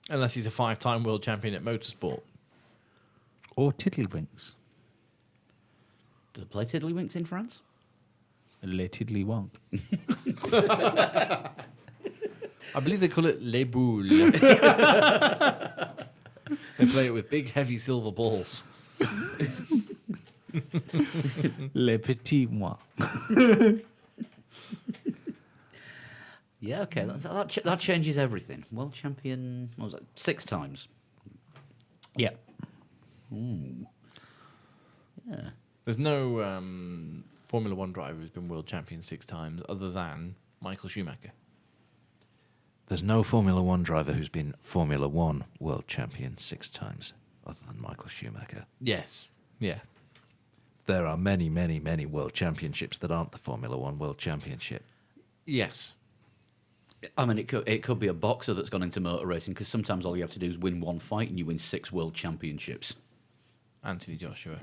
Unless he's a 5-time world champion at motorsport. Or tiddlywinks. Do they play Tiddlywinks in France? Le tiddlywonk. I believe they call it Les Boules. They play it with big, heavy silver balls. Le petit moi. Yeah, okay, that changes everything. World champion, what was that, 6 times? Yeah. Yeah. There's no Formula One driver who's been world champion 6 times other than Michael Schumacher. There's no Formula One driver who's been Formula One world champion 6 times, other than Michael Schumacher. Yes. Yeah. There are many, many, many world championships that aren't the Formula One world championship. Yes. I mean, it could be a boxer that's gone into motor racing, because sometimes all you have to do is win 1 fight and you win 6 world championships. Anthony Joshua.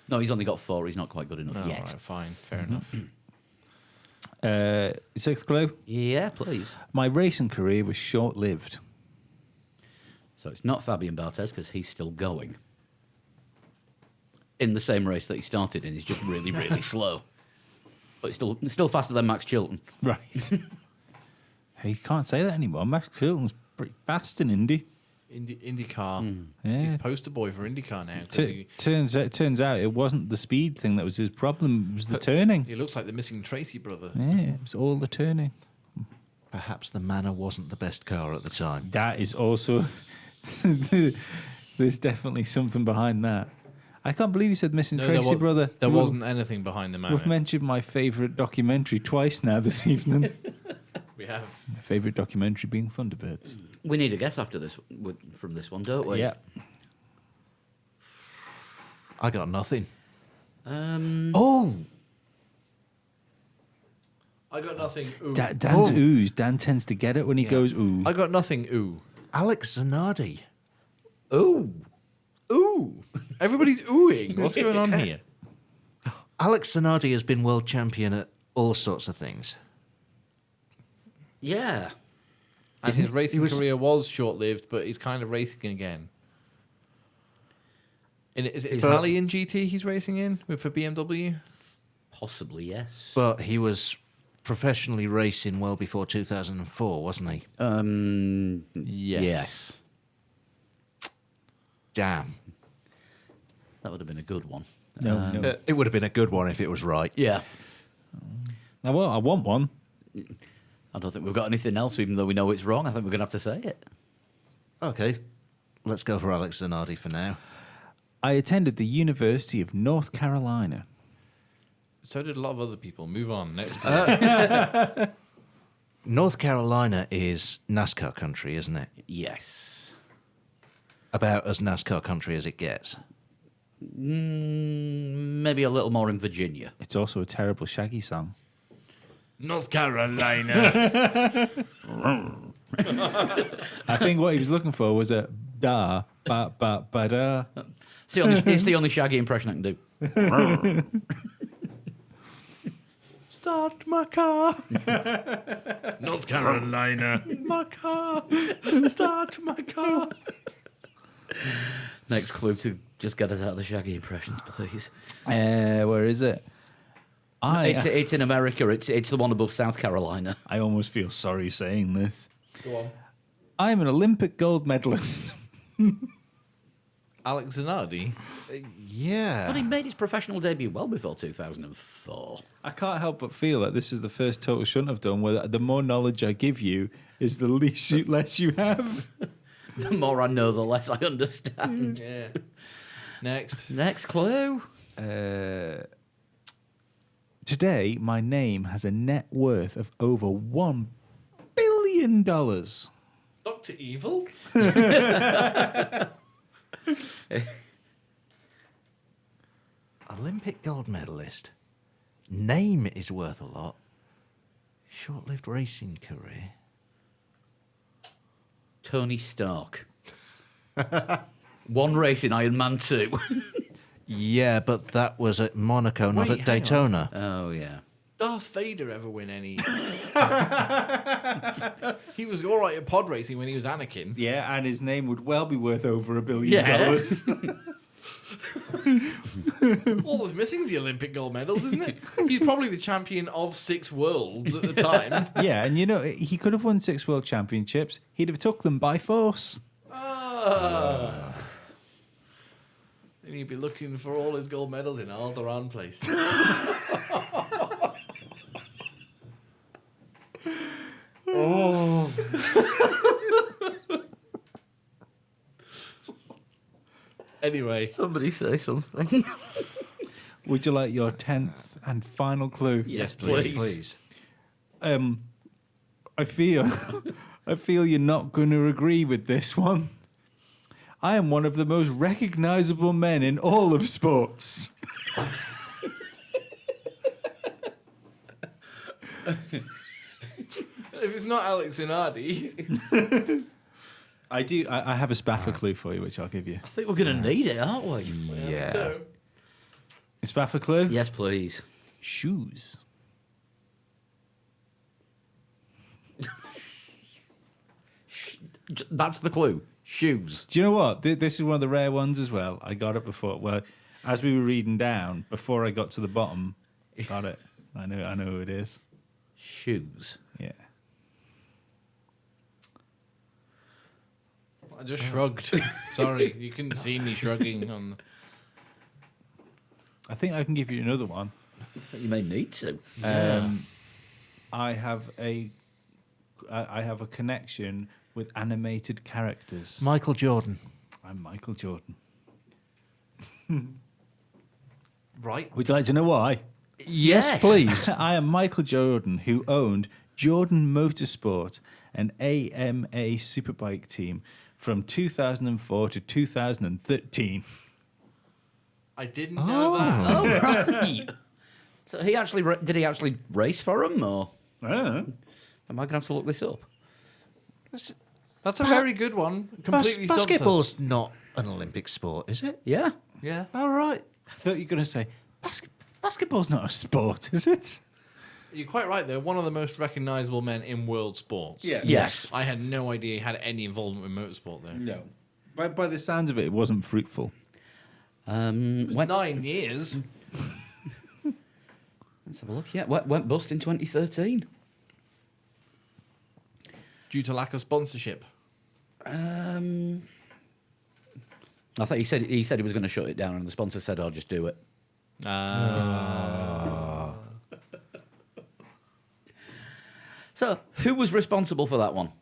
No, he's only got 4. He's not quite good enough No, yet. right, fine. Fair enough. 6th clue. Yeah, please. My racing career was short-lived. So it's not Fabian Barthez, because he's still going. In the same race that he started in, he's just really, really slow. But he's still faster than Max Chilton. Right. He can't say that anymore. Max Chilton's pretty fast in Indy. IndyCar. Yeah. He's a poster boy for IndyCar now. 'cause Turns out it wasn't the speed thing that was his problem. It was the turning. he looks like the missing Tracy brother. Yeah, it was all the turning. Perhaps the Manor wasn't the best car at the time. That is also... There's definitely something behind that. I can't believe you said missing No, Tracy brother. There We- wasn't anything behind the man. We've mentioned my favourite documentary twice now this evening. We have. My favourite documentary being Thunderbirds. We need a guess after this from this one, don't we? Yeah. I got nothing. Oh, I got nothing. Ooh. Dan's oohs. Dan tends to get it when he goes ooh. I got nothing. Ooh. Alex Zanardi. Ooh. Ooh. Everybody's oohing. What's going on here? Alex Zanardi has been world champion at all sorts of things. Yeah. And his racing was- career was short-lived, but he's kind of racing again. Is it He's Italian GT he's racing in for BMW? Possibly, yes. But he was professionally racing well before 2004, wasn't he? Yes. Damn. That would have been a good one. No. It would have been a good one if it was right. Yeah. I want one. I don't think we've got anything else, even though we know it's wrong. I think we're going to have to say it. Okay. Let's go for Alex Zanardi for now. I attended the University of North Carolina. So did a lot of other people. Move on. Next. North Carolina is NASCAR country, isn't it? Yes. About as NASCAR country as it gets. Maybe a little more in Virginia. It's also a terrible Shaggy song. North Carolina. I think what he was looking for was a da ba ba ba da. It's the only Shaggy impression I can do. Start my car. North Carolina. My car. Start my car. Next clue to just get us out of the Shaggy impressions, please. Where is it? It's in America. It's the one above South Carolina. I almost feel sorry saying this. Go on. I'm an Olympic gold medalist. Alex Zanardi. Yeah. But he made his professional debut well before 2004. I can't help but feel that this is the first total shunt I've done where the more knowledge I give you is the less you have. The more I know, the less I understand. Yeah. Next. Next clue. Today, my name has a net worth of over $1 billion. Dr. Evil? Olympic gold medalist. Name is worth a lot. Short-lived racing career. Tony Stark. One race in Iron Man 2. Yeah, but that was at Monaco, not Wait, at hang on. Daytona. Oh, yeah. Darth Vader ever win any? He was all right at pod racing when he was Anakin. Yeah, and his name would well be worth over $1 billion. Yes. All that's missing is the Olympic gold medals, isn't it? He's probably the champion of 6 worlds at the time. Yeah, and he could have won 6 world championships. He'd have took them by force. And he'd be looking for all his gold medals in Alderaan places. Anyway, Somebody say something. Would you like your 10th and final clue? Yes, Please. I feel you're not going to agree with this one. I am one of the most recognizable men in all of sports. if it's not Alex Inardi, I have a Spaffer clue for you, which I'll give you. I think we're going to need it, aren't we? Yeah. so A Spaffer clue? Yes, please. Shoes. That's the clue. Shoes. Do you know what? This is one of the rare ones as well. I got it before. Well, as we were reading down, before I got to the bottom, got it. I know who it is. Shoes. Yeah. I just shrugged. Sorry, you couldn't see me shrugging on. I think I can give you another one. I think you may need to. I have a connection with animated characters. Michael Jordan. I'm Michael Jordan. Right. Would you like to know why? Yes, please. I am Michael Jordan, who owned Jordan Motorsport, an AMA superbike team from 2004 to 2013. I didn't know that. Oh, right. So did he actually race for him, or I don't know. am I going to have to look this up? That's a very good one. Completely stumped us. Basketball's not an Olympic sport, is it? Yeah. Yeah. All right. I thought you were going to say, basketball's not a sport, is it? You're quite right, though. One of the most recognisable men in world sports. Yeah. Yes. I had no idea he had any involvement with motorsport, though. No. By the sounds of it, it wasn't fruitful. When, 9 years. let's have a look. Yeah, went bust in 2013. Due to lack of sponsorship. I thought he said he was going to shut it down, and the sponsor said, "I'll just do it." So, who was responsible for that one?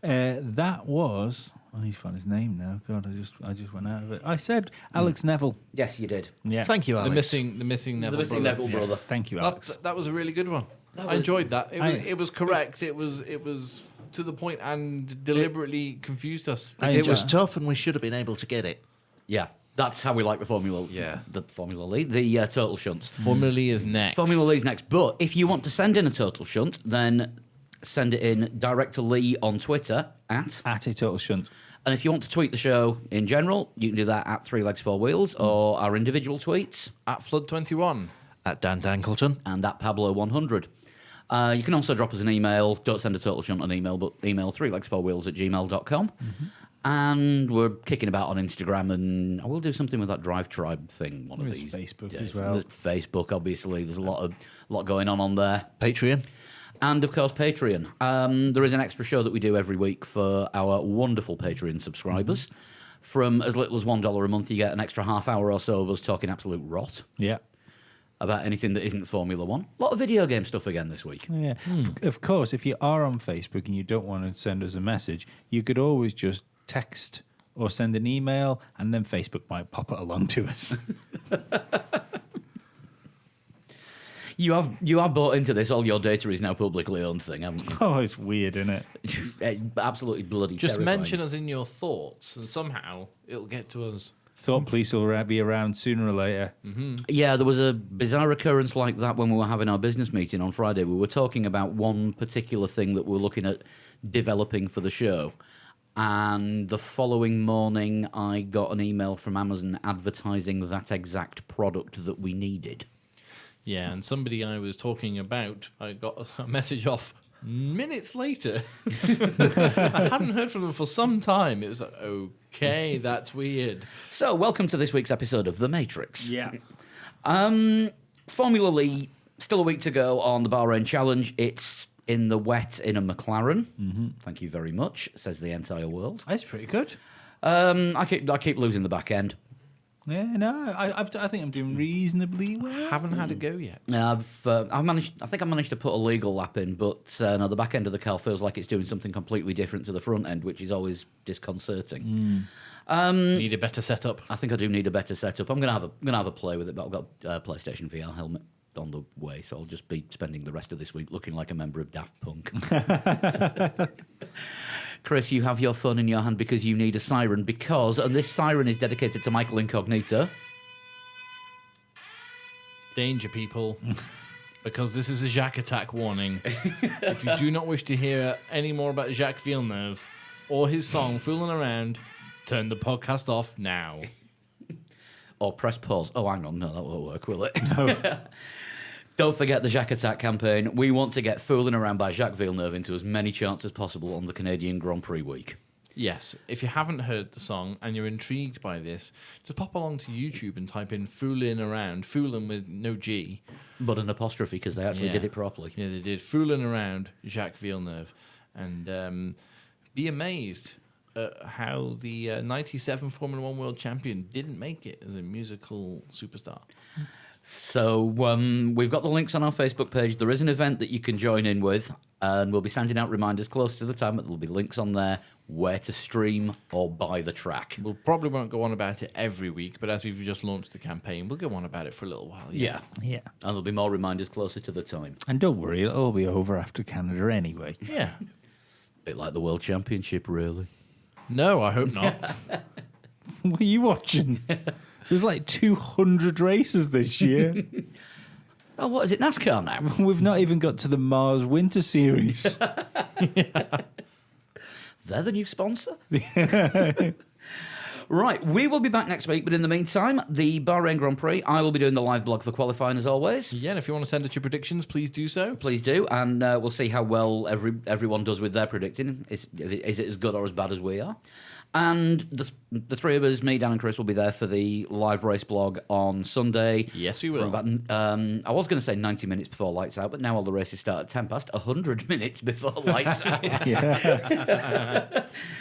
That was. I need to find his name now. God, I just went out of it. I said Alex Neville. Yes, you did. Yeah. Thank you, The Alex. missing Neville The missing brother. Neville brother. Thank you, Alex. That was a really good one. I was- enjoyed that. I- It was correct. It was to the point and deliberately confused us. It was tough, and we should have been able to get it. Yeah, that's how we like the Formula. Yeah. the Formula League, the Total Shunts. Formula E is next. Formula Lee's next. But if you want to send in a Total Shunt, then send it in direct to Lee on Twitter at. At a total shunt. And if you want to tweet the show in general, you can do that at 3 Legs 4 Wheels or our individual tweets At Flood21. At Dan Dankleton. and at Pablo100. You can also drop us an email. Don't send a Total Shunt an email, but email 3legs4wheels@gmail.com. And we're kicking about on Instagram, and I will do something with that Drive Tribe thing one of There's these Facebook days. as well. There's Facebook, obviously. There's a lot going on there. Patreon. And, of course, Patreon. There is an extra show that we do every week for our wonderful Patreon subscribers. From as little as $1 a month, you get an extra half hour or so of us talking absolute rot Yeah. about anything that isn't Formula One. A lot of video game stuff again this week. Yeah. Of course, if you are on Facebook and you don't want to send us a message, you could always just text or send an email, and then Facebook might pop it along to us. You have bought into this. All your data is now publicly owned thing, haven't you? Oh, it's weird, isn't it? Absolutely bloody Just terrifying. mention us in your thoughts, and somehow it'll get to us. Thought police will be around sooner or later. Yeah, there was a bizarre occurrence like that when we were having our business meeting on Friday. We were talking about one particular thing that we were looking at developing for the show. And the following morning, I got an email from Amazon advertising that exact product that we needed. Yeah, and somebody I was talking about, I got a message off minutes later. I hadn't heard from them for some time. It was like, okay, that's weird. So, welcome to this week's episode of The Matrix. Yeah. Formula Lee, still a week to go on the Bahrain Challenge. It's in the wet in a McLaren. Thank you very much, says the entire world. That's pretty good. I keep losing the back end. Yeah, no, I think I'm doing reasonably well. Haven't had a go yet. I've managed. I think I managed to put a legal lap in, but no, the back end of the car feels like it's doing something completely different to the front end, which is always disconcerting. Need a better setup. I think I do need a better setup. I'm gonna have a play with it, but I've got a PlayStation VR helmet on the way, so I'll just be spending the rest of this week looking like a member of Daft Punk. Chris, you have your phone in your hand because you need a siren, and this siren is dedicated to Michael Incognito. Danger, people. Because this is a Jacques attack warning. If you do not wish to hear any more about Jacques Villeneuve or his song Fooling Around, turn the podcast off now. Or press pause. Oh, hang on, no, that won't work, will it? No. Don't forget the Jacques Attack campaign. We want to get Fooling Around by Jacques Villeneuve into as many charts as possible on the Canadian Grand Prix week. Yes, if you haven't heard the song and you're intrigued by this, just pop along to YouTube and type in Foolin' Around, Foolin' with no G. But an apostrophe, because they actually did it properly. Yeah, they did. Foolin' Around, Jacques Villeneuve. And be amazed at how the 97 Formula One World Champion didn't make it as a musical superstar. So we've got the links on our Facebook page. There is an event that you can join in with, and we'll be sending out reminders close to the time, but there'll be links on there where to stream or buy the track. We'll probably won't go on about it every week, but as we've just launched the campaign, we'll go on about it for a little while. Yeah. Yeah. And there'll be more reminders closer to the time. And don't worry, it'll all be over after Canada anyway. Yeah. Bit like the World Championship, really. No, I hope not. What are you watching? There's like 200 races this year. Oh, what is it, NASCAR now? We've not even got to the Mars Winter Series. They're the new sponsor. Right, we will be back next week, but in the meantime, the Bahrain Grand Prix, I will be doing the live blog for qualifying as always. Yeah, and if you want to send us your predictions, please do so. Please do, and we'll see how well everyone does with their predicting. Is it as good or as bad as we are? And the three of us, me, Dan and Chris, will be there for the live race blog on Sunday. Yes, we will. For about, I was going to say 90 minutes before lights out, but now all the races start at 10 past, 100 minutes before lights out.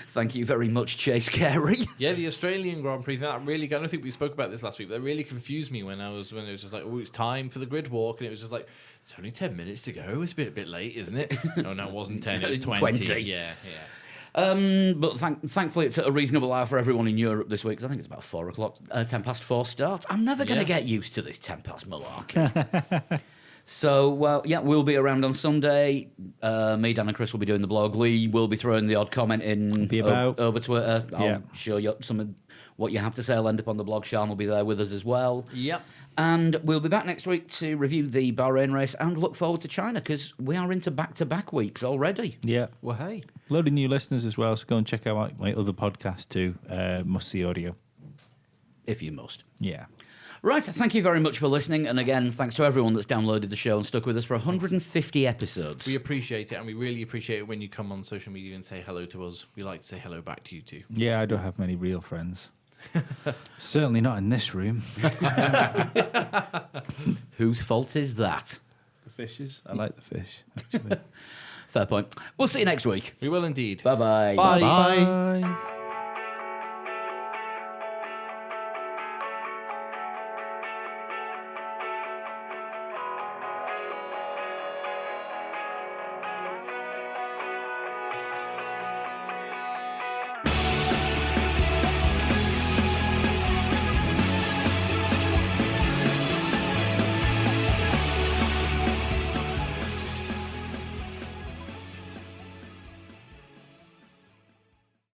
Thank you very much, Chase Carey. Yeah, the Australian Grand Prix, that really, I don't think we spoke about this last week, but that really confused me when it was just like, oh, it's time for the grid walk, and it was just like, it's only 10 minutes to go. It's a bit late, isn't it? Oh, no, it wasn't 10, it was 20. 20. Yeah. But thankfully it's at a reasonable hour for everyone in Europe this week, because I think it's about 4 o'clock, 10 past 4 start. I'm never going to get used to this 10 past malarkey. So, we'll be around on Sunday. Me, Dan and Chris will be doing the blog. Lee will be throwing the odd comment in over Twitter. I'll show you some of what you have to say. I'll end up on the blog. Sean will be there with us as well. Yep. And we'll be back next week to review the Bahrain race and look forward to China, because we are into back-to-back weeks already. Yeah. Well, hey. Load of new listeners as well, so go and check out my other podcast too, Must See Audio. If you must. Yeah. Right, thank you very much for listening. And again, thanks to everyone that's downloaded the show and stuck with us for 150 episodes. We appreciate it, and we really appreciate it when you come on social media and say hello to us. We like to say hello back to you too. Yeah, I don't have many real friends. Certainly not in this room. Whose fault is that? The fishes? I like the fish, actually. Fair point. We'll see you next week. We will indeed. Bye-bye. Bye. Bye.